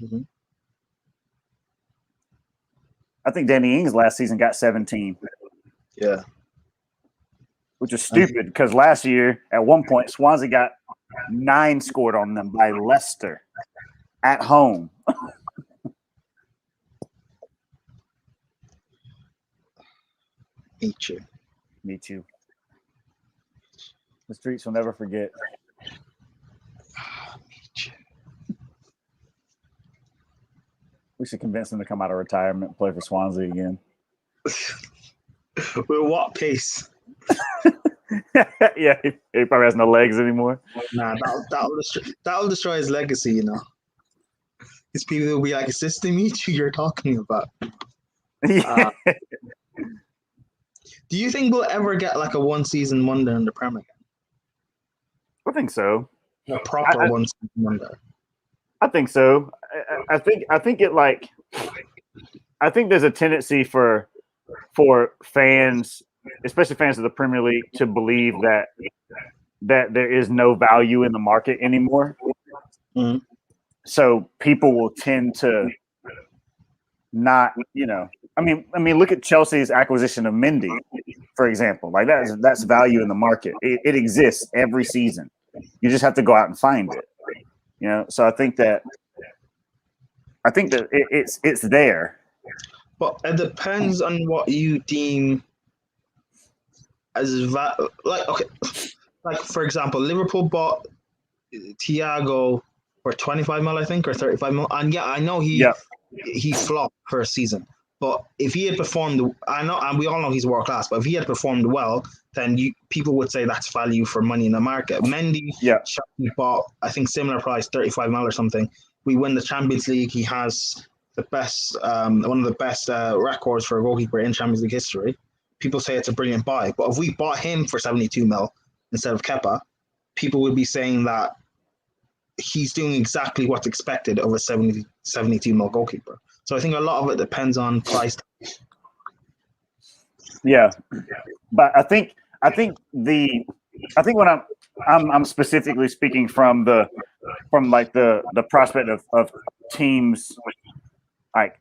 [SPEAKER 1] Mm-hmm.
[SPEAKER 4] I think Danny Ings last season got 17.
[SPEAKER 1] Yeah.
[SPEAKER 4] Which is stupid because last year at one point Swansea got 9 scored on them by Leicester at home.
[SPEAKER 1] Me too.
[SPEAKER 4] Me too. The streets will never forget.
[SPEAKER 1] Me too.
[SPEAKER 4] We should convince him to come out of retirement and play for Swansea again.
[SPEAKER 1] With what pace?
[SPEAKER 4] Yeah, he probably has no legs anymore.
[SPEAKER 1] Nah, that'll destroy his legacy, you know. These people will be like, is this the Michu you're talking about? Do you think we'll ever get like a one-season wonder in the Premier League?
[SPEAKER 4] I think so.
[SPEAKER 1] A proper one-season wonder.
[SPEAKER 4] I think so. I think there's a tendency for fans, especially fans of the Premier League, to believe that there is no value in the market anymore.
[SPEAKER 1] Mm-hmm.
[SPEAKER 4] So people will tend to not, I mean, look at Chelsea's acquisition of Mendy, for example. Like that's value in the market. It exists every season. You just have to go out and find it. So I think that it's there.
[SPEAKER 1] But it depends on what you deem as like for example, Liverpool bought Thiago for 25 mil, I think, or 35 mil, and yeah, I know he flopped per season. But if he had performed, I know, and we all know he's world class. But if he had performed well, then people would say that's value for money in the market. Mendy, he bought, I think, similar price, 35 mil or something. We win the Champions League. He has the best, one of the best records for a goalkeeper in Champions League history. People say it's a brilliant buy. But if we bought him for 72 mil instead of Kepa, people would be saying that he's doing exactly what's expected of a 72 mil goalkeeper. So I think a lot of it depends on price.
[SPEAKER 4] Yeah, but I think when I'm specifically speaking from the prospect of teams like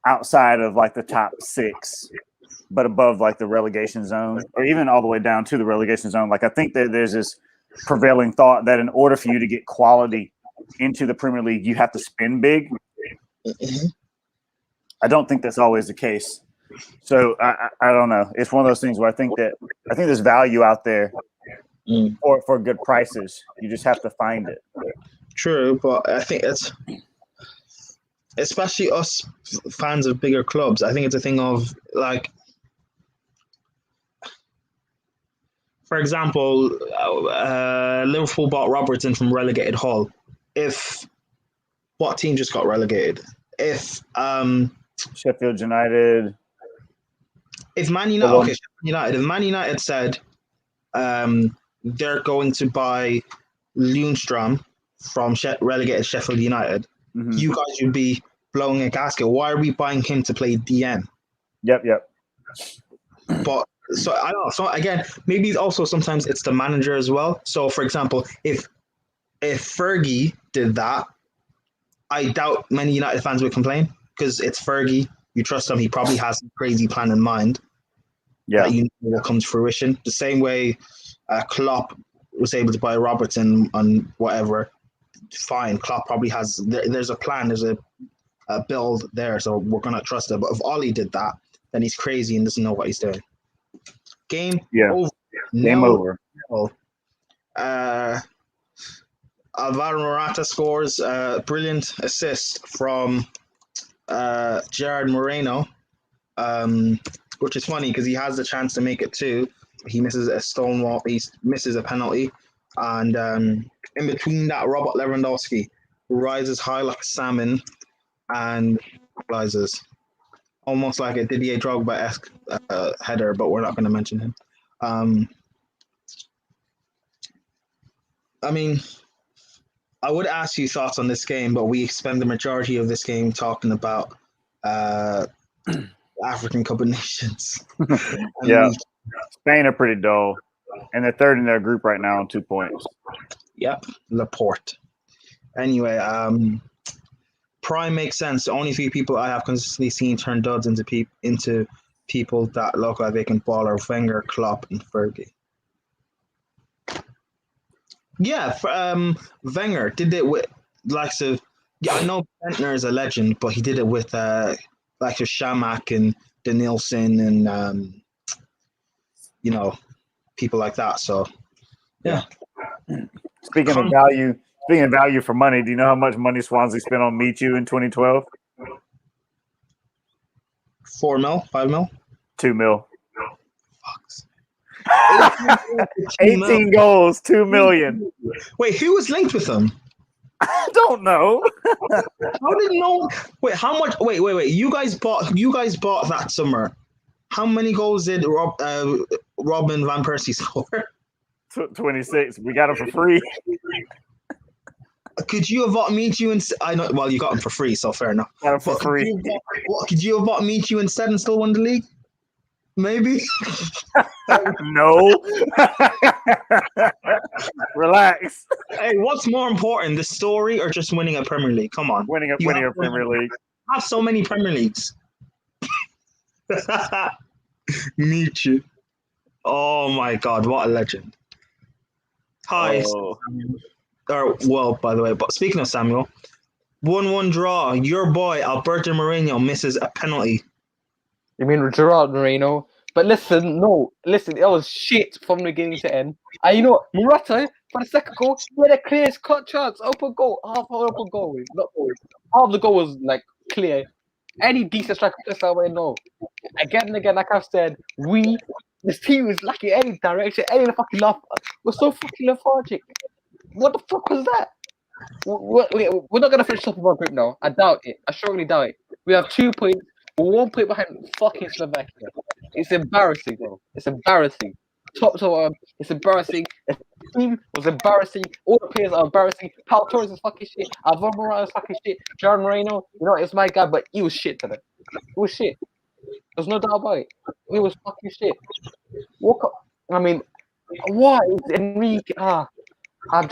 [SPEAKER 4] outside of like the top 6, but above like the relegation zone, or even all the way down to the relegation zone. Like I think that there's this prevailing thought that in order for you to get quality into the Premier League, you have to spend big.
[SPEAKER 1] Mm-hmm.
[SPEAKER 4] I don't think that's always the case. So I don't know. It's one of those things where I think there's value out there for good prices. You just have to find it.
[SPEAKER 1] True, but I think it's especially us fans of bigger clubs. I think it's a thing of like, for example, Liverpool bought Robertson from relegated Hull. What team just got relegated? If
[SPEAKER 4] Sheffield United.
[SPEAKER 1] If Man United, if Man United said they're going to buy Lundstrom from relegated Sheffield United, you guys would be blowing a gasket. Why are we buying him to play DN?
[SPEAKER 4] Yep.
[SPEAKER 1] But so I don't know. So again, maybe also sometimes it's the manager as well. So for example, if Fergie did that, I doubt many United fans would complain because it's Fergie. You trust him. He probably has a crazy plan in mind.
[SPEAKER 4] Yeah.
[SPEAKER 1] That you know will come to fruition. The same way Klopp was able to buy Robertson on whatever. Fine. Klopp probably has. There's a plan. There's a build there. So we're going to trust it. But if Ollie did that, then he's crazy and doesn't know what he's doing. Game over.
[SPEAKER 4] Game over.
[SPEAKER 1] Alvaro Morata scores a brilliant assist from Gerard Moreno, which is funny because he has the chance to make it too. He misses a stonewall. He misses a penalty, and in between that, Robert Lewandowski rises high like a salmon and realizes almost like a Didier Drogba-esque header, but we're not going to mention him. I mean, I would ask you thoughts on this game, but we spend the majority of this game talking about African Cup of Nations.
[SPEAKER 4] Yeah. Spain are pretty dull, and they're third in their group right now on 2 points.
[SPEAKER 1] Yep, Laporte. Anyway, Prime makes sense. The only few people I have consistently seen turn duds into people that look like they can ball are Wenger, Klopp, and Fergie. Yeah, Wenger did it with likes of. Yeah, I know Bentner is a legend, but he did it with like of Shamak and Danielson and people like that. So yeah.
[SPEAKER 4] Speaking of value for money, do you know how much money Swansea spent on Michu in 2012?
[SPEAKER 1] 4 mil, 5 mil,
[SPEAKER 4] 2 mil.
[SPEAKER 1] Fucks.
[SPEAKER 4] 18 goals, 2 million.
[SPEAKER 1] Wait, who was linked with them?
[SPEAKER 4] I don't know.
[SPEAKER 1] How did no? Wait, how much? Wait. You guys bought that summer. How many goals did Robin van Persie score?
[SPEAKER 4] 26. We got him for free.
[SPEAKER 1] Could you have bought Michu and I know? Well, you got him for free, so fair enough.
[SPEAKER 4] Got him for free.
[SPEAKER 1] Could you have bought Michu instead and still won the league? Maybe.
[SPEAKER 4] No. Relax.
[SPEAKER 1] Hey, what's more important, the story or just winning a Premier League? Come on.
[SPEAKER 4] Winning a Premier League.
[SPEAKER 1] I have so many Premier Leagues. Michu. Oh my God, what a legend. Hi.
[SPEAKER 4] Oh.
[SPEAKER 1] By the way, but speaking of Samuel, 1-1 draw. Your boy, Alberto Moreno, misses a penalty.
[SPEAKER 6] You mean Gerard Moreno? But listen, it was shit from the beginning to end. And you know what? Morata, for the second goal, he had a clear cut chance, open goal, half open goal. Not half the goal was like clear. Any decent striker plays that way, no. Again and again, like I've said, this team was lacking any direction, any fucking love. We're so fucking lethargic. What the fuck was that? We're not gonna finish top of our group now. I doubt it. I strongly doubt it. We have 2 points. We're 1 point behind fucking Slovakia. It's embarrassing, bro. It's embarrassing. Top to bottom, it's embarrassing. The team was embarrassing. All the players are embarrassing. Pau Torres is fucking shit. Alvaro Morata is fucking shit. John Moreno, it's my guy, but he was shit today. He was shit. There's no doubt about it. He was fucking shit. I mean, why is Enrique? I'm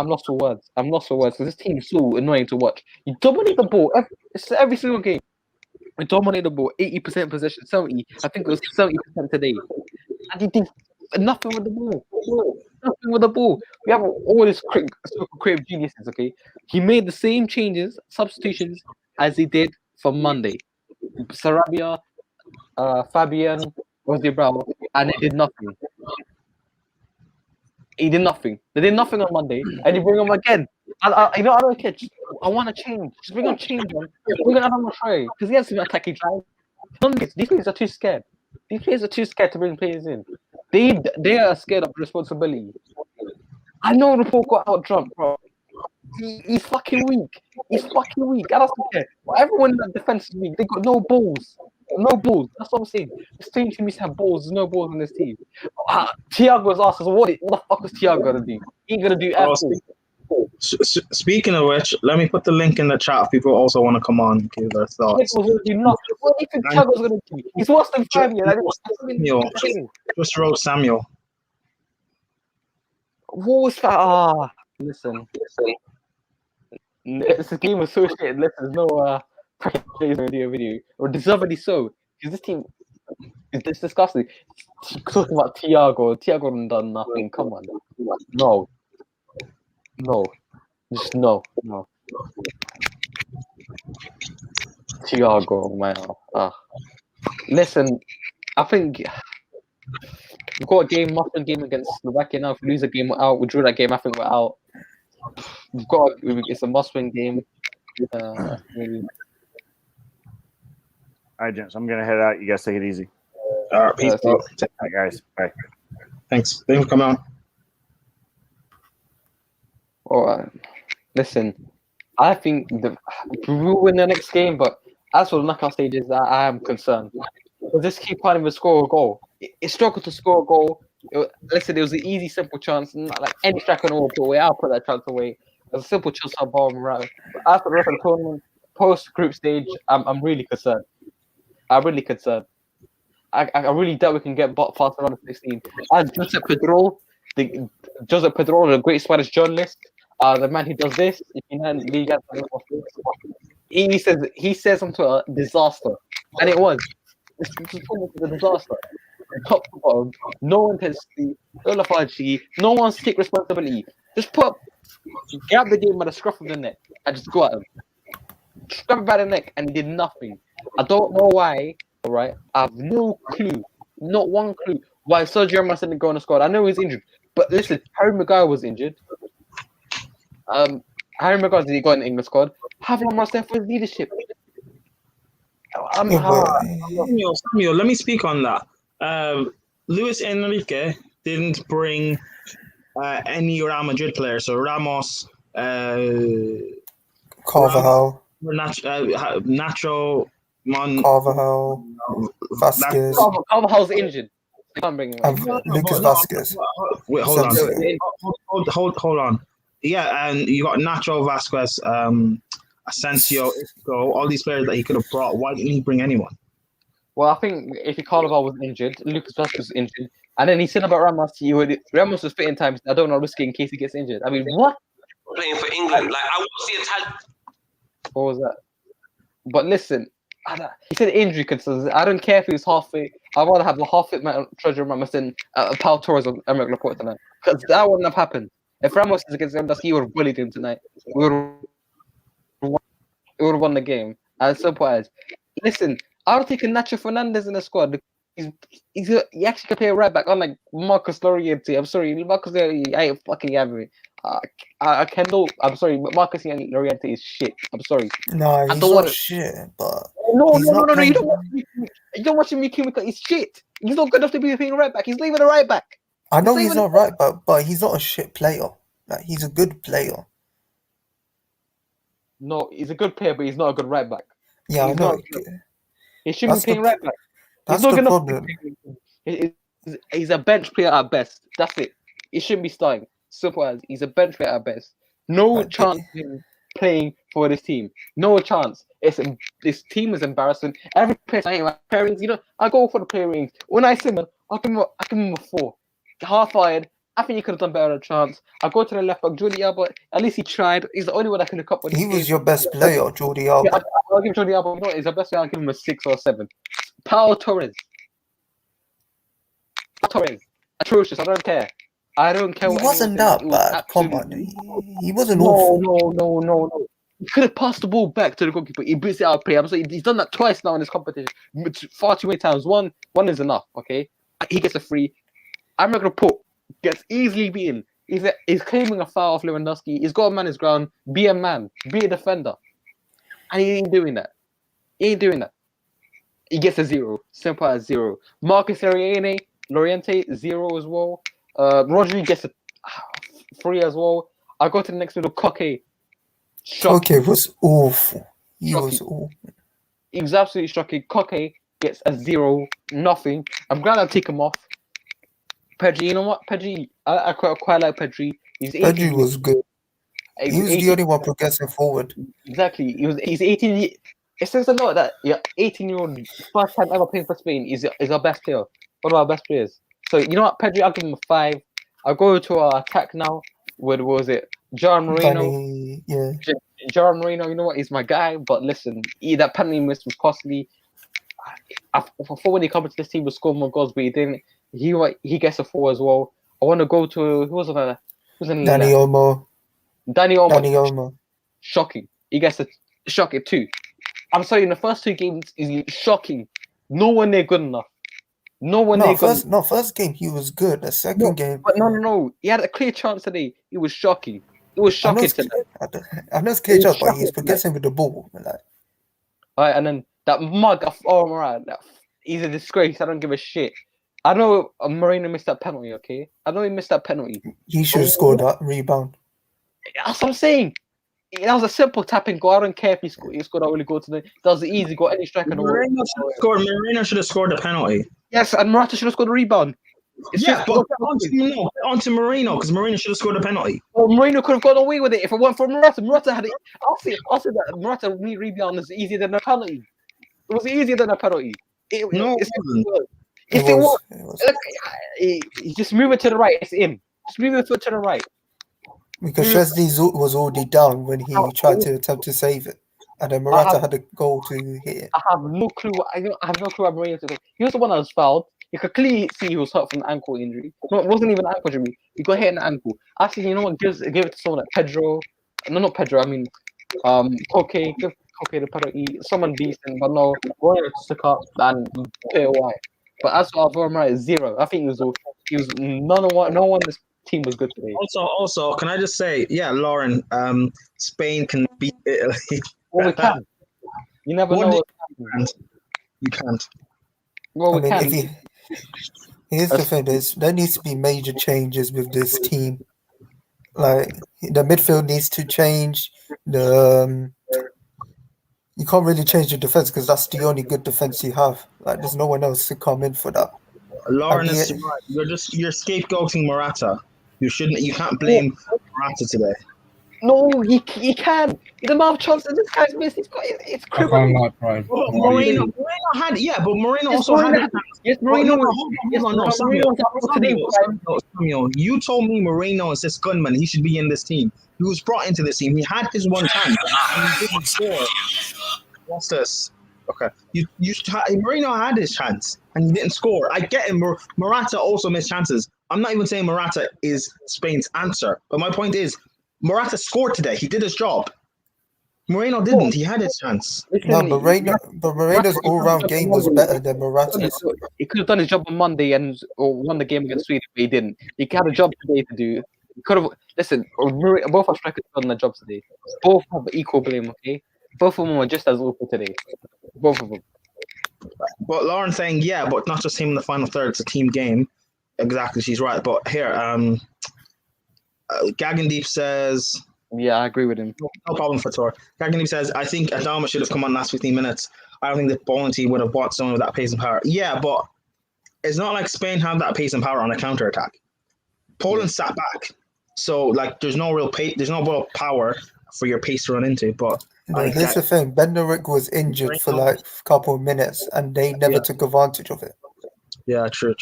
[SPEAKER 6] lost for words. I'm lost for words because this team is so annoying to watch. You dominate the ball every single game. We dominate the ball, 80% possession, 70. I think it was 70% today. And he did nothing with the ball. Nothing with the ball. We have all these creative geniuses, okay? He made the same substitutions as he did for Monday. Sarabia, Fabian, Bravo, and he did nothing. He did nothing. They did nothing on Monday, and you bring him again. I don't care. I want to change. Just bring on change, man. Bring on Adam Tray because he has some attacking drive. These players are too scared. These players are too scared to bring players in. They are scared of responsibility. I know the Paul got out drunk, bro. He's fucking weak. He's fucking weak. I don't care. But everyone in the defense is weak. They got no balls. No balls. That's what I'm saying. This team needs to have balls. There's no balls in this team. Thiago's asked us, what the fuck was Thiago gonna do? He ain't gonna do everything.
[SPEAKER 1] Speaking of which, let me put the link in the chat if people also want to come on and give their thoughts.
[SPEAKER 6] What do you think Thiago's gonna do? He's worse than Fabian.
[SPEAKER 1] Just wrote Samuel.
[SPEAKER 6] What was that? Listen. This game was so shit. Listen, there's no players gonna do a video, or deservedly so, because this team is disgusting. Talking about Thiago hasn't done nothing. Come on, no, just no. Thiago, man. Listen, I think we've got a game, must-win game against Slovakia now. If we lose a game, we're out. We drew that game, I think we're out. It's a must-win game. Maybe.
[SPEAKER 4] All right, gents, I'm gonna head out. You guys take it easy.
[SPEAKER 1] All right, peace.
[SPEAKER 4] All right, guys. Bye.
[SPEAKER 1] Thanks for coming on.
[SPEAKER 6] All right. Listen, I think we will win the next game, but as for the knockout stages, I am concerned. This team can't even score a goal. It struggled to score a goal. Listen, it was an easy, simple chance. Like any striker will put away. I'll put that chance away. It's a simple chill sub ball around. After the rest of the tournament, post group stage, I'm really concerned. I'm really concerned. I really doubt we can get past around 16. As Josep Pedrol, the great Spanish journalist, the man who does this, he says on Twitter, disaster, and it was. This performance was a disaster. Top to bottom, no intensity, no lethargy, no one's take responsibility. Just grab the game by the scruff of the neck and just go at him. Grab it by the neck and he did nothing. I don't know why. All right, I have no clue, not one clue why Sergio Ramos didn't go on the squad. I know he's injured, but listen, Harry Maguire was injured. Harry Maguire didn't go in the England squad. Have Ramos there for his leadership.
[SPEAKER 1] Samuel, let me speak on that. Luis Enrique didn't bring any Real Madrid players. So Ramos,
[SPEAKER 8] Carvajal,
[SPEAKER 1] Nacho,
[SPEAKER 8] Carvajal, Vasquez,
[SPEAKER 6] Carvajal's injured. I can't bring him.
[SPEAKER 8] Lucas Vasquez.
[SPEAKER 1] Wait, hold on. Yeah, and you got Nacho, Vasquez, Asensio, Isco, all these players that he could have brought. Why didn't he bring anyone?
[SPEAKER 6] Well, I think if Carvajal was injured, Lucas Vasquez was injured, and then he said about Ramos, Ramos was fitting times. I don't know, risky in case he gets injured. I mean, what?
[SPEAKER 9] Playing for England, like I want to see a talent.
[SPEAKER 6] What was that? But listen, he said injury concerns. I don't care if he was half fit. I'd rather have the half fit man Treasure Ramos than Pau Torres or Emerick Laporte tonight, because that wouldn't have happened. If Ramos is against Lewandowski, he would have bullied him tonight. We would have won the game. As simple as. Listen, I don't think Nacho Fernandez in the squad. He actually can play a right back, unlike Marcus Llorente. I'm sorry, Marcus Llorente, I ain't fucking having it. I'm sorry, but Marcus Llorente is shit. I'm sorry.
[SPEAKER 8] No, he's not shit, but
[SPEAKER 6] no. You don't watch him make him look. He's shit. He's not good enough to be playing right back. He's not even a right back.
[SPEAKER 8] I know he's not right back, but he's not a shit player. Like, he's a good player.
[SPEAKER 6] No, he's a good player, but he's not a good right back.
[SPEAKER 8] Yeah, I know.
[SPEAKER 6] He shouldn't be playing right back.
[SPEAKER 8] That's the problem.
[SPEAKER 6] He's a bench player at best. That's it. He shouldn't be starting. Simple as. He's a bench player at best. No chance of him playing for this team. No chance. This team is embarrassing. Every player, pairings, I go for the player ratings. When I see him, I give him a 4. Half-fired. I think he could have done better a chance. I go to the left back, Jordi Alba. At least he tried. He's the only one that can hook up with.
[SPEAKER 8] He was your best player, Jordi Alba.
[SPEAKER 6] Yeah, I'll give Jordi Alba. He's the best player. I'll give him a 6 or a 7. Pau Torres, atrocious. I don't care. He
[SPEAKER 8] wasn't that bad. Come on, he wasn't awful.
[SPEAKER 6] No. He could have passed the ball back to the goalkeeper. He beats it out of play. I'm sorry, he's done that twice now in this competition. Far too many times. One is enough. Okay, he gets a free. I'm not gonna gets easily beaten. He's claiming a foul off Lewandowski. He's got to man his ground. Be a man. Be a defender. And he ain't doing that. He gets a 0. Simple as 0. Marcus Llorente 0 as well. Rodri gets a 3 as well. I go to the next middle. Koke.
[SPEAKER 8] Koke was awful. He was
[SPEAKER 6] absolutely shocking. Koke gets a 0. Nothing. I'm glad I take him off. Pedri, you know what? Pedri, I quite like Pedri.
[SPEAKER 8] Pedri was good. He was the only one progressing forward.
[SPEAKER 6] Exactly. He's 18. It says a lot that 18-year-old first time ever playing for Spain is our best player. One of our best players. So you know what, Pedri, I'll give him a 5. I'll go to our attack now. What was it? John Moreno. John Moreno, you know what? He's my guy. But listen, that penalty miss was costly. I thought when he comes to this team, would score more goals, but he didn't. He gets a 4 as well. I want to go to who's in
[SPEAKER 8] Danny Olmo.
[SPEAKER 6] Danny Olmo. Shocking. He gets a shocking 2. I'm sorry, in the first 2 games, he's shocking. No one there good enough.
[SPEAKER 8] First game he was good. The second game,
[SPEAKER 6] but no. He had a clear chance today. It was shocking. It was shocking today.
[SPEAKER 8] I know it's clear chance, but he's progressing with the ball.
[SPEAKER 6] Alright, and then that mug of Moran, he's a disgrace. I don't give a shit. I know Moreno missed that penalty. Okay, I know he missed that penalty.
[SPEAKER 8] He should have scored that rebound.
[SPEAKER 6] That's what I'm saying. That was a simple tapping goal. I don't care if he scored that early goal today. That was the easy goal. Any striker.
[SPEAKER 1] Moreno should have scored the penalty.
[SPEAKER 6] Yes, and Morata should have scored a rebound. It's
[SPEAKER 1] Yeah,
[SPEAKER 6] just
[SPEAKER 1] but onto Marino, because Marino should have scored a penalty.
[SPEAKER 6] well, Marino could have gone away with it if it weren't for Morata. Morata had it. I'll say that Morata rebound is easier than a penalty. It was easier than a penalty.
[SPEAKER 1] No, it wasn't.
[SPEAKER 6] If it was, look, just move it to the right. It's in. Just move the foot to the right.
[SPEAKER 8] Because Chesney was already down when he tried to attempt to save it, and then Morata had a goal to hit it.
[SPEAKER 6] I have no clue. I have no clue what Marino did. He was the one that was fouled. You could clearly see he was hurt from an ankle injury. No, it wasn't even an ankle injury. He got hit in the ankle. Actually, you know what? Give it to someone like Pedro. No, not Pedro. I mean, Koke. Give Koke the penalty. Someone decent, but no. Royal stuck up and clear why. But as for Alvaro Morata, 0. I think he was no one. This team was good today.
[SPEAKER 1] Also, can I just say, yeah, Lauren, Spain can beat Italy.
[SPEAKER 6] Well, we can. You never know.
[SPEAKER 1] You can't.
[SPEAKER 6] Well, we can.
[SPEAKER 8] Here's the thing: there needs to be major changes with this team. Like the midfield needs to change. You can't really change the defense because that's the only good defense you have. Like there's no one else to come in for that.
[SPEAKER 1] Lauren is right. You're scapegoating Morata. You can't blame Morata today.
[SPEAKER 6] No, he can. The amount of chances this guy's missed, it's criminal.
[SPEAKER 1] Moreno had, but Moreno also had it.
[SPEAKER 6] Yes, Moreno.
[SPEAKER 1] Samuel, you told me Moreno is this gunman. He should be in this team. He was brought into this team. He had his one chance. And he didn't score. What's this? Okay. Moreno had his chance and he didn't score. I get him. Morata also missed chances. I'm not even saying Morata is Spain's answer. But my point is, Morata scored today. He did his job. Moreno didn't. He had his chance.
[SPEAKER 8] No, Moreno's all-round game was better than Morata's.
[SPEAKER 6] He could have done his job on Monday or won the game against Sweden, but he didn't. He had a job today to do. He could have. Listen, both our strikers done their job today. Both have equal blame. Okay, both of them were just as awful today. Both of them.
[SPEAKER 1] But Lauren saying but not just him in the final third. It's a team game. Exactly, she's right. But here, Gagandeep says...
[SPEAKER 6] Yeah, I agree with him.
[SPEAKER 1] No problem for Tor. Gagandeep says, I think Adama should have come on last 15 minutes. I don't think the bowling team would have bought someone with that pace and power. Yeah, but it's not like Spain have that pace and power on a counter-attack. Poland sat back. So, like, there's no real power for your pace to run into. But
[SPEAKER 8] here's the thing. Benderik was injured for like a couple of minutes, and they never took advantage of it.
[SPEAKER 1] Yeah, true.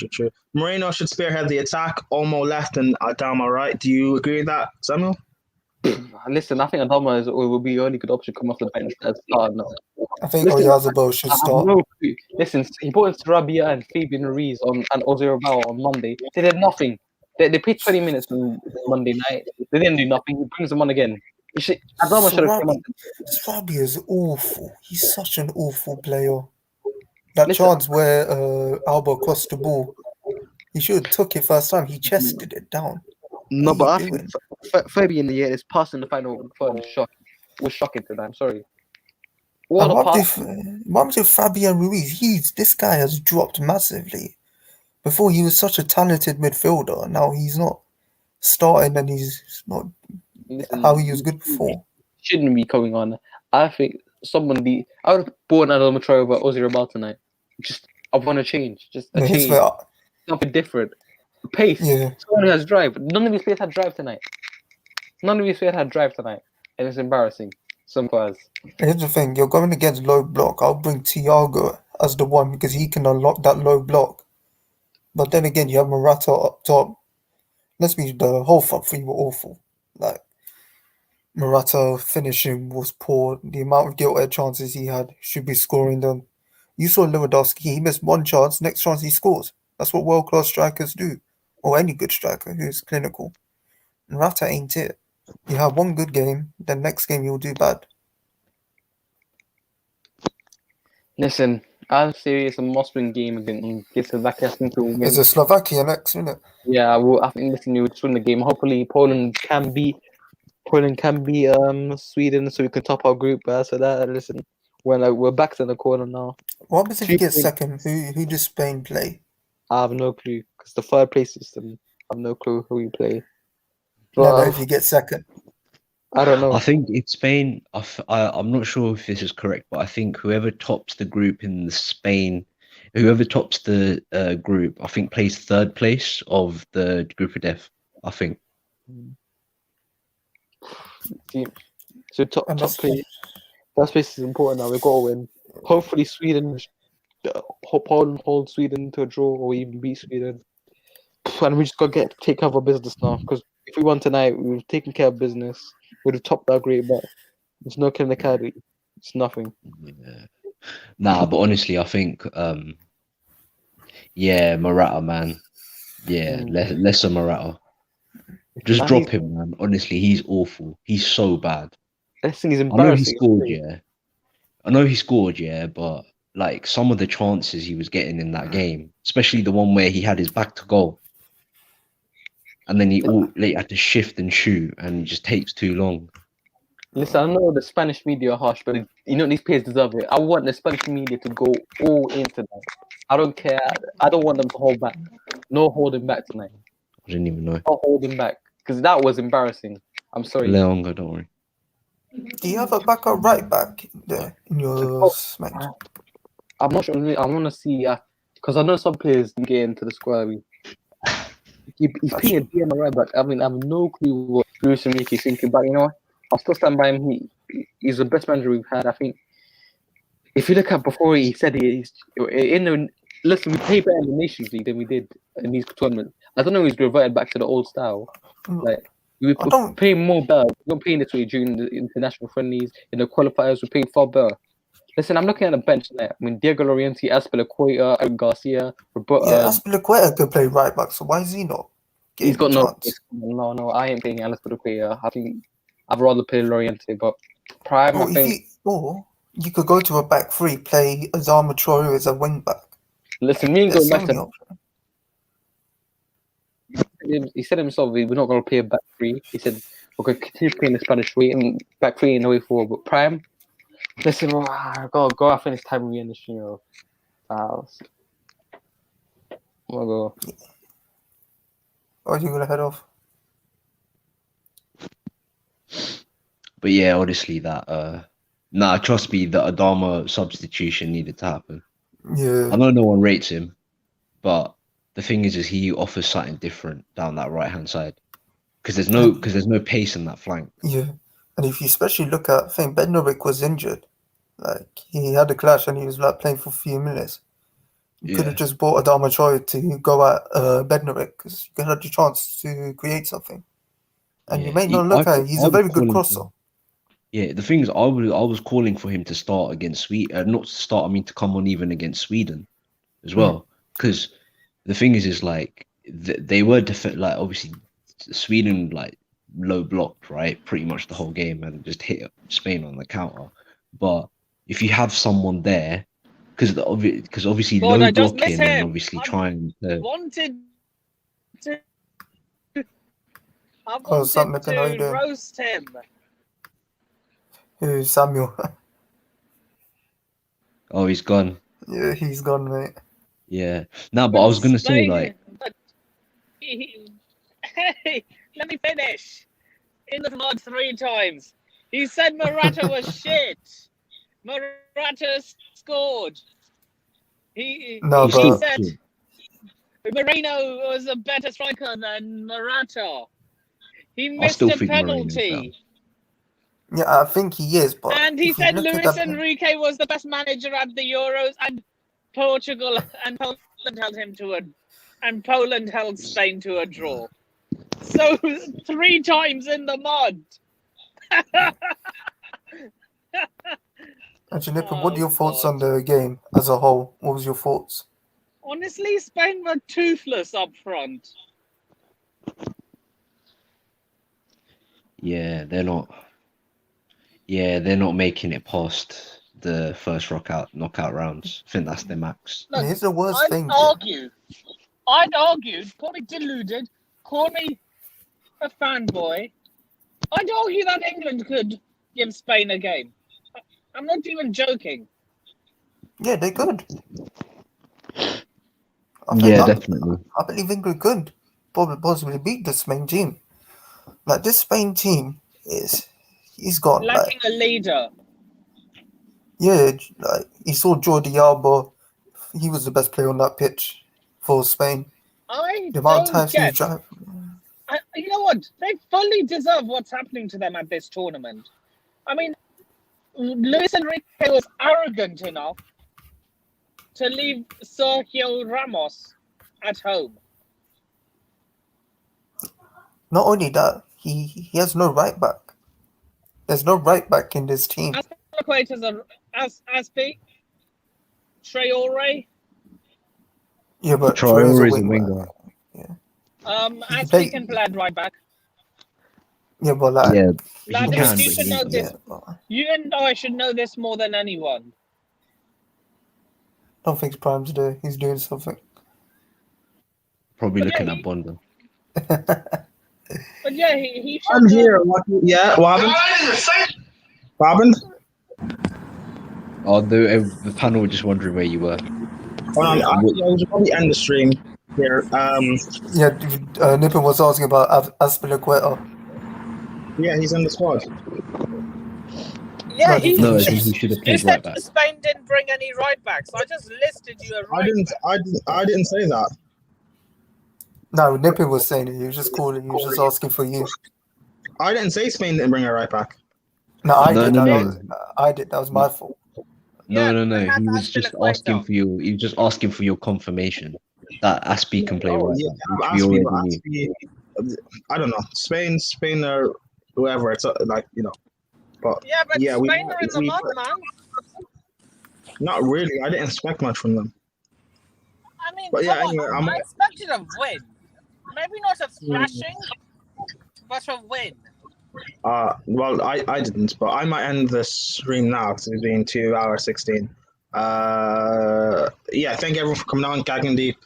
[SPEAKER 1] Moreno should spearhead the attack. Olmo left and Adama right. Do you agree with that, Samuel?
[SPEAKER 6] Listen, I think Adama will be the only good option come off the bench as start. No.
[SPEAKER 8] I think Oyarzabal should start.
[SPEAKER 6] Listen, he brought in Sarabia and Fabian Ruiz and Ozirabal on Monday. They did nothing. They played 20 minutes on Monday night. They didn't do nothing. He brings them on again. Adama should have come on.
[SPEAKER 8] Sarabia is awful. He's such an awful player. That chance where Alba crossed the ball, he should have took it first time. He chested it down.
[SPEAKER 6] No, but I think Fabian is passing the final third was shocking today. I'm sorry.
[SPEAKER 8] What with Fabian Ruiz? This guy has dropped massively. Before he was such a talented midfielder. Now he's not starting and he's not how he was good before.
[SPEAKER 6] Shouldn't be going on. I think I would have bought another Matro over Ozirabal tonight. I want to change. Just a change. Something different. Pace. Yeah. Someone who has drive. None of these players had drive tonight. And it's embarrassing. Simple as.
[SPEAKER 8] Here's the thing. You're going against low block. I'll bring Thiago as the one because he can unlock that low block. But then again, you have Morata up top. Let's be the whole front three were awful. Like, Morata finishing was poor. The amount of gilt-edged chances he had should be scoring them. You saw Lewandowski. He missed one chance. Next chance he scores. That's what world-class strikers do. Or any good striker who is clinical. Morata ain't it. You have one good game. Then next game you'll do bad.
[SPEAKER 6] Listen, I'm serious. A must-win game against Slovakia. I think we'll win.
[SPEAKER 8] It's a Slovakia next, isn't it?
[SPEAKER 6] Yeah, I think we'll just win the game. Hopefully Poland can beat Sweden so we can top our group. So that listen, we're back to the corner now.
[SPEAKER 8] What happens if you get second? Who does Spain play?
[SPEAKER 6] I have no clue because the third place system. I have no clue who we play.
[SPEAKER 8] But, if you get second,
[SPEAKER 6] I don't know.
[SPEAKER 10] I think it's Spain. I'm not sure if this is correct, but I think whoever tops the group in the Spain whoever tops the group, I think plays third place of the group of death. I think.
[SPEAKER 6] So top
[SPEAKER 8] And
[SPEAKER 6] top
[SPEAKER 8] that's
[SPEAKER 6] place. First place is important now. We've got to win. Hopefully Sweden, Poland hold Sweden to a draw or even beat Sweden. And we just got to take care of our business now. Because if we won tonight, we've taken care of business. We'd have topped our great bet. There's no killing the caddy. It's nothing.
[SPEAKER 10] Yeah. Nah, but honestly, I think yeah, Morata, man. Yeah, lesser Morata. Just
[SPEAKER 6] And
[SPEAKER 10] drop him, man. Honestly, he's awful. He's so bad.
[SPEAKER 6] I think he's
[SPEAKER 10] I know he
[SPEAKER 6] embarrassing.
[SPEAKER 10] scored, yeah, but like some of the chances he was getting in that game, especially the one where he had his back to goal, and then he had to shift and shoot, and it just takes too long.
[SPEAKER 6] Listen, I know the Spanish media are harsh, but these players deserve it. I want the Spanish media to go all into that. I don't care. I don't want them to hold back. No holding back tonight.
[SPEAKER 10] I didn't even know.
[SPEAKER 6] No holding back. Because that was embarrassing. I'm sorry.
[SPEAKER 10] Leonga, don't worry.
[SPEAKER 8] Do you have a backup right back there in your smack?
[SPEAKER 6] I'm not sure. I want to see, because I know some players can get into the squad. He's playing a DM right back. I mean, I have no clue what Luis Enrique is thinking, but you know what? I'll still stand by him. He's the best manager we've had. I think if you look at before, he said he's in the. Listen, we played better in the Nations League than we did in these tournaments. I don't know if he's reverted back to the old style. Like we were playing more better. We weren't playing this way during the international friendlies. In the qualifiers, we're playing far better. Listen, I'm looking at the bench tonight. I mean, Diego Llorente, Azpilicueta, Eric Garcia, Roberto.
[SPEAKER 8] Yeah, Azpilicueta could play right back, so why is he not?
[SPEAKER 6] He's got no chance. No, I ain't playing Azpilicueta. I think I'd rather play Llorente, but Prime, I think.
[SPEAKER 8] Or you could go to a back three, play Adama Traore as a wing back.
[SPEAKER 6] Listen, me and going back to. He said himself, we're not going to play a back three. He said, we're going to continue playing the Spanish way and back three in the way forward. But Prime, listen, go after this time we end the show. Fouls. We'll go.
[SPEAKER 8] Or are you going to head off?
[SPEAKER 10] But yeah, honestly, that trust me, the Adama substitution needed to happen.
[SPEAKER 8] Yeah.
[SPEAKER 10] I know no one rates him, but the thing is he offers something different down that right hand side because there's no pace in that flank.
[SPEAKER 8] Yeah, and if you especially look at, I think Bednarik was injured, like he had a clash and he was like playing for a few minutes. You could have just bought Adama Traore to go at Bednarik because you could have the chance to create something. And you may not look at him; he's a very good crosser.
[SPEAKER 10] Yeah, the thing is, I was calling for him to start against Sweden, not to start. I mean, to come on even against Sweden as well, because the thing is like they were like obviously Sweden like low blocked right pretty much the whole game and just hit Spain on the counter. But if you have someone there, because obviously low blocking and obviously trying to.
[SPEAKER 11] I wanted to roast him.
[SPEAKER 8] Who's Samuel?
[SPEAKER 10] Oh, he's gone.
[SPEAKER 8] Yeah, he's gone, mate.
[SPEAKER 10] Yeah. No, but I was gonna say like.
[SPEAKER 11] Hey, let me finish. In the mud 3 times. He said Morata was shit. Morata scored. He said Moreno was a better striker than Morata. He missed a penalty.
[SPEAKER 8] Yeah, I think he is, but
[SPEAKER 11] and he said Luis Enrique was the best manager at the Euros, and Portugal and Poland held Spain to a draw. So 3 times in the mud.
[SPEAKER 8] Actually, Nippon, what are your thoughts on the game as a whole? What was your thoughts?
[SPEAKER 11] Honestly, Spain were toothless up front.
[SPEAKER 10] Yeah, they're not. Yeah, they're not making it past the first knockout rounds. I think that's their max.
[SPEAKER 11] Look,
[SPEAKER 8] here's the worst thing.
[SPEAKER 11] I'd argue, call me deluded, call me a fanboy. I'd argue that England could give Spain a game. I'm not even joking.
[SPEAKER 8] Yeah, they could.
[SPEAKER 10] Definitely.
[SPEAKER 8] I believe England could possibly beat the Spain team. Like this Spain team he's got
[SPEAKER 11] lacking a leader.
[SPEAKER 8] Yeah, like you saw Jordi Alba he was the best player on that pitch for Spain.
[SPEAKER 11] I
[SPEAKER 8] The amount of
[SPEAKER 11] don't
[SPEAKER 8] times he was
[SPEAKER 11] get.
[SPEAKER 8] driving.
[SPEAKER 11] You know what? They fully deserve what's happening to them at this tournament. I mean, Luis Enrique was arrogant enough to leave Sergio Ramos at home.
[SPEAKER 8] Not only that, he has no right back. There's no right back in this team.
[SPEAKER 11] Aspi, Traore,
[SPEAKER 8] Yeah, but
[SPEAKER 10] Traore
[SPEAKER 8] Traore's
[SPEAKER 10] is a
[SPEAKER 8] wing
[SPEAKER 10] winger.
[SPEAKER 8] back.
[SPEAKER 11] Aspi can play at right back.
[SPEAKER 8] Yeah, but like,
[SPEAKER 10] Yeah, he
[SPEAKER 11] Ladders,
[SPEAKER 10] can,
[SPEAKER 11] you
[SPEAKER 10] but
[SPEAKER 11] should
[SPEAKER 10] he
[SPEAKER 11] know
[SPEAKER 10] ain't.
[SPEAKER 11] this.
[SPEAKER 8] yeah,
[SPEAKER 11] You and I should know this more than anyone.
[SPEAKER 8] I don't think Prime's there. He's doing something.
[SPEAKER 10] Probably
[SPEAKER 11] But
[SPEAKER 10] looking
[SPEAKER 11] yeah,
[SPEAKER 10] at Bonda.
[SPEAKER 11] But yeah, he should
[SPEAKER 1] I'm
[SPEAKER 11] know.
[SPEAKER 1] here. What happened? What happened?
[SPEAKER 10] Oh, the panel were just wondering where you were.
[SPEAKER 1] Hold on, I will probably end the stream here.
[SPEAKER 8] Yeah, Nippon was asking about Aspilicueta.
[SPEAKER 1] Yeah, he's in the squad.
[SPEAKER 11] Yeah,
[SPEAKER 8] No, he
[SPEAKER 10] No, I
[SPEAKER 8] should-
[SPEAKER 10] think he should have
[SPEAKER 11] You
[SPEAKER 10] played
[SPEAKER 11] said
[SPEAKER 10] right back.
[SPEAKER 11] Spain didn't bring any right backs. I just listed you a right back.
[SPEAKER 1] I didn't say that.
[SPEAKER 8] No, Nippon was saying it. He was just calling. He was just asking for you.
[SPEAKER 1] I didn't say Spain didn't bring a right back.
[SPEAKER 8] No, I
[SPEAKER 10] No,
[SPEAKER 8] did.
[SPEAKER 10] no,
[SPEAKER 8] That
[SPEAKER 10] no.
[SPEAKER 8] I did. That was my fault.
[SPEAKER 11] Yeah,
[SPEAKER 10] No.
[SPEAKER 11] and
[SPEAKER 10] He was
[SPEAKER 11] that's
[SPEAKER 10] just
[SPEAKER 11] Aspilicueta.
[SPEAKER 10] asking for you. He was just asking for your confirmation that Aspi can play right
[SPEAKER 1] Yeah,
[SPEAKER 10] back, which we already knew.
[SPEAKER 1] I don't know. Spain or whoever. It's like, you know. But
[SPEAKER 11] Yeah, but
[SPEAKER 1] yeah,
[SPEAKER 11] Spain are in the mud, man.
[SPEAKER 1] Not really. I didn't expect much from them.
[SPEAKER 11] I mean,
[SPEAKER 1] But yeah,
[SPEAKER 11] come
[SPEAKER 1] anyway,
[SPEAKER 11] on. I expected a win. Maybe not a thrashing, but a win.
[SPEAKER 1] Well, I didn't, but I might end the stream now because it's been 2 hours 16. Yeah, thank everyone for coming on. Gagandeep,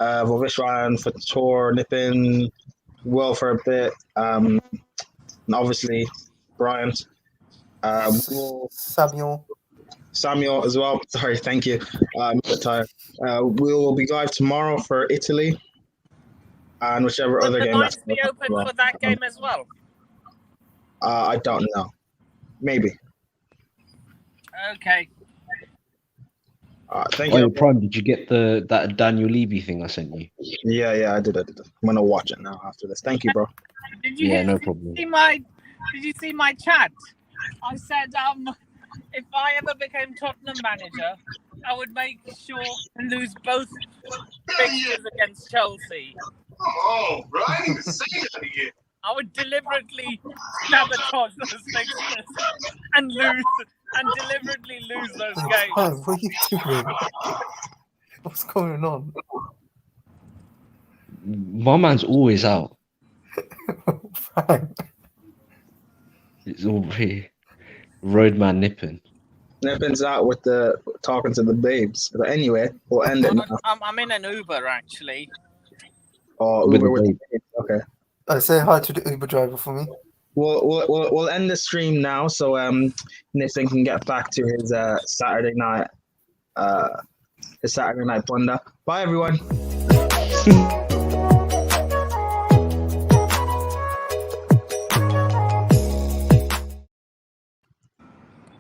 [SPEAKER 1] Vovishwan, for Tor, Nippon, Will for a bit, and obviously Bryant, Will, Samuel as well. Sorry, thank you. I'm a bit tired. We'll be live tomorrow for Italy and whichever
[SPEAKER 11] Will
[SPEAKER 1] other
[SPEAKER 11] the
[SPEAKER 1] game
[SPEAKER 11] lines
[SPEAKER 1] that's
[SPEAKER 11] be open for that game as well?
[SPEAKER 1] I don't know. Maybe.
[SPEAKER 11] Okay.
[SPEAKER 1] Thank
[SPEAKER 10] Oh,
[SPEAKER 1] you.
[SPEAKER 10] Prime, did you get that Daniel Levy thing I sent you?
[SPEAKER 1] Yeah, I did. I'm gonna watch it now after this. Thank you, bro.
[SPEAKER 11] Did you
[SPEAKER 10] Yeah, no problem.
[SPEAKER 11] Did you see my chat? I said, if I ever became Tottenham manager, I would make sure and lose both fixtures against Chelsea.
[SPEAKER 9] Oh, Brian, say that again.
[SPEAKER 11] I would deliberately sabotage those fixtures and deliberately lose those games.
[SPEAKER 8] Oh, what are you doing? What's going on?
[SPEAKER 10] My man's always out. It's all here. Roadman Nippon.
[SPEAKER 1] Nippin's out with the talking to the babes. But anyway, we'll end it now.
[SPEAKER 11] I'm in an Uber actually.
[SPEAKER 1] Oh,
[SPEAKER 10] With
[SPEAKER 1] Uber
[SPEAKER 10] the
[SPEAKER 1] with the
[SPEAKER 10] babes.
[SPEAKER 1] babes. Okay.
[SPEAKER 8] Say hi to the Uber driver for me.
[SPEAKER 1] We'll end the stream now so Nippon can get back to his Saturday night bunda. Bye everyone.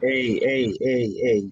[SPEAKER 1] Hey.